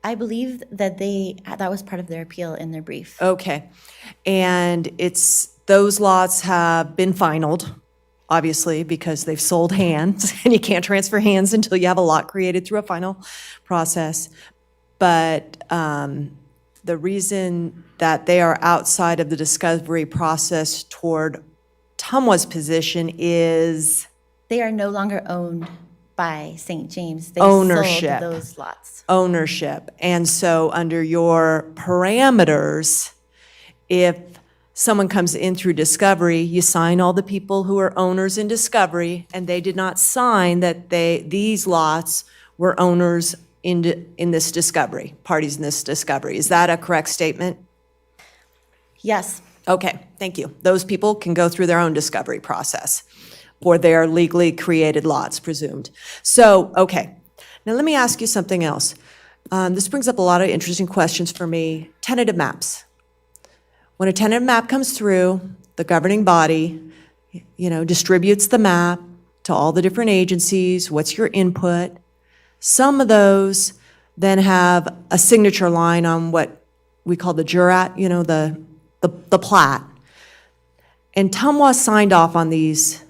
I believe that that was part of their appeal in their brief. Okay. And it's Those lots have been finalized, obviously, because they've sold hands, and you can't transfer hands until you have a lot created through a final process. But the reason that they are outside of the discovery process toward Tumwa's position is They are no longer owned by St. James. They ownership. sold those lots. Ownership. And so under your parameters, if someone comes in through discovery, you sign all the people who are owners in discovery, and they did not sign that these lots were owners in this discovery, parties in this discovery. Is that a correct statement? Yes. Okay, thank you. Those people can go through their own discovery process for their legally created lots, presumed. So, okay. Now let me ask you something else. This brings up a lot of interesting questions for me. Tentative maps. When a tentative map comes through, the governing body, distributes the map to all the different agencies. What's your input? Some of those then have a signature line on what we call the jurat, the plat. And Tumwa signed off on these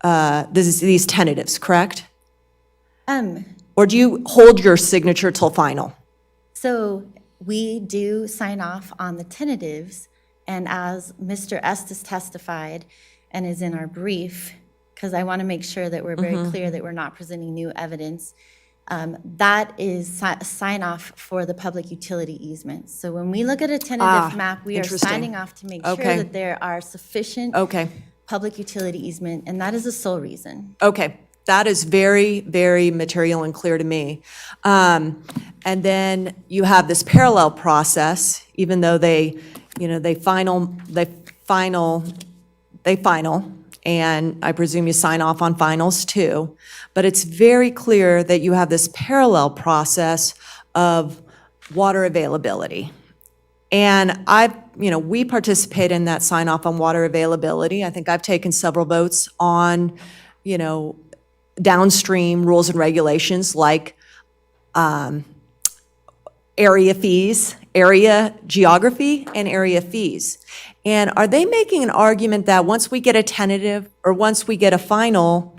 tentatives, correct? Or do you hold your signature till final? So we do sign off on the tentatives, and as Mr. Estes testified and is in our brief, because I want to make sure that we're very clear that we're not presenting new evidence, that is sign off for the public utility easement. So when we look at a tentative map, we are interesting. signing off to make Okay. sure that there are sufficient Okay. public utility easement, and that is the sole reason. Okay, that is very, very material and clear to me. And then you have this parallel process, even though they final, and I presume you sign off on finals too. But it's very clear that you have this parallel process of water availability. And we participate in that sign off on water availability. I think I've taken several votes on, downstream rules and regulations like area fees, area geography, and area fees. And are they making an argument that once we get a tentative or once we get a final,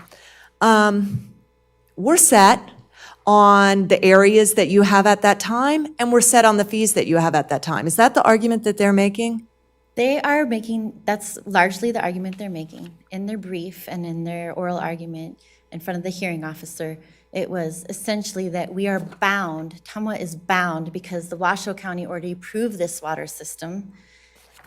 we're set on the areas that you have at that time, and we're set on the fees that you have at that time? Is that the argument that they're making? They are making, that's largely the argument they're making. In their brief and in their oral argument in front of the hearing officer, it was essentially that we are bound, Tumwa is bound because the Washoe County already approved this water system,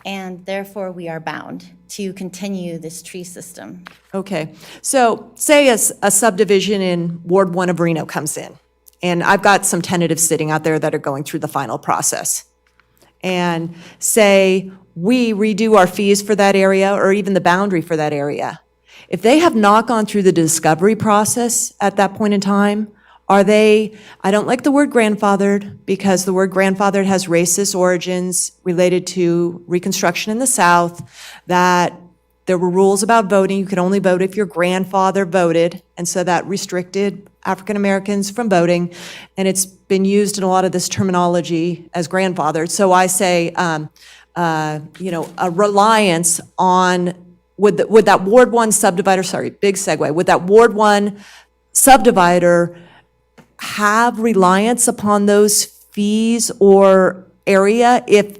and therefore we are bound to continue this tree system. Okay, so say a subdivision in Ward 1 of Reno comes in, and I've got some tentatives sitting out there that are going through the final process. And say we redo our fees for that area or even the boundary for that area. If they have not gone through the discovery process at that point in time, are they, I don't like the word grandfathered because the word grandfathered has racist origins related to Reconstruction in the South, that there were rules about voting. You could only vote if your grandfather voted, and so that restricted African Americans from voting, and it's been used in a lot of this terminology as grandfathered. So I say, a reliance on, would that Ward 1 subdivider, sorry, big segue, would that Ward 1 subdivider have reliance upon those fees or area if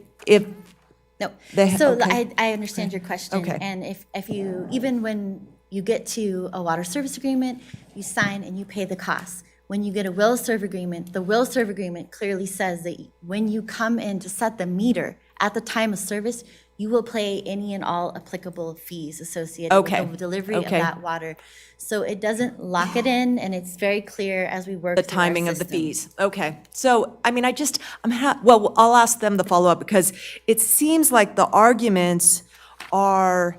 No, They- so okay. I understand your question. Okay. And if you, even when you get to a water service agreement, you sign and you pay the costs. When you get a will serve agreement, the will serve agreement clearly says that when you come in to set the meter at the time of service, you will pay any and all applicable fees associated Okay. with the delivery of Okay. that water. So it doesn't lock it in, and it's very clear as we work The through our timing of the system. fees. Okay. So, I mean, well, I'll ask them the follow-up because it seems like the arguments are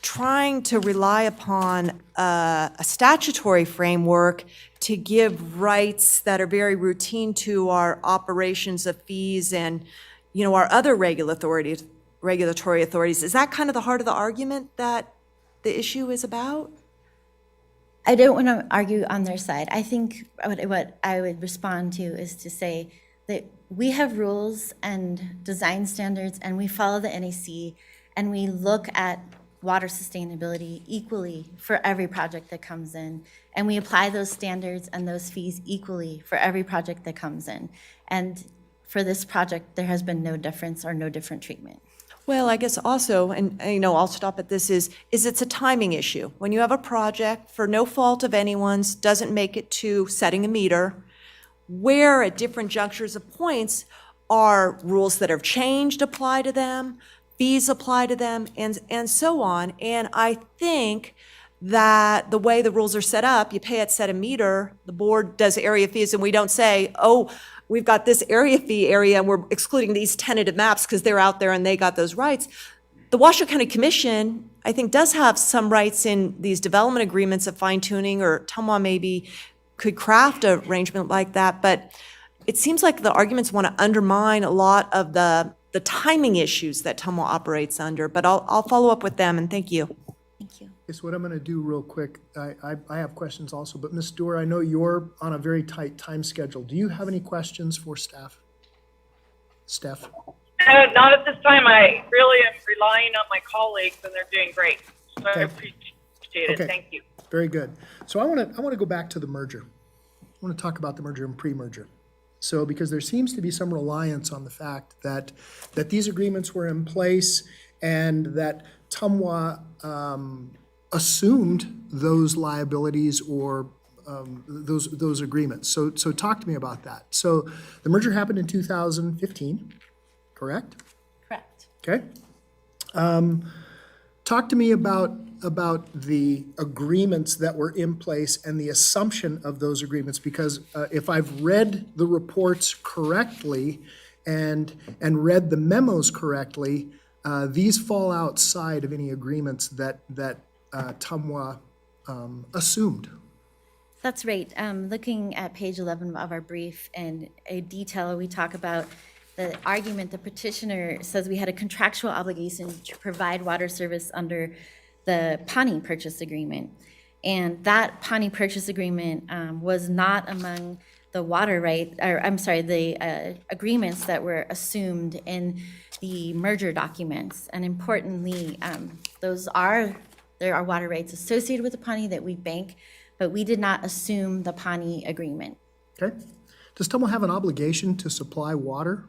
trying to rely upon a statutory framework to give rights that are very routine to our operations of fees and, our other regulatory authorities. Is that kind of the heart of the argument that the issue is about? I don't want to argue on their side. I think what I would respond to is to say that we have rules and design standards, and we follow the NAC, and we look at water sustainability equally for every project that comes in. And we apply those standards and those fees equally for every project that comes in. And for this project, there has been no difference or no different treatment. Well, I guess also, and I'll stop at this, is it's a timing issue. When you have a project, for no fault of anyone's, doesn't make it to setting a meter, where at different junctures of points are rules that have changed apply to them, fees apply to them, and so on. And I think that the way the rules are set up, you pay at set a meter, the board does area fees, and we don't say, oh, we've got this area fee area and we're excluding these tentative maps because they're out there and they got those rights. The Washoe County Commission, I think, does have some rights in these development agreements of fine tuning, or Tumwa maybe could craft an arrangement like that. But it seems like the arguments want to undermine a lot of the timing issues that Tumwa operates under. But I'll follow up with them, and thank you. Thank you. Here's what I'm going to do real quick. I have questions also, but Ms. Stewart, I know you're on a very tight time schedule. Do you have any questions for staff? Steph? Not at this time. I really am relying on my colleagues, and they're doing great. So I appreciate it. Okay. Thank you. Very good. So I want to go back to the merger. I want to talk about the merger and pre-merger. So because there seems to be some reliance on the fact that these agreements were in place and that Tumwa assumed those liabilities or those agreements. So talk to me about that. So the merger happened in 2015, correct? Correct. Okay. Talk to me about the agreements that were in place and the assumption of those agreements, because if I've read the reports correctly and read the memos correctly, these fall outside of any agreements that Tumwa assumed. That's right. Looking at page 11 of our brief, and a detail, we talk about the argument the petitioner says we had a contractual obligation to provide water service under the Pawnee Purchase Agreement. And that Pawnee Purchase Agreement was not among the the agreements that were assumed in the merger documents. And importantly, there are water rights associated with the Pawnee that we bank, but we did not assume the Pawnee Agreement. Okay. Does Tumwa have an obligation to supply water?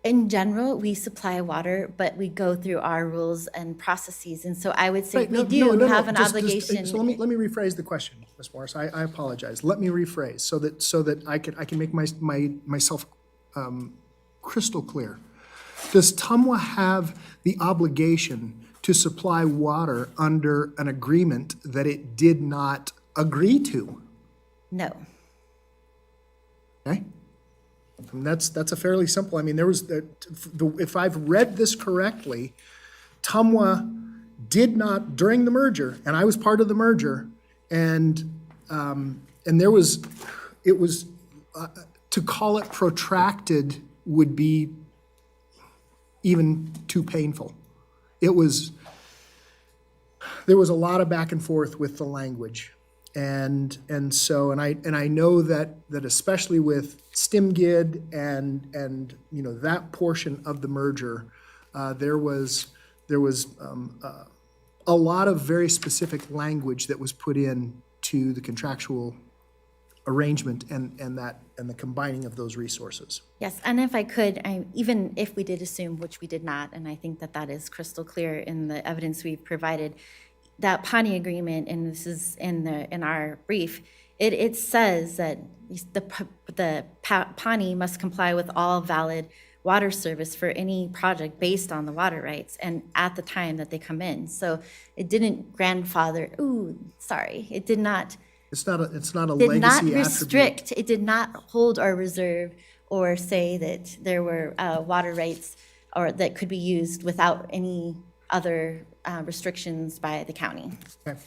In general, we supply water, but we go through our rules and processes. And so I would say Right, we no, do no, have an just- obligation. So let me rephrase the question, Ms. Morris. I apologize. Let me rephrase so that I can make myself crystal clear. Does Tumwa have the obligation to supply water under an agreement that it did not agree to? No. Okay? And that's a fairly simple, I mean, there was, if I've read this correctly, Tumwa did not, during the merger, and I was part of the merger, and there was, it was, to call it protracted would be even too painful. It was, there was a lot of back and forth with the language. And so I know that especially with STIMGID and you know that portion of the merger, there was a lot of very specific language that was put in to the contractual arrangement and the combining of those resources. Yes, and if I could, even if we did assume, which we did not, and I think that is crystal clear in the evidence we've provided, that Pawnee Agreement, and this is in our brief, it says that the Pawnee must comply with all valid water service for any project based on the water rights and at the time that they come in. So it didn't grandfather. It did not. It's not a Did legacy not attribute. restrict. It did not hold or reserve or say that there were water rights or that could be used without any other restrictions by the county. Okay.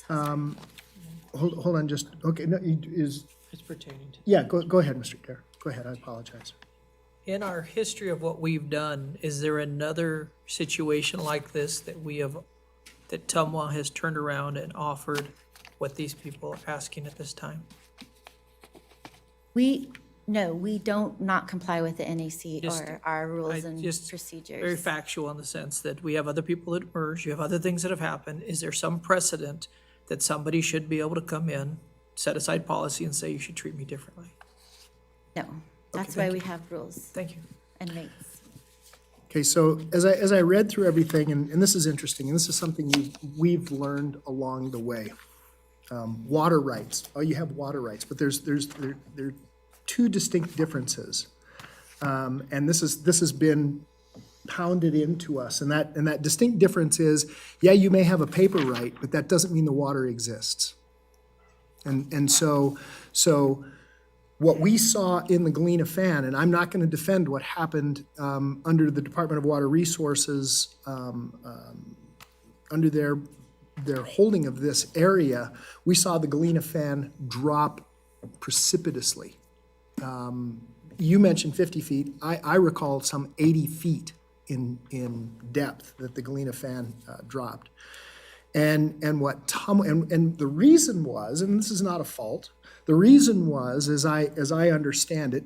Hold on, just, okay, no, It's pertaining to. yeah, go ahead, Mr. Dare. Go ahead, I apologize. In our history of what we've done, is there another situation like this that that Tumwa has turned around and offered what these people are asking at this time? No, we don't not comply with the NAC Just- or our rules and Just procedures. very factual in the sense that we have other people that merge, you have other things that have happened. Is there some precedent that somebody should be able to come in, set aside policy and say, you should treat me differently? No, that's why we have rules Thank you. and rates. Okay, so as I read through everything, and this is interesting, and this is something we've learned along the way. Water rights, oh, you have water rights, but there are two distinct differences. And this has been pounded into us, and that distinct difference is, yeah, you may have a paper right, but that doesn't mean the water exists. And so what we saw in the Galena Fan, and I'm not going to defend what happened under the Department of Water Resources, under their holding of this area, we saw the Galena Fan drop precipitously. You mentioned 50 feet. I recall some 80 feet in depth that the Galena Fan dropped. And the reason was, and this is not a fault, the reason was, as I understand it,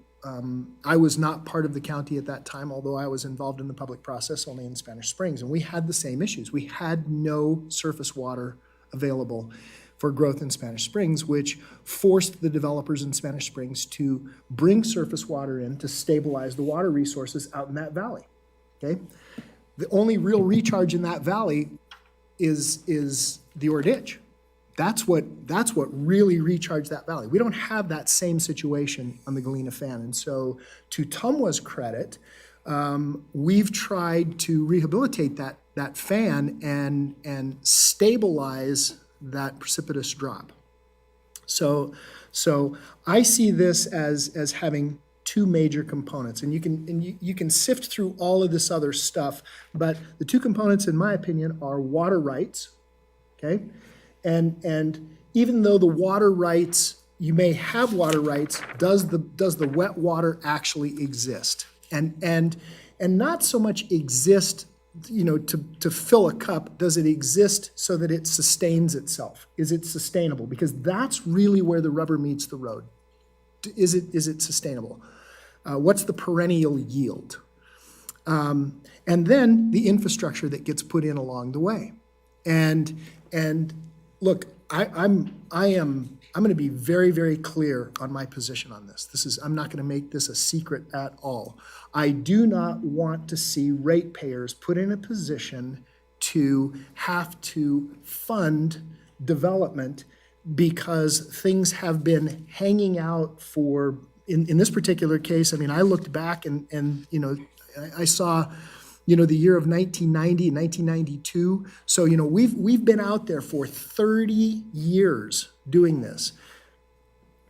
I was not part of the county at that time, although I was involved in the public process only in Spanish Springs, and we had the same issues. We had no surface water available for growth in Spanish Springs, which forced the developers in Spanish Springs to bring surface water in to stabilize the water resources out in that valley, okay? The only real recharge in that valley is the Ore Ditch. That's what really recharged that valley. We don't have that same situation on the Galena Fan. And so to Tumwa's credit, we've tried to rehabilitate that fan and stabilize that precipitous drop. So I see this as having two major components, and you can sift through all of this other stuff, but the two components, in my opinion, are water rights, okay? And even though the water rights, you may have water rights, does the wet water actually exist? And not so much exist, to fill a cup. Does it exist so that it sustains itself? Is it sustainable? Because that's really where the rubber meets the road. Is it sustainable? What's the perennial yield? And then the infrastructure that gets put in along the way. And look, I'm going to be very, very clear on my position on this. I'm not going to make this a secret at all. I do not want to see ratepayers put in a position to have to fund development because things have been hanging out for, in this particular case, I mean, I looked back and I saw, the year of 1990 and 1992. So, we've been out there for 30 years doing this.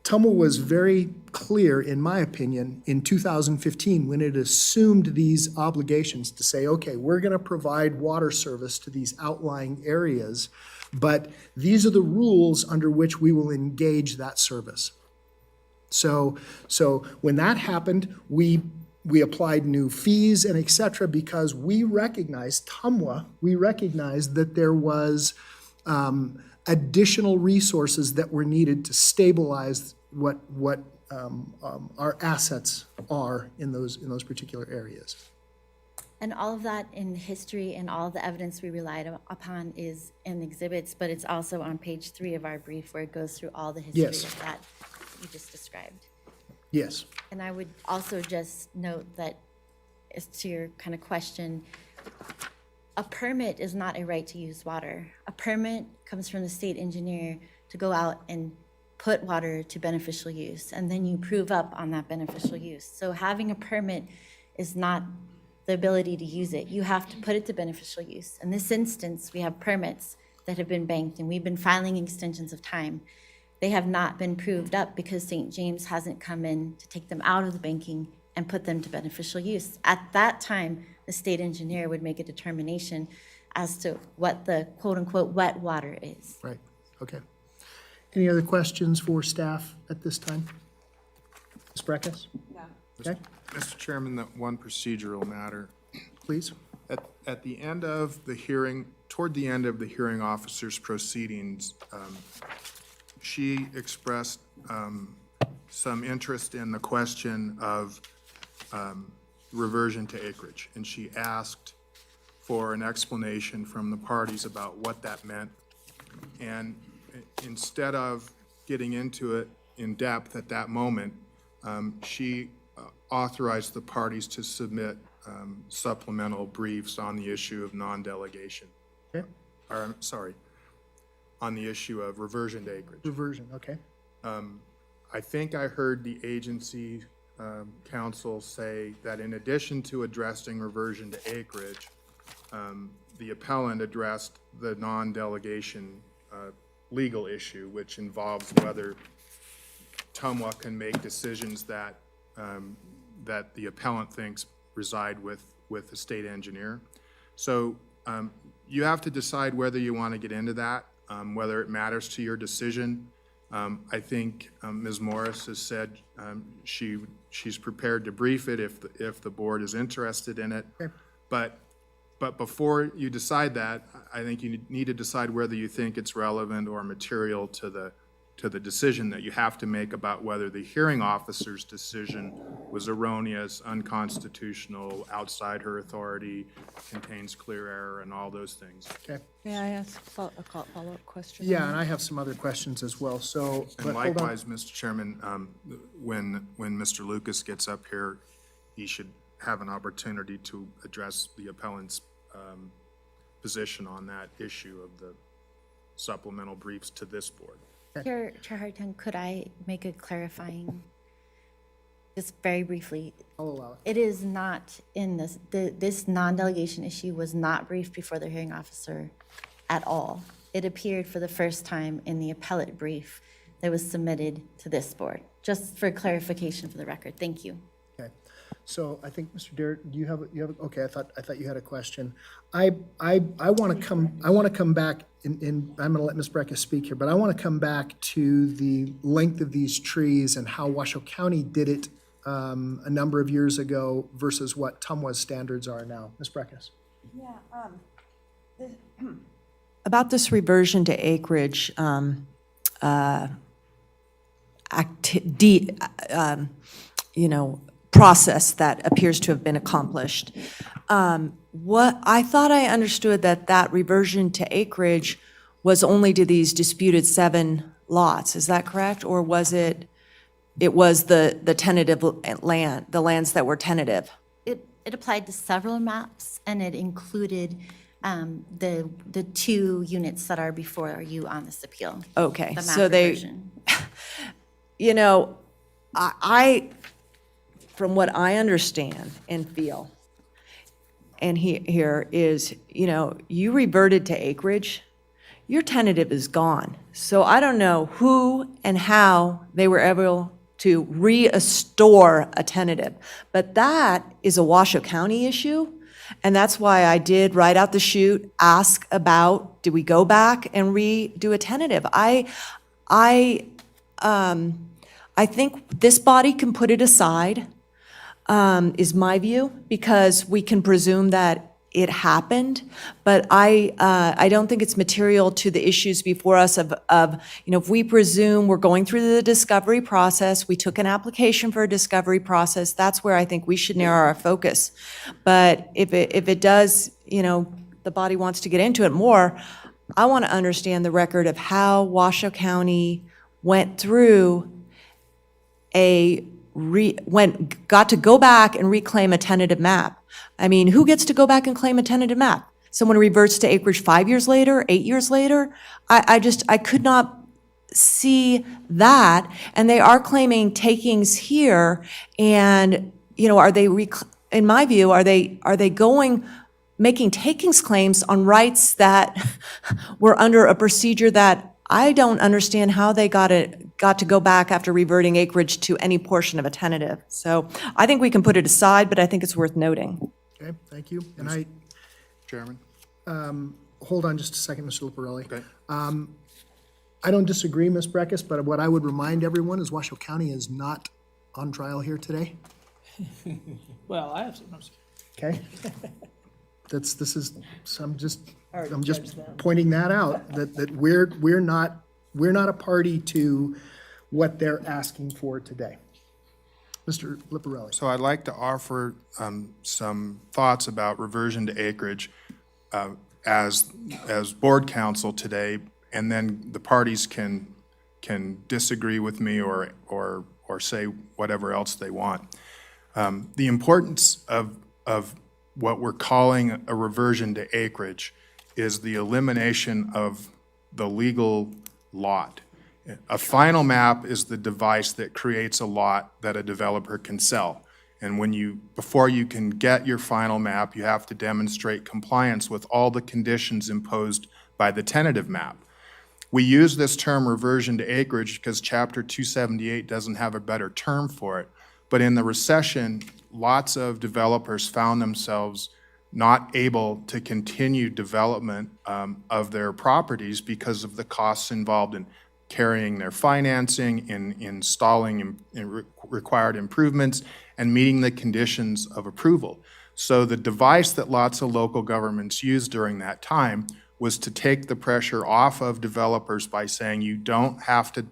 Tumwa was very clear, in my opinion, in 2015 when it assumed these obligations to say, okay, we're going to provide water service to these outlying areas, but these are the rules under which we will engage that service. So when that happened, we applied new fees and et cetera because we recognized, that there was additional resources that were needed to stabilize what our assets are in those particular areas. And all of that in history and all the evidence we relied upon is in exhibits, but it's also on page 3 of our brief where it goes through all the history Yes. of that you just described. Yes. And I would also just note that, as to your kind of question, a permit is not a right to use water. A permit comes from the state engineer to go out and put water to beneficial use, and then you prove up on that beneficial use. So having a permit is not the ability to use it. You have to put it to beneficial use. In this instance, we have permits that have been banked, and we've been filing extensions of time. They have not been proved up because St. James hasn't come in to take them out of the banking and put them to beneficial use. At that time, the state engineer would make a determination as to what the quote-unquote wet water is. Right, okay. Any other questions for staff at this time? Ms. Breckus? No. Okay, Mr. Chairman, that one procedural matter. please. At the end of the hearing, toward the end of the hearing officer's proceedings, she expressed some interest in the question of reversion to acreage, and she asked for an explanation from the parties about what that meant. And instead of getting into it in depth at that moment, she authorized the parties to submit supplemental briefs on the issue of non-delegation. Okay. Or, sorry, on the issue of reversion to acreage. Reversion, okay. I think I heard the agency counsel say that in addition to addressing reversion to acreage, the appellant addressed the non-delegation legal issue, which involves whether TUMWA can make decisions that that the appellant thinks reside with the state engineer. So you have to decide whether you want to get into that, whether it matters to your decision. I think Ms. Morris has said she's prepared to brief it if the board is interested in it. Okay. But before you decide that, I think you need to decide whether you think it's relevant or material to the decision that you have to make about whether the hearing officer's decision was erroneous, unconstitutional, outside her authority, contains clear error, and all those things. Okay. May I ask a follow-up question? Yeah, and I have some other questions as well, so. but And hold on. likewise, Mr. Chairman, when Mr. Lucas gets up here, he should have an opportunity to address the appellant's position on that issue of the supplemental briefs to this board. Chair Hartung, could I make a clarifying, just very briefly? I'll allow it. It is not in this, this non-delegation issue was not briefed before the hearing officer at all. It appeared for the first time in the appellate brief that was submitted to this board, just for clarification for the record. Thank you. Okay, so I think, Mr. Derrick, do you have, okay, I thought you had a question. I want to come back, and I'm going to let Ms. Brecka speak here, but I want to come back to the length of these trees and how Washoe County did it a number of years ago versus what TUMWA's standards are now. Ms. Breckus. Yeah, about this reversion to acreage, process that appears to have been accomplished. What I thought I understood that reversion to acreage was only to these disputed 7 lots. Is that correct, or was it was the tentative land, the lands that were tentative? It applied to several maps, and it included the 2 units that are before you on this appeal. Okay, The map so they, reversion. I, from what I understand and feel, and here is, you reverted to acreage, your tentative is gone. So I don't know who and how they were able to restore a tentative, but that is a Washoe County issue. And that's why I did right out the chute ask about, do we go back and redo a tentative? I think this body can put it aside, is my view, because we can presume that it happened, but I don't think it's material to the issues before us of if we presume we're going through the discovery process, we took an application for a discovery process, that's where I think we should narrow our focus. But if it does, the body wants to get into it more, I want to understand the record of how Washoe County went through got to go back and reclaim a tentative map. I mean, who gets to go back and claim a tentative map? Someone reverts to acreage 5 years later, 8 years later? I could not see that. And they are claiming takings here. And, are they, in my view, are they making takings claims on rights that were under a procedure that I don't understand how they got to go back after reverting acreage to any portion of a tentative. So I think we can put it aside, but I think it's worth noting. Okay, thank you. And Chairman? Hold on just a second, Mr. Luparelli. Okay. I don't disagree, Ms. Breckus, but what I would remind everyone is Washoe County is not on trial here today. Well, I have some. Okay? I'm just Already judged them. pointing that out, that we're not a party to what they're asking for today. Mr. Liparelli. So I'd like to offer some thoughts about reversion to acreage as board counsel today, and then the parties can disagree with me or say whatever else they want. The importance of what we're calling a reversion to acreage is the elimination of the legal lot. A final map is the device that creates a lot that a developer can sell. And before you can get your final map, you have to demonstrate compliance with all the conditions imposed by the tentative map. We use this term reversion to acreage because Chapter 278 doesn't have a better term for it. But in the recession, lots of developers found themselves not able to continue development of their properties because of the costs involved in carrying their financing, in installing required improvements, and meeting the conditions of approval. So the device that lots of local governments used during that time was to take the pressure off of developers by saying you don't have to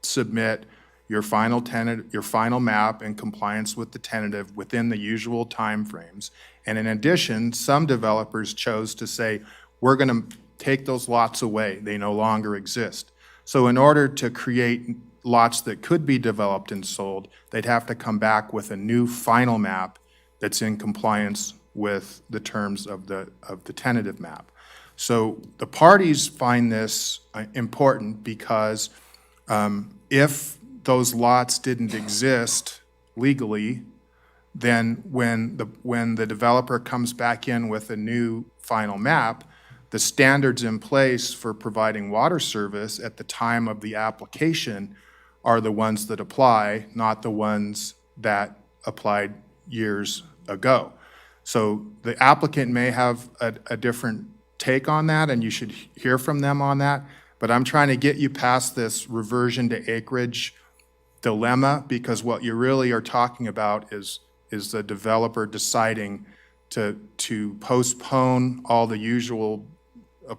submit your final map in compliance with the tentative within the usual timeframes. And in addition, some developers chose to say, we're going to take those lots away. They no longer exist. So in order to create lots that could be developed and sold, they'd have to come back with a new final map that's in compliance with the terms of the tentative map. So the parties find this important because if those lots didn't exist legally, then when the developer comes back in with a new final map, the standards in place for providing water service at the time of the application are the ones that apply, not the ones that applied years ago. So the applicant may have a different take on that, and you should hear from them on that, but I'm trying to get you past this reversion to acreage dilemma, because what you really are talking about is the developer deciding to postpone all the usual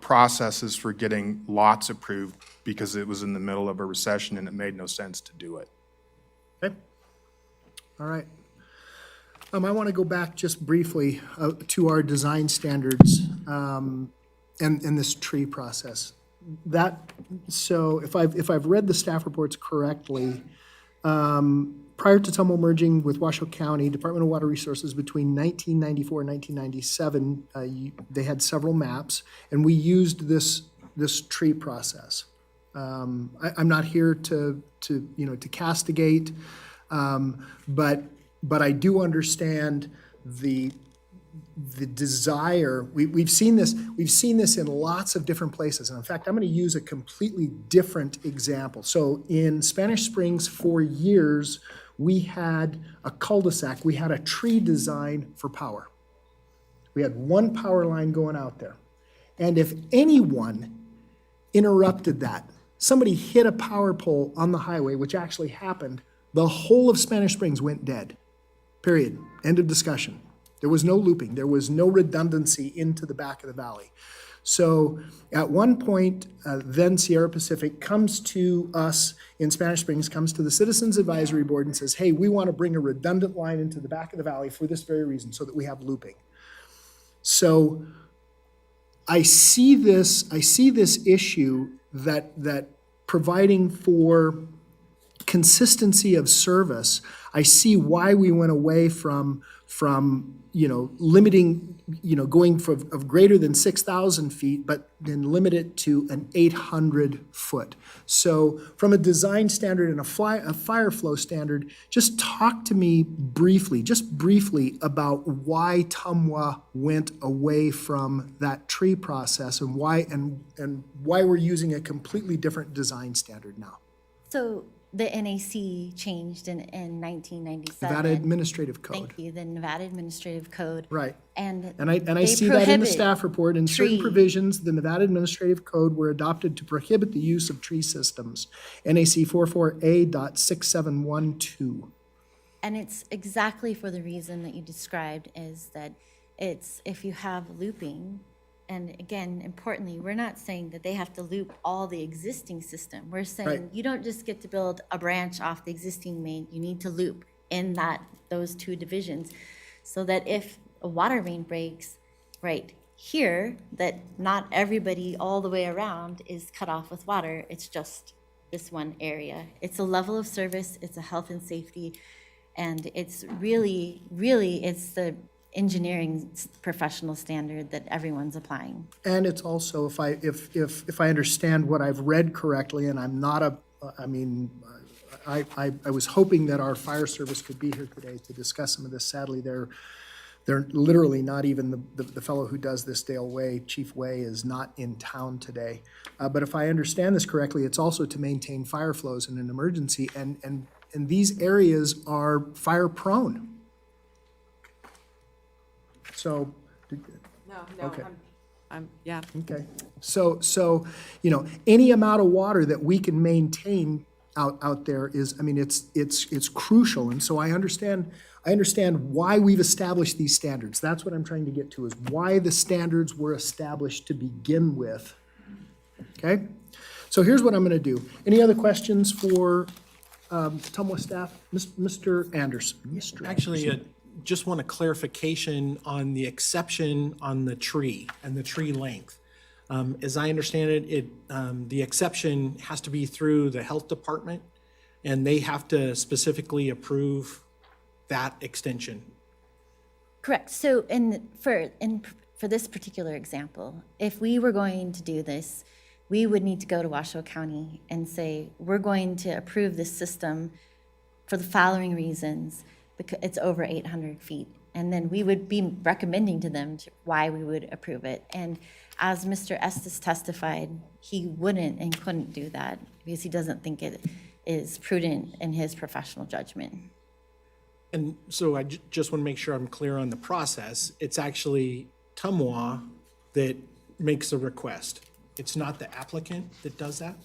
processes for getting lots approved because it was in the middle of a recession and it made no sense to do it. Okay. All right. I want to go back just briefly to our design standards and this tree process. So if I've read the staff reports correctly, prior to Tumble merging with Washoe County, Department of Water Resources between 1994 and 1997, they had several maps, and we used this tree process. I'm not here to castigate, but I do understand the desire. We've seen this in lots of different places, and in fact, I'm going to use a completely different example. So in Spanish Springs, for years, we had a cul-de-sac. We had a tree design for power. We had one power line going out there, and if anyone interrupted that, somebody hit a power pole on the highway, which actually happened, the whole of Spanish Springs went dead. Period. End of discussion. There was no looping. There was no redundancy into the back of the valley. So at one point, then Sierra Pacific comes to us in Spanish Springs, comes to the Citizens Advisory Board and says, hey, we want to bring a redundant line into the back of the valley for this very reason, so that we have looping. So I see this issue that providing for consistency of service. I see why we went away from limiting, going of greater than 6,000 feet, but then limit it to an 800 foot. So from a design standard and a fire flow standard, just talk to me briefly about why Tumwa went away from that tree process and why we're using a completely different design standard now. So the NAC changed in 1997. Nevada Administrative Code. Thank you, the Nevada Administrative Code. Right. And I see that in the prohibit staff report. In certain tree- provisions, the Nevada Administrative Code were adopted to prohibit the use of tree systems. NAC 44A.6712. And it's exactly for the reason that you described, is that it's, if you have looping, and again, importantly, we're not saying that they have to loop all the existing system. We're saying Right. you don't just get to build a branch off the existing main, you need to loop in those two divisions, so that if a water main breaks right here, that not everybody all the way around is cut off with water, it's just this one area. It's a level of service, it's a health and safety, and it's really, it's the engineering professional standard that everyone's applying. And it's also, if I understand what I've read correctly, and I'm not I was hoping that our fire service could be here today to discuss some of this. Sadly, they're literally not even the fellow who does this, Dale Way, Chief Way, is not in town today. But if I understand this correctly, it's also to maintain fire flows in an emergency, and these areas are fire prone. So, No, Okay. yeah. okay. So, any amount of water that we can maintain out there is, it's crucial. And so I understand why we've established these standards. That's what I'm trying to get to, is why the standards were established to begin with. Okay? So here's what I'm gonna do. Any other questions for Tumwa staff? Mr. Anderson? Actually, just want a clarification on the exception on the tree and the tree length. As I understand it, the exception has to be through the health department, and they have to specifically approve that extension. Correct. So for this particular example, if we were going to do this, we would need to go to Washoe County and say, we're going to approve this system for the following reasons, because it's over 800 feet. And then we would be recommending to them why we would approve it. And as Mr. Estes testified, he wouldn't and couldn't do that because he doesn't think it is prudent in his professional judgment. And so I just want to make sure I'm clear on the process. It's actually Tumwa that makes the request. It's not the applicant that does that?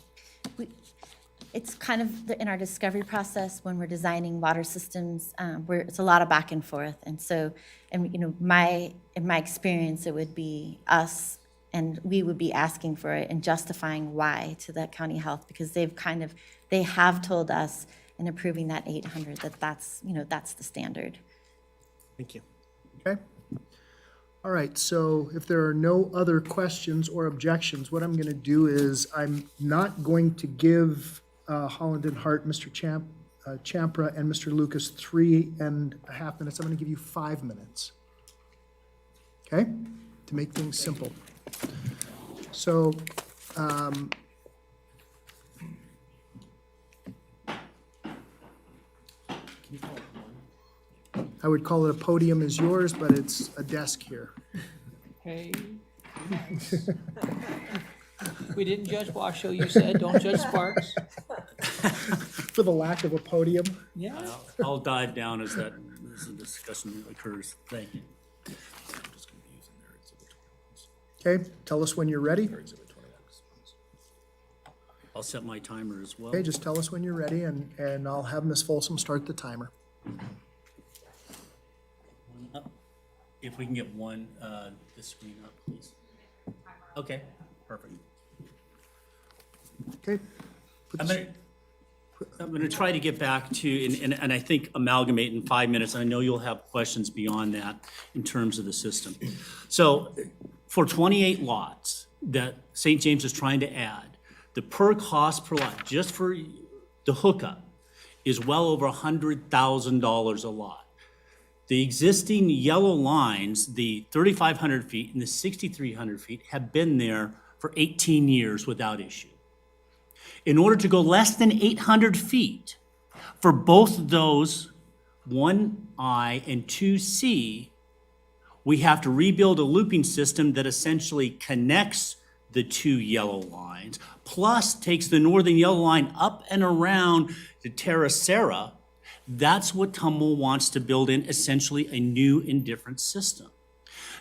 It's kind of in our discovery process when we're designing water systems, where it's a lot of back and forth. And so, in my experience, it would be us, and we would be asking for it and justifying why to the county health, because they have told us in approving that 800 that's the standard. Thank you. Okay. All right, so if there are no other questions or objections, what I'm going to do is I'm not going to give Holland and Hart, Mr. Champra, and Mr. Lucas 3.5 minutes. I'm going to give you 5 minutes. Okay? To make things simple. So, I would call it a podium is yours, but it's a desk here. Hey. We didn't judge Washoe, you said, don't judge Sparks. For the lack of a podium. Yeah. I'll dive down as the discussion occurs. Thank you. Okay, tell us when you're ready. I'll set my timer as well. Okay, just tell us when you're ready, and I'll have Ms. Folsom start the timer. If we can get the screen up, please. Okay, perfect. Okay. I'm gonna try to get back to, and I think amalgamate in 5 minutes. I know you'll have questions beyond that in terms of the system. So for 28 lots that St. James is trying to add, the per cost per lot, just for the hookup, is well over $100,000 a lot. The existing yellow lines, the 3,500 feet and the 6,300 feet, have been there for 18 years without issue. In order to go less than 800 feet, for both those 1I and 2C, we have to rebuild a looping system that essentially connects the two yellow lines, plus takes the northern yellow line up and around to Terracera. That's what Tumwa wants to build in, essentially a new and different system.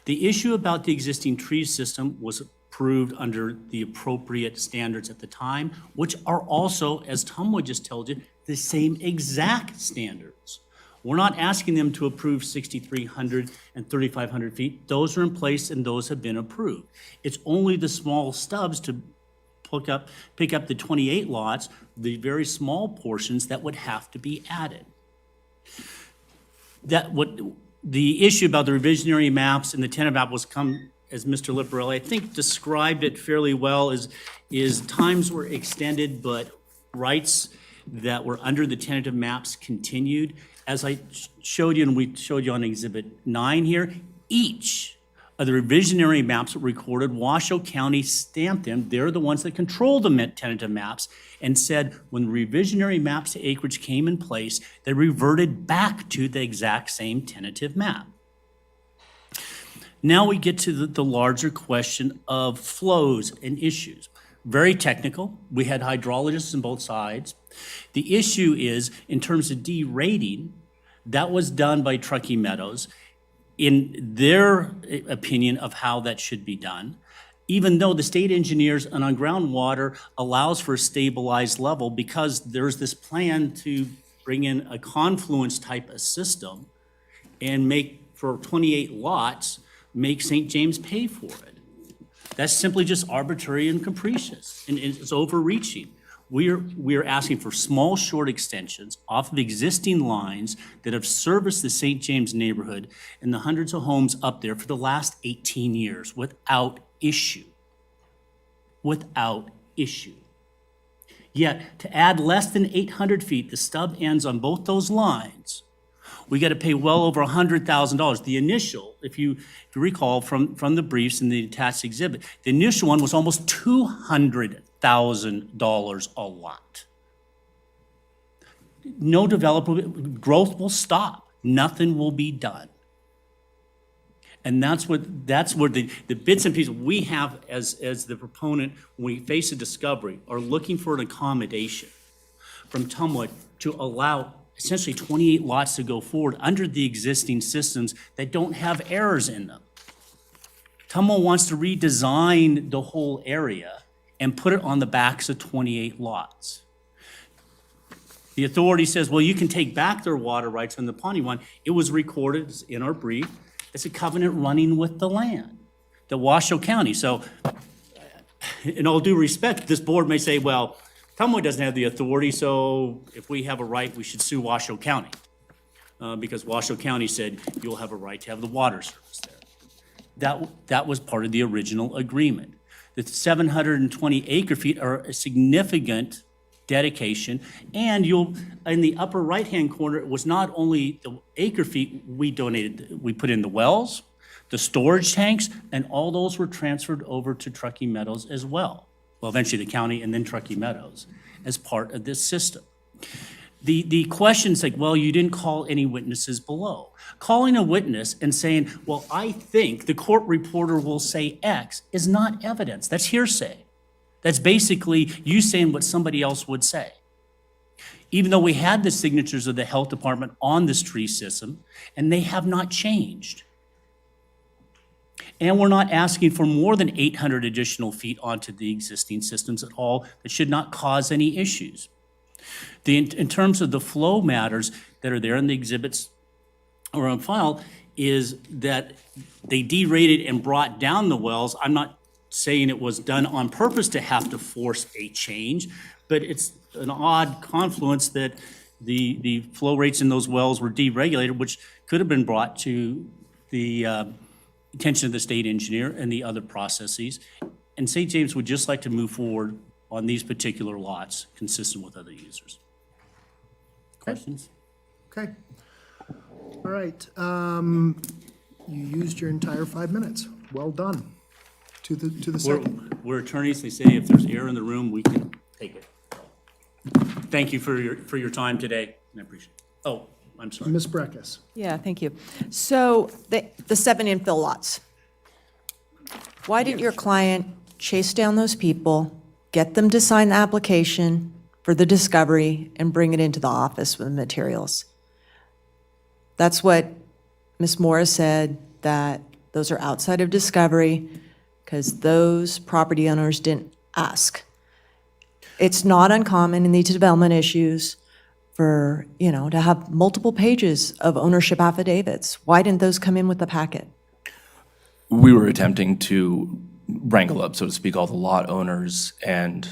The issue about the existing tree system was approved under the appropriate standards at the time, which are also, as Tumwa just told you, the same exact standards. We're not asking them to approve 6,300 and 3,500 feet. Those are in place and those have been approved. It's only the small stubs to pick up the 28 lots, the very small portions that would have to be added. The issue about the revisionary maps and the tentative map was as Mr. Liparelli, I think, described it fairly well, is times were extended, but rights that were under the tentative maps continued. As I showed you, and we showed you on Exhibit 9 here, each of the revisionary maps were recorded. Washoe County stamped them. They're the ones that control the tentative maps, and said when revisionary maps to acreage came in place, they reverted back to the exact same tentative map. Now we get to the larger question of flows and issues. Very technical. We had hydrologists on both sides. The issue is, in terms of derating, that was done by Truckee Meadows in their opinion of how that should be done, even though the state engineers and on groundwater allows for a stabilized level, because there's this plan to bring in a confluence type of system and make, for 28 lots, make St. James pay for it. That's simply just arbitrary and capricious, and it's overreaching. We're asking for small, short extensions off of existing lines that have serviced the St. James neighborhood and the hundreds of homes up there for the last 18 years without issue. Without issue. Yet, to add less than 800 feet, the stub ends on both those lines, we got to pay well over $100,000. The initial, if you recall from the briefs in the attached exhibit, the initial one was almost $200,000 a lot. No developer, growth will stop. Nothing will be done. And that's where the bits and pieces we have as the proponent, when we face a discovery, are looking for an accommodation from Tumwa to allow essentially 28 lots to go forward under the existing systems that don't have errors in them. Tumwa wants to redesign the whole area and put it on the backs of 28 lots. The authority says, well, you can take back their water rights on the Pawnee one. It was recorded in our brief. It's a covenant running with the land, the Washoe County. So in all due respect, this board may say, well, Tumwa doesn't have the authority, so if we have a right, we should sue Washoe County. Because Washoe County said you'll have a right to have the water service there. That was part of the original agreement. The 720 acre feet are a significant dedication, and in the upper right-hand corner, it was not only the acre feet we donated, we put in the wells, the storage tanks, and all those were transferred over to Truckee Meadows as well. Well, eventually the county and then Truckee Meadows as part of this system. The question's like, well, you didn't call any witnesses below. Calling a witness and saying, well, I think the court reporter will say X is not evidence. That's hearsay. That's basically you saying what somebody else would say. Even though we had the signatures of the health department on this tree system, and they have not changed. And we're not asking for more than 800 additional feet onto the existing systems at all. That should not cause any issues. In terms of the flow matters that are there in the exhibits or on file, is that they derated and brought down the wells. I'm not saying it was done on purpose to have to force a change, but it's an odd confluence that the flow rates in those wells were deregulated, which could have been brought to the attention of the state engineer and the other processes. And St. James would just like to move forward on these particular lots, consistent with other users. Questions? Okay. All right. You used your entire 5 minutes. Well done to the second. We're attorneys. They say if there's air in the room, we can take it. Thank you for your time today. I appreciate it. Oh, I'm sorry. Ms. Breckus. Yeah, thank you. So the 7 infill lots. Why didn't your client chase down those people, get them to sign the application for the discovery, and bring it into the office with the materials? That's what Ms. Morris said, that those are outside of discovery because those property owners didn't ask. It's not uncommon in these development issues for, to have multiple pages of ownership affidavits? Why didn't those come in with the packet? We were attempting to wrangle up, so to speak, all the lot owners, and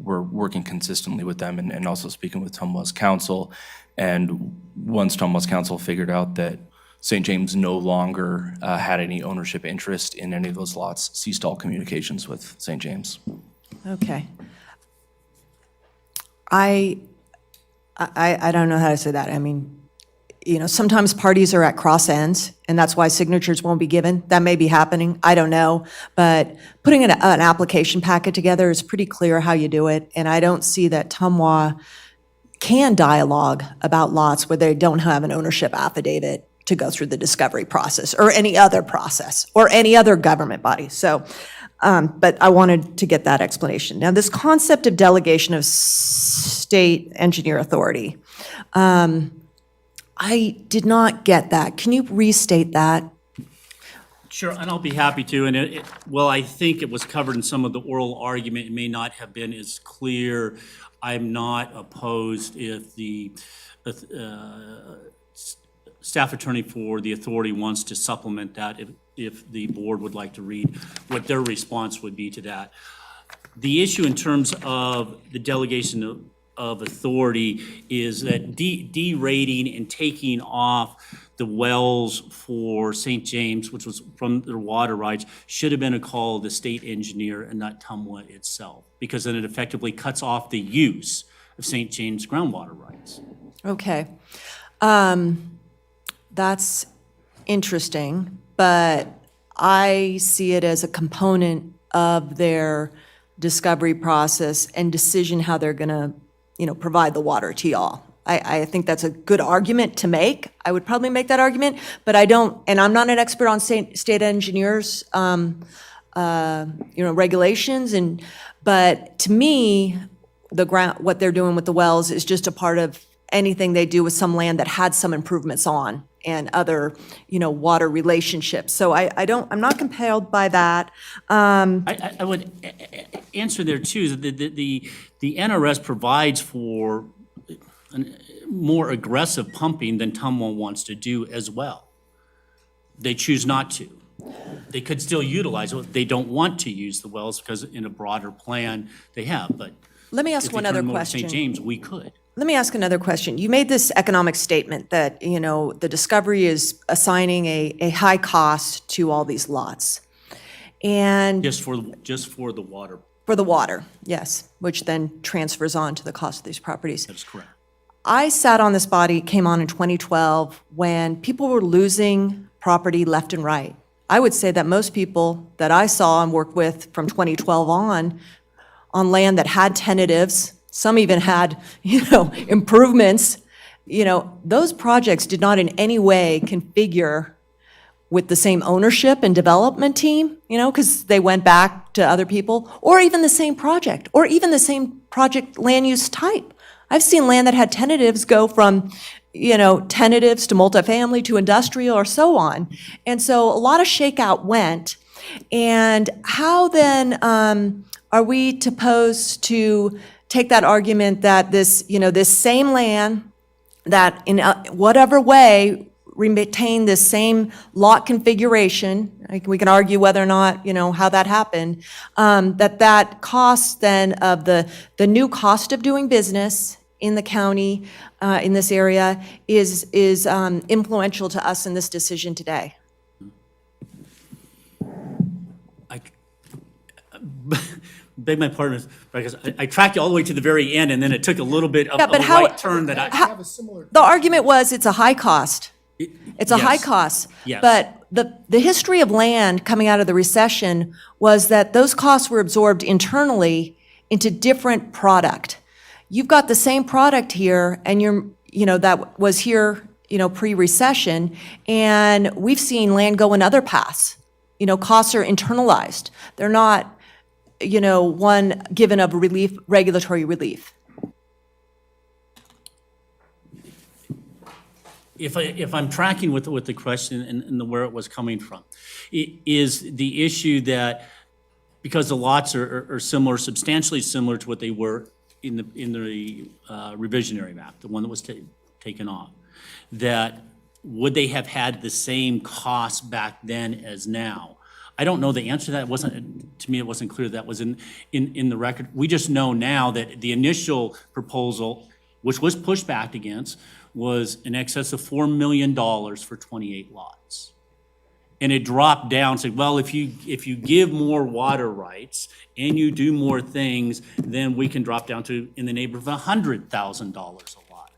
we're working consistently with them and also speaking with Tumwa's council. And once Tumwa's council figured out that St. James no longer had any ownership interest in any of those lots, ceased all communications with St. James. Okay. I don't know how to say that. I mean, sometimes parties are at cross ends, and that's why signatures won't be given. That may be happening, I don't know. But putting an application packet together is pretty clear how you do it, and I don't see that Tumwa can dialogue about lots where they don't have an ownership affidavit to go through the discovery process, or any other process, or any other government body. So, but I wanted to get that explanation. Now, this concept of delegation of state engineer authority, I did not get that. Can you restate that? Sure, and I'll be happy to. And well, I think it was covered in some of the oral argument. It may not have been as clear. I'm not opposed if the staff attorney for the authority wants to supplement that, if the board would like to read what their response would be to that. The issue in terms of the delegation of authority is that derating and taking off the wells for St. James, which was from their water rights, should have been a call of the state engineer and not Tumwa itself, because then it effectively cuts off the use of St. James groundwater rights. Okay. That's interesting, but I see it as a component of their discovery process and decision how they're going to, provide the water to y'all. I think that's a good argument to make. I would probably make that argument, but I don't, and I'm not an expert on state engineers, regulations, but to me, what they're doing with the wells is just a part of anything they do with some land that had some improvements on and other, water relationships. So I'm not compelled by that. I would answer there too, the NRS provides for more aggressive pumping than Tumwa wants to do as well. They choose not to. They could still utilize it. They don't want to use the wells because in a broader plan they have, but Let me ask one other question. St. James, we could. Let me ask another question. You made this economic statement that, the discovery is assigning a high cost to all these lots. And Just for the water. for the water, yes, which then transfers on to the cost of these properties. That is correct. I sat on this body, came on in 2012, when people were losing property left and right. I would say that most people that I saw and worked with from 2012 on land that had tentatives, some even had, improvements, those projects did not in any way configure with the same ownership and development team, because they went back to other people, or even the same project, or even the same project land use type. I've seen land that had tentatives go from, tentatives to multifamily to industrial or so on. And so a lot of shakeout went. And how then are we supposed to take that argument that this same land that in whatever way retain this same lot configuration, we can argue whether or not, how that happened, that cost then of the new cost of doing business in the county, in this area, is influential to us in this decision today. Beg my pardon, because I tracked you all the way to the very end, and then it took a little bit of a right turn that I. The argument was it's a high cost. It's a high cost. Yes. But the history of land coming out of the recession was that those costs were absorbed internally into different product. You've got the same product here, and that was here, pre-recession, and we've seen land go in other paths. Costs are internalized. They're not, one given of relief, regulatory relief. If I'm tracking with the question and where it was coming from, is the issue that because the lots are similar, substantially similar to what they were in the revisionary map, the one that was taken off, that would they have had the same cost back then as now? I don't know the answer to that. It wasn't, to me, it wasn't clear that was in the record. We just know now that the initial proposal, which was pushed back against, was in excess of $4 million for 28 lots. And it dropped down, said, well, if you give more water rights and you do more things, then we can drop down to in the neighborhood of $100,000 a lot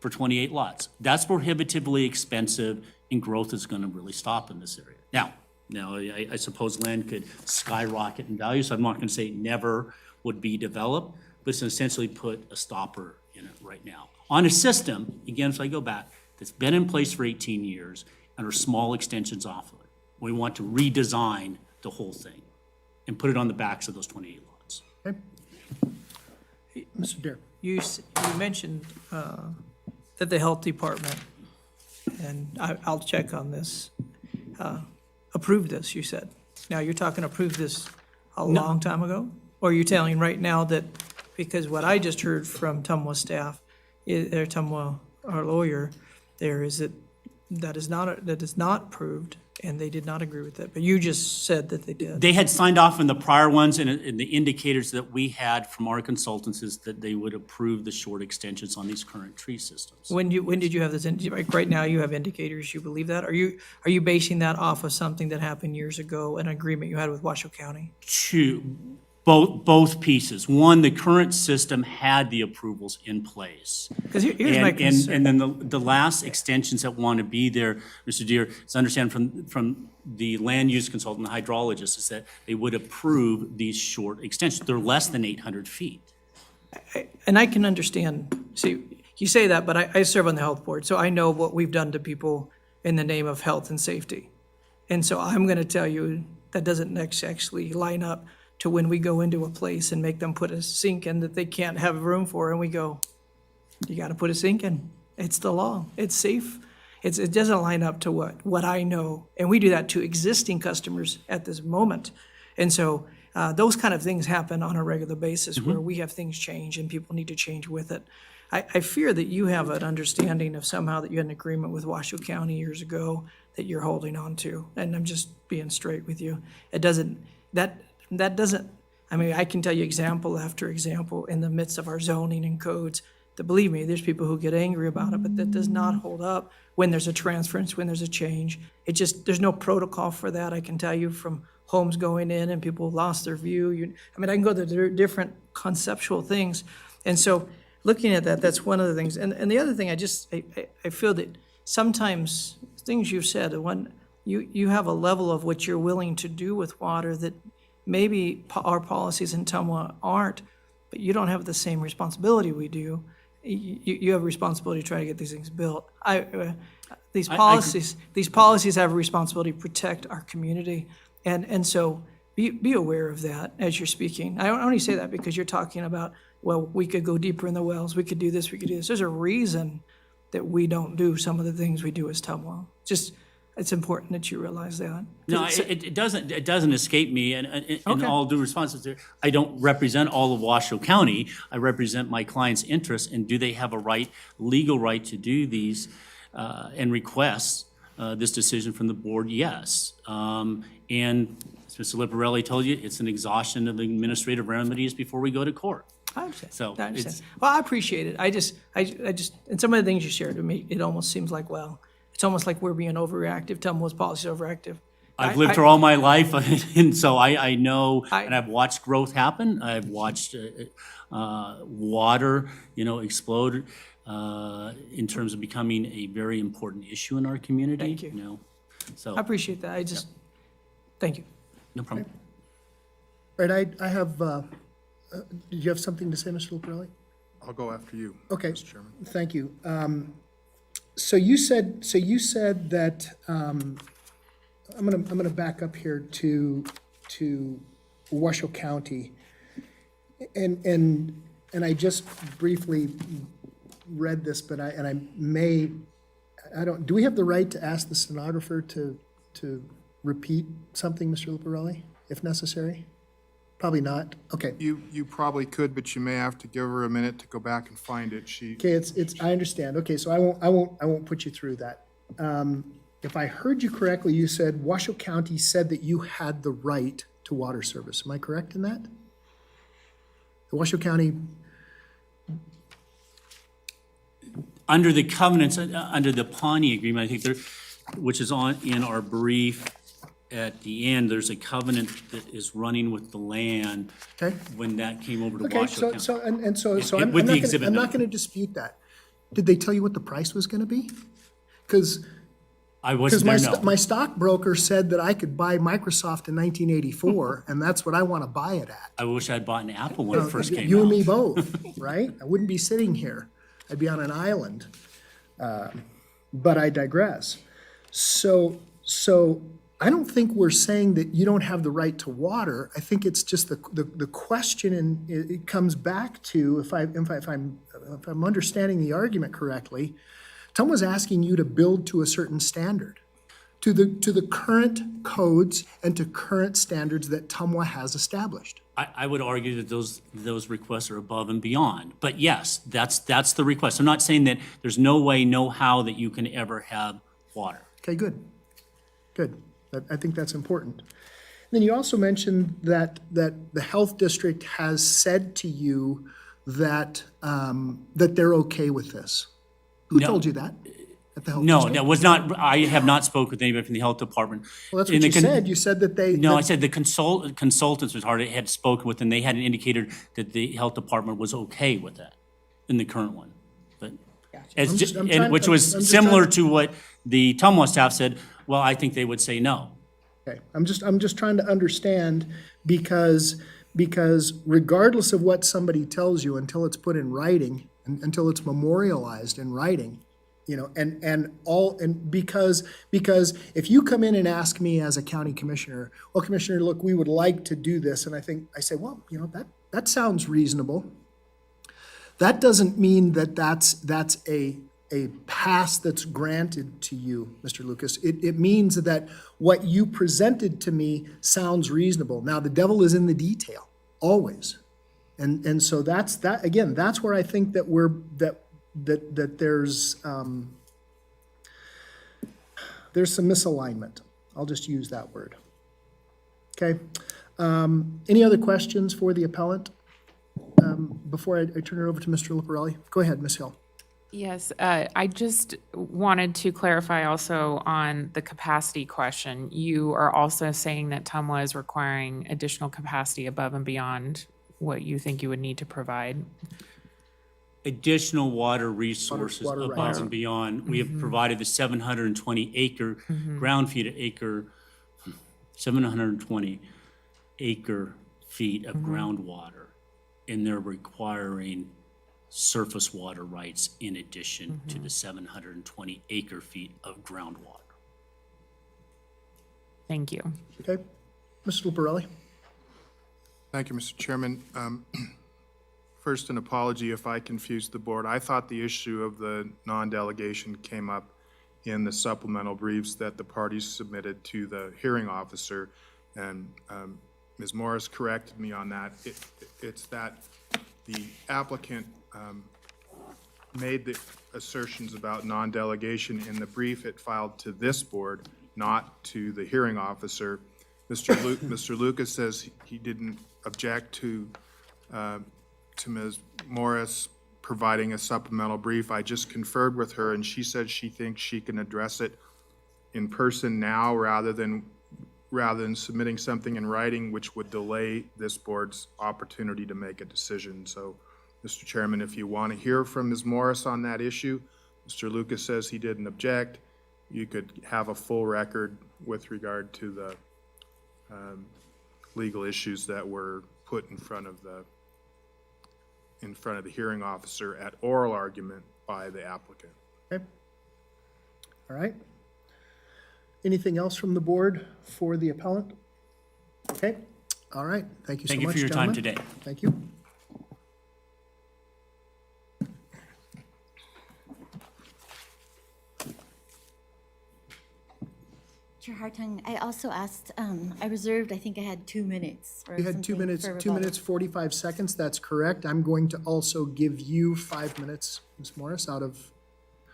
for 28 lots. That's prohibitively expensive, and growth is gonna really stop in this area. Now, I suppose land could skyrocket in value, so I'm not gonna say it never would be developed, but it's essentially put a stopper in it right now. On a system, again, if I go back, that's been in place for 18 years and are small extensions off of it. We want to redesign the whole thing and put it on the backs of those 28 lots. Okay. Mr. Dare. You mentioned that the health department, and I'll check on this, approved this, you said. Now, you're talking approved this a long time ago? Or are you telling right now that, because what I just heard from Tumwa staff, or Tumwa, our lawyer, there is that is not approved, and they did not agree with it, but you just said that they did. They had signed off on the prior ones, and the indicators that we had from our consultants is that they would approve the short extensions on these current tree systems. When did you have this, like right now, you have indicators, you believe that? Are you basing that off of something that happened years ago, an agreement you had with Washoe County? Both pieces. One, the current system had the approvals in place. Because here's my concern. And then the last extensions that want to be there, Mr. Deere, is understand from the land use consultant, the hydrologist, is that they would approve these short extensions. They're less than 800 feet. And I can understand, see, you say that, but I serve on the health board, so I know what we've done to people in the name of health and safety. And so I'm going to tell you that doesn't actually line up to when we go into a place and make them put a sink in that they can't have room for, and we go, you got to put a sink in. It's the law. It's safe. It doesn't line up to what I know. And we do that to existing customers at this moment. And so those kind of things happen on a regular basis where we have things change and people need to change with it. I fear that you have an understanding of somehow that you had an agreement with Washoe County years ago that you're holding on to. And I'm just being straight with you. That doesn't, I mean, I can tell you example after example in the midst of our zoning and codes that, believe me, there's people who get angry about it, but that does not hold up when there's a transference, when there's a change. There's no protocol for that. I can tell you from homes going in and people lost their view. I can go to different conceptual things. And so looking at that, that's one of the things. And the other thing, I feel that sometimes things you've said, you have a level of what you're willing to do with water that maybe our policies in Tumwa aren't, but you don't have the same responsibility we do. You have a responsibility to try to get these things built. These policies have a responsibility to protect our community, and so be aware of that as you're speaking. I only say that because you're talking about, well, we could go deeper in the wells, we could do this, we could do this. There's a reason that we don't do some of the things we do as Tumwa. It's important that you realize that. No, it doesn't escape me, and in all due response, I don't represent all of Washoe County. I represent my client's interests, and do they have a legal right to do these and request this decision from the board? Yes. And as Mr. Liparelli told you, it's an exhaustion of administrative remedies before we go to court. I understand. So I understand. Well, I appreciate it. I just, and some of the things you shared with me, it almost seems like, well, it's almost like we're being overreactive. Tumwa's policy is overreactive. I've lived here all my life, and so I know, and I've watched growth happen. I've watched water, explode in terms of becoming a very important issue in our community. Thank you. So I appreciate that. Thank you. No problem. All right, I have, did you have something to say, Mr. Liparelli? I'll go after you, Okay, Mr. Chairman. thank you. So you said that, I'm gonna back up here to Washoe County. And I just briefly read this, but do we have the right to ask the stenographer to repeat something, Mr. Liparelli, if necessary? Probably not? Okay. You probably could, but you may have to give her a minute to go back and find it. Okay, I understand. Okay, so I won't put you through that. If I heard you correctly, you said Washoe County said that you had the right to water service. Am I correct in that? The Washoe County, Under the covenants, under the Pawnee Agreement, I think there, which is in our brief at the end, there's a covenant that is running with the land. Okay. When that came over to okay, Washoe County. so I'm With the not exhibit I'm not number. gonna dispute that. Did they tell you what the price was gonna be? Because I wasn't there, no. my stockbroker said that I could buy Microsoft in 1984, and that's what I want to buy it at. I wish I'd bought an Apple when it first came out. You and me both, right? I wouldn't be sitting here. I'd be on an island. But I digress. So I don't think we're saying that you don't have the right to water. I think it's just the question, and it comes back to, if I'm understanding the argument correctly, Tom was asking you to build to a certain standard, to the current codes and to current standards that Tumwa has established. I would argue that those requests are above and beyond. But yes, that's the request. I'm not saying that there's no way, no how that you can ever have water. Okay, good. I think that's important. Then you also mentioned that the health district has said to you that that they're okay with this. Who No. told you that? At the health No, district? that was not, I have not spoken with anybody from the health department. Well, that's In what the you con- said. You said that they. No, that- I said the consultants was hard, had spoken with, and they hadn't indicated that the health department was okay with that in the current one. But, I'm just- I'm trying- which I'm was just similar trying- to what the Tumwa staff said, well, I think they would say no. Okay, I'm just trying to understand because regardless of what somebody tells you, until it's put in writing, until it's memorialized in writing, you know, and because if you come in and ask me as a county commissioner, well, Commissioner, look, we would like to do this, and I say, well, you know, that sounds reasonable. That doesn't mean that that's a pass that's granted to you, Mr. Lucas. It means that what you presented to me sounds reasonable. Now, the devil is in the detail, always. And so that's where I think that that there's some misalignment. I'll just use that word. Okay. Any other questions for the appellant? Before I turn it over to Mr. Liparelli? Go ahead, Ms. Hill. Yes, I just wanted to clarify also on the capacity question. You are also saying that Tumwa is requiring additional capacity above and beyond what you think you would need to provide. Additional water resources Water above rights. and beyond. We have provided the 720 acre ground feet acre, 720 acre feet of groundwater, and they're requiring surface water rights in addition to the 720 acre feet of groundwater. Thank you. Okay. Mr. Liparelli? Thank you, Mr. Chairman. First, an apology if I confused the board. I thought the issue of the non-delegation came up in the supplemental briefs that the parties submitted to the hearing officer, and Ms. Morris corrected me on that. It's that the applicant made the assertions about non-delegation in the brief it filed to this board, not to the hearing officer. Mr. Lucas says he didn't object to Ms. Morris providing a supplemental brief. I just conferred with her, and she said she thinks she can address it in person now rather than submitting something in writing, which would delay this board's opportunity to make a decision. So, Mr. Chairman, if you want to hear from Ms. Morris on that issue, Mr. Lucas says he didn't object. You could have a full record with regard to the legal issues that were put in front of the hearing officer at oral argument by the applicant. Okay. All right. Anything else from the board for the appellant? Okay. All right. Thank you so much, Thank you for your time gentlemen. today. Thank you. Chair Hartung, I also asked, I reserved, I think I had 2 minutes or You had 2 something minutes, for 2 rebuttal. minutes, 45 seconds, that's correct. I'm going to also give you 5 minutes, Ms. Morris, out of,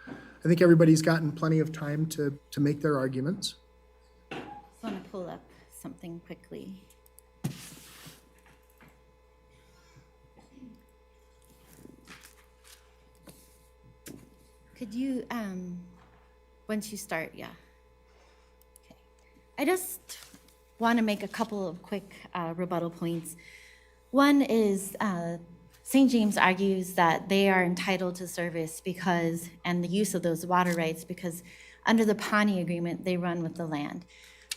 I think everybody's gotten plenty of time to make their arguments. Just want to pull up something quickly. Could you, once you start, yeah. Okay. I just want to make a couple of quick rebuttal points. One is St. James argues that they are entitled to service because, and the use of those water rights, because under the Pawnee Agreement, they run with the land.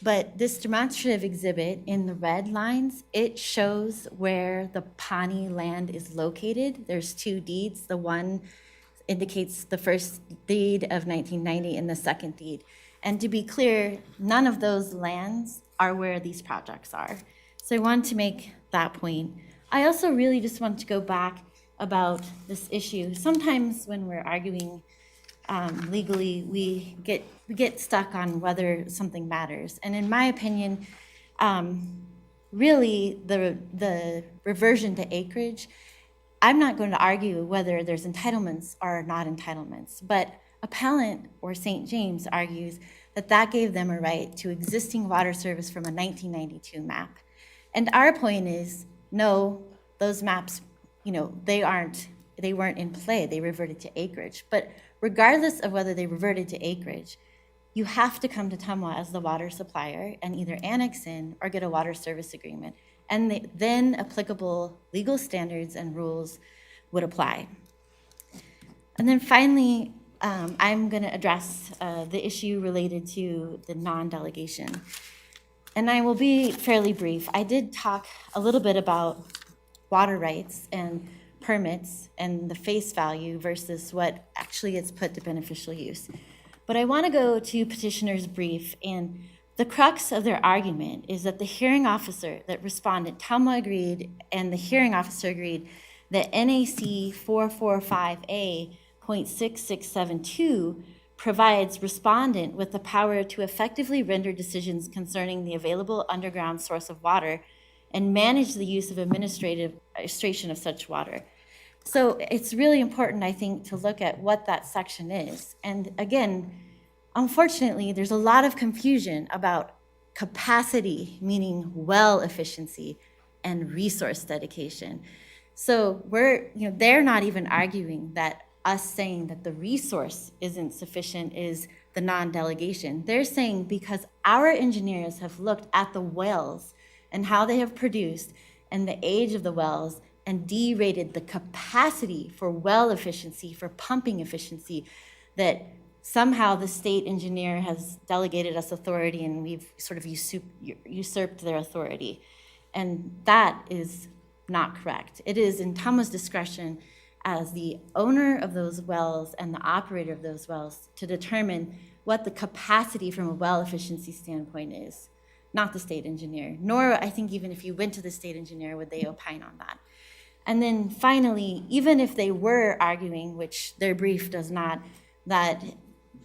But this demonstrative exhibit in the red lines, it shows where the Pawnee land is located. There's 2 deeds. The one indicates the first deed of 1990 and the second deed. And to be clear, none of those lands are where these projects are. So I want to make that point. I also really just want to go back about this issue. Sometimes when we're arguing legally, we get stuck on whether something matters. And in my opinion, really the reversion to acreage, I'm not going to argue whether there's entitlements or not entitlements, but appellant or St. James argues that that gave them a right to existing water service from a 1992 map. And our point is, no, those maps, they weren't in play, they reverted to acreage. But regardless of whether they reverted to acreage, you have to come to Tumwa as the water supplier and either annex in or get a water service agreement. And then applicable legal standards and rules would apply. And then finally, I'm going to address the issue related to the non-delegation. And I will be fairly brief. I did talk a little bit about water rights and permits and the face value versus what actually gets put to beneficial use. But I want to go to petitioner's brief, and the crux of their argument is that the hearing officer, that respondent Tumwa agreed, and the hearing officer agreed that NAC 445A.6672 provides respondent with the power to effectively render decisions concerning the available underground source of water and manage the use of administration of such water. So it's really important, I think, to look at what that section is. And again, unfortunately, there's a lot of confusion about capacity, meaning well efficiency, and resource dedication. So they're not even arguing that us saying that the resource isn't sufficient is the non-delegation. They're saying because our engineers have looked at the wells and how they have produced and the age of the wells and derated the capacity for well efficiency, for pumping efficiency, that somehow the state engineer has delegated us authority and we've sort of usurped their authority. And that is not correct. It is in Tumwa's discretion as the owner of those wells and the operator of those wells to determine what the capacity from a well efficiency standpoint is, not the state engineer. Nor, I think, even if you went to the state engineer, would they opine on that. And then finally, even if they were arguing, which their brief does not, that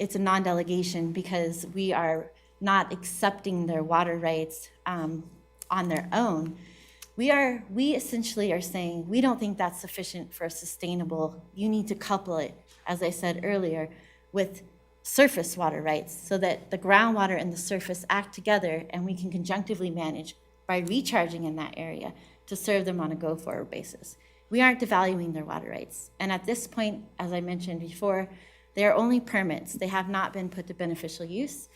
it's a non-delegation because we are not accepting their water rights on their own, we essentially are saying we don't think that's sufficient for a sustainable. You need to couple it, as I said earlier, with surface water rights so that the groundwater and the surface act together and we can conjunctively manage by recharging in that area to serve them on a go-forward basis. We aren't devaluing their water rights. And at this point, as I mentioned before, they are only permits. They have not been put to beneficial use.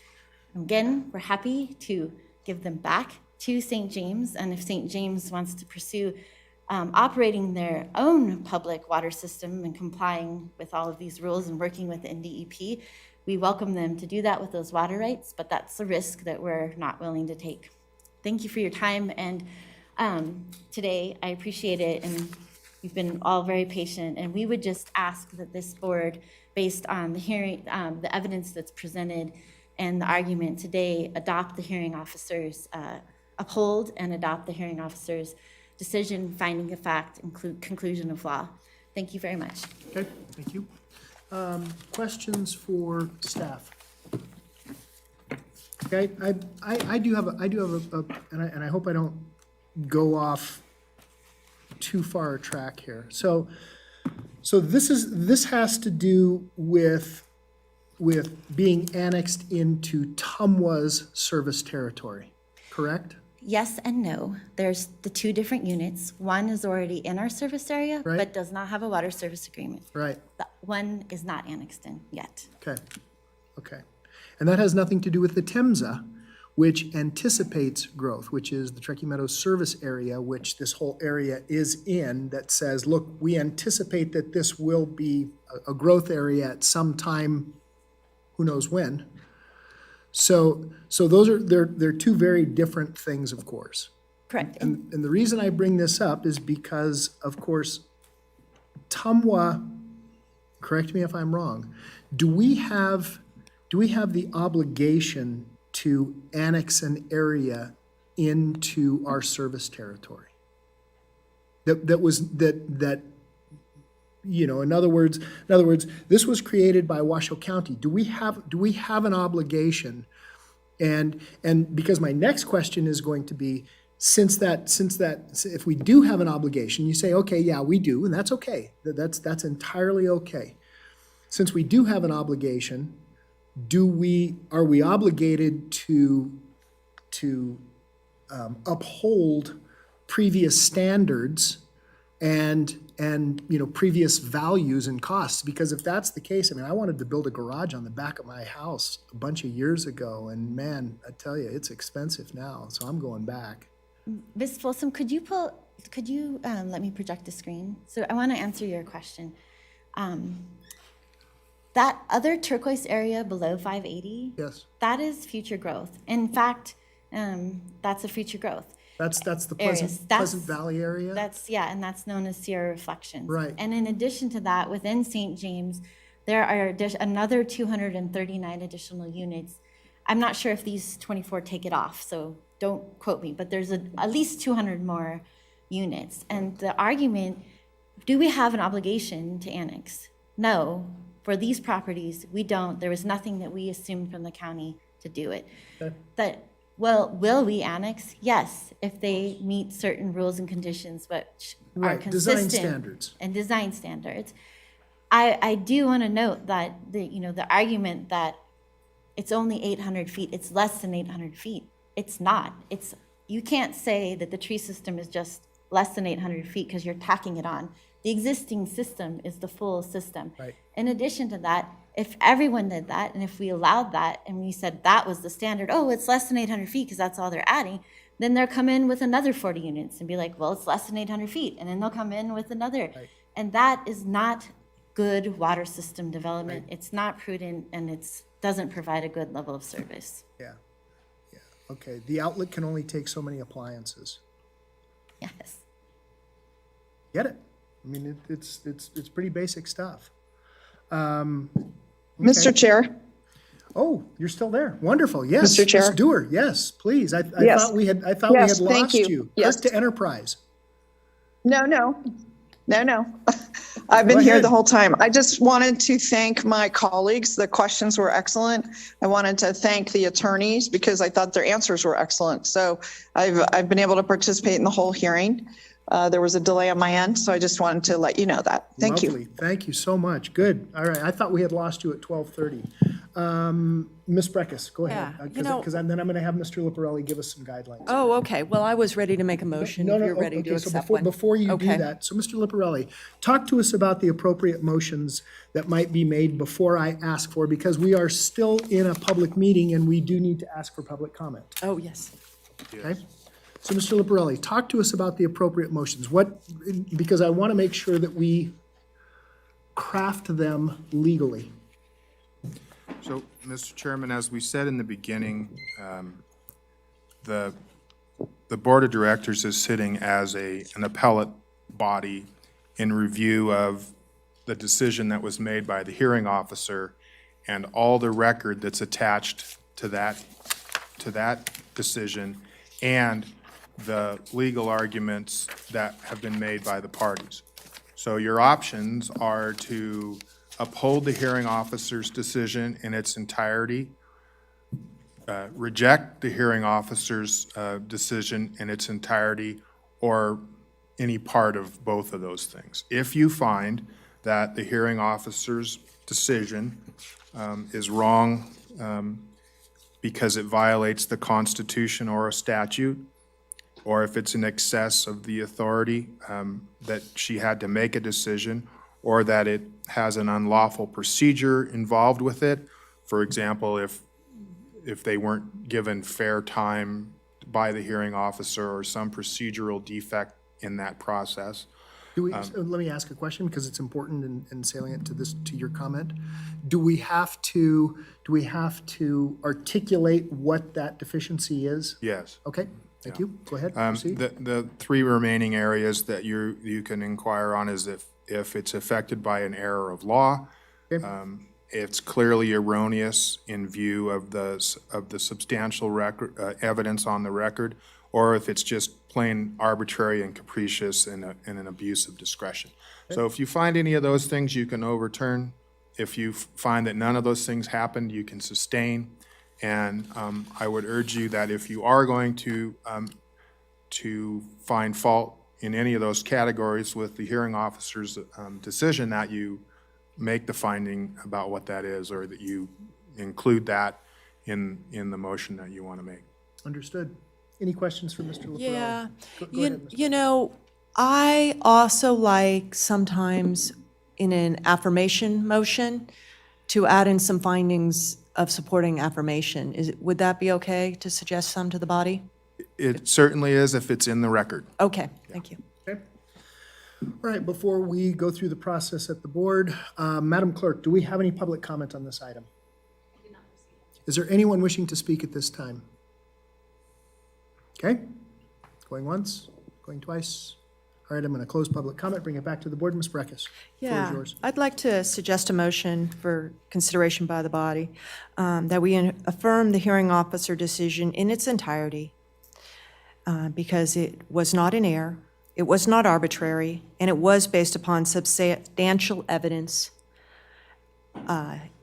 Again, we're happy to give them back to St. James, and if St. James wants to pursue operating their own public water system and complying with all of these rules and working with NDEP, we welcome them to do that with those water rights, but that's the risk that we're not willing to take. Thank you for your time, and today, I appreciate it, and you've been all very patient, and we would just ask that this board, based on the hearing, the evidence that's presented and the argument today, adopt the hearing officer's, uphold and adopt the hearing officer's decision, finding of fact, conclusion of law. Thank you very much. Okay, thank you. Questions for staff? Okay, I do have and I hope I don't go off too far a track here. So this has to do with being annexed into Tumwa's service territory, correct? Yes and no. There's the two different units. One is already in our service area, Right. but does not have a water service agreement. Right, The one is not annexed in yet. okay. And that has nothing to do with the TEMSA, which anticipates growth, which is the Truckee Meadows service area, which this whole area is in, that says, look, we anticipate that this will be a growth area at some time, who knows when. So those are, they're two very different things, of course. Correct. And the reason I bring this up is because, of course, Tumwa, correct me if I'm wrong, do we have the obligation to annex an area into our service territory? That you know, in other words, this was created by Washoe County. Do we have an obligation? And because my next question is going to be, since if we do have an obligation, you say, okay, yeah, we do, and that's okay. That's entirely okay. Since we do have an obligation, are we obligated to uphold previous standards and previous values and costs? Because if that's the case, I mean, I wanted to build a garage on the back of my house a bunch of years ago, and man, I tell you, it's expensive now, so I'm going back. Ms. Folsom, could you let me project the screen? So I want to answer your question. That other turquoise area below 580, Yes, that is future growth. In fact, that's a future growth. that's the Areas. Pleasant Valley area? And that's known as Sierra Reflections. Right. And in addition to that, within St. James, there are another 239 additional units. I'm not sure if these 24 take it off, so don't quote me, but there's at least 200 more units. And the argument, do we have an obligation to annex? No. For these properties, we don't. There was nothing that we assumed from the county to do it. Okay. Will we annex? Yes, if they meet certain rules and conditions which are Right, consistent. design standards. And design standards. I do want to note that the argument that it's only 800 feet, it's less than 800 feet. It's not. You can't say that the tree system is just less than 800 feet because you're tacking it on. The existing system is the full system. Right. In addition to that, if everyone did that, and if we allowed that, and we said that was the standard, oh, it's less than 800 feet because that's all they're adding, then they'll come in with another 40 units and be like, well, it's less than 800 feet, and then they'll come in with another. Right. And that is not good water system development. Right. It's not prudent, and it doesn't provide a good level of service. Yeah, okay. The outlet can only take so many appliances. Yes. Get it? I mean, it's pretty basic stuff. Mr. Okay. Chair, Oh, you're still there. Wonderful. Yes. Mr. Chair. Ms. Dewar, yes, please. I Yes. thought we had Yes, lost thank you. you. Yes. Kirk to Enterprise. no. I've been Go here ahead. the whole time. I just wanted to thank my colleagues. The questions were excellent. I wanted to thank the attorneys because I thought their answers were excellent. So I've been able to participate in the whole hearing. There was a delay on my end, so I just wanted to let you know that. Thank you. Lovely. Thank you so much. Good. All right. I thought we had lost you at 12:30. Ms. Breckus, go ahead. Yeah, Because then I'm going to have Mr. Liparelli give us some guidelines. Oh, okay. Well, I was ready to make a motion if you're ready to okay, so accept one. before you do Okay. that, so Mr. Liparelli, talk to us about the appropriate motions that might be made before I ask for, because we are still in a public meeting and we do need to ask for public comment. Oh, yes. Okay? So, Mr. Liparelli, talk to us about the appropriate motions. Because I want to make sure that we craft them legally. So, Mr. Chairman, as we said in the beginning, the Board of Directors is sitting as an appellate body in review of the decision that was made by the hearing officer and all the record that's attached to that decision and the legal arguments that have been made by the parties. So your options are to uphold the hearing officer's decision in its entirety, reject the hearing officer's decision in its entirety or any part of both of those things. If you find that the hearing officer's decision is wrong because it violates the Constitution or a statute, or if it's in excess of the authority that she had to make a decision, or that it has an unlawful procedure involved with it. For example, if they weren't given fair time by the hearing officer or some procedural defect in that process. Let me ask a question because it's important and salient to your comment. Do we have to articulate what that deficiency is? Yes. Okay, thank you. Go ahead, proceed. The three remaining areas that you can inquire on is if it's affected by an error of law, Okay. it's clearly erroneous in view of the substantial record, evidence on the record, or if it's just plain arbitrary and capricious and an abuse of discretion. So if you find any of those things, you can overturn. If you find that none of those things happened, you can sustain. And I would urge you that if you are going to find fault in any of those categories with the hearing officer's decision, that you make the finding about what that is, or that you include that in the motion that you want to make. Understood. Any questions for Mr. LaFerrari? Yeah, Go ahead, Ms. you know, I also like sometimes in an affirmation motion to add in some findings of supporting affirmation. Would that be okay to suggest some to the body? It certainly is if it's in the record. Okay, thank you. Okay. All right, before we go through the process at the board, Madam Clerk, do we have any public comment on this item? Is there anyone wishing to speak at this time? Okay, going once, going twice. All right, I'm going to close public comment, bring it back to the board. Ms. Breckus, the floor is Yeah, yours. I'd like to suggest a motion for consideration by the body, that we affirm the hearing officer decision in its entirety, because it was not in error, it was not arbitrary, and it was based upon substantial evidence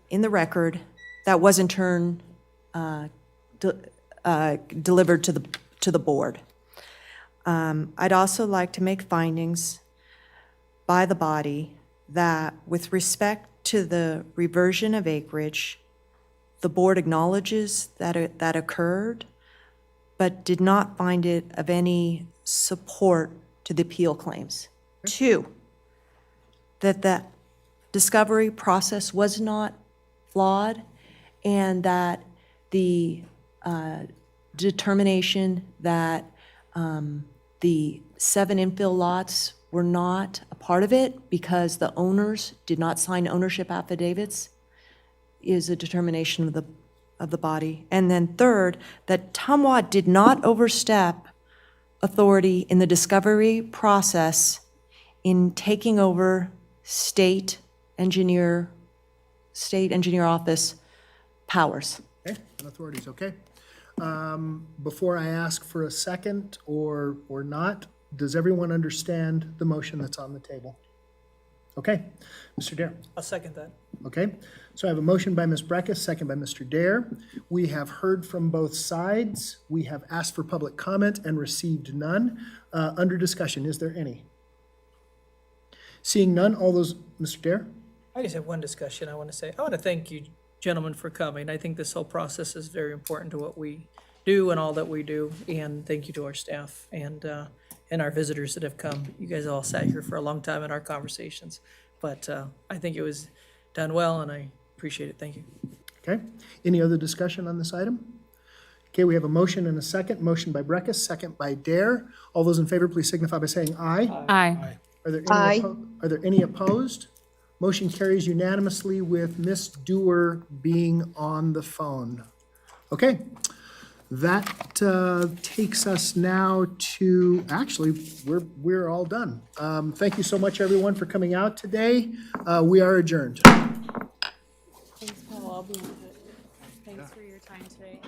in the record that was in turn delivered to the board. I'd also like to make findings by the body that with respect to the reversion of acreage, the board acknowledges that that occurred, but did not find it of any support to the appeal claims. Two, that the discovery process was not flawed, and that the determination that the 7 infill lots were not a part of it because the owners did not sign ownership affidavits is a determination of the body. And then third, that Tumwa did not overstep authority in the discovery process in taking over state engineer office powers. Okay, and authorities, okay. Before I ask for a second or not, does everyone understand the motion that's on the table? Okay, Mr. Dare. I'll second that. Okay, so I have a motion by Ms. Breckus, second by Mr. Dare. We have heard from both sides. We have asked for public comment and received none. Under discussion, is there any? Seeing none, all those, Mr. Dare? I just have one discussion I want to say. I want to thank you, gentlemen, for coming. I think this whole process is very important to what we do and all that we do. And thank you to our staff and our visitors that have come. You guys all sat here for a long time in our conversations. But I think it was done well, and I appreciate it. Thank you. Okay, any other discussion on this item? Okay, we have a motion and a second. Motion by Breckus, second by Dare. All those in favor, please signify by saying aye. Aye. Are there any opposed? Motion carries unanimously with Ms. Dewar being on the phone. Okay, that takes us now to, actually, we're all done. Thank you so much, everyone, for coming out today. We are adjourned. Thanks, Paul. I'll be with it. Thanks for your time today.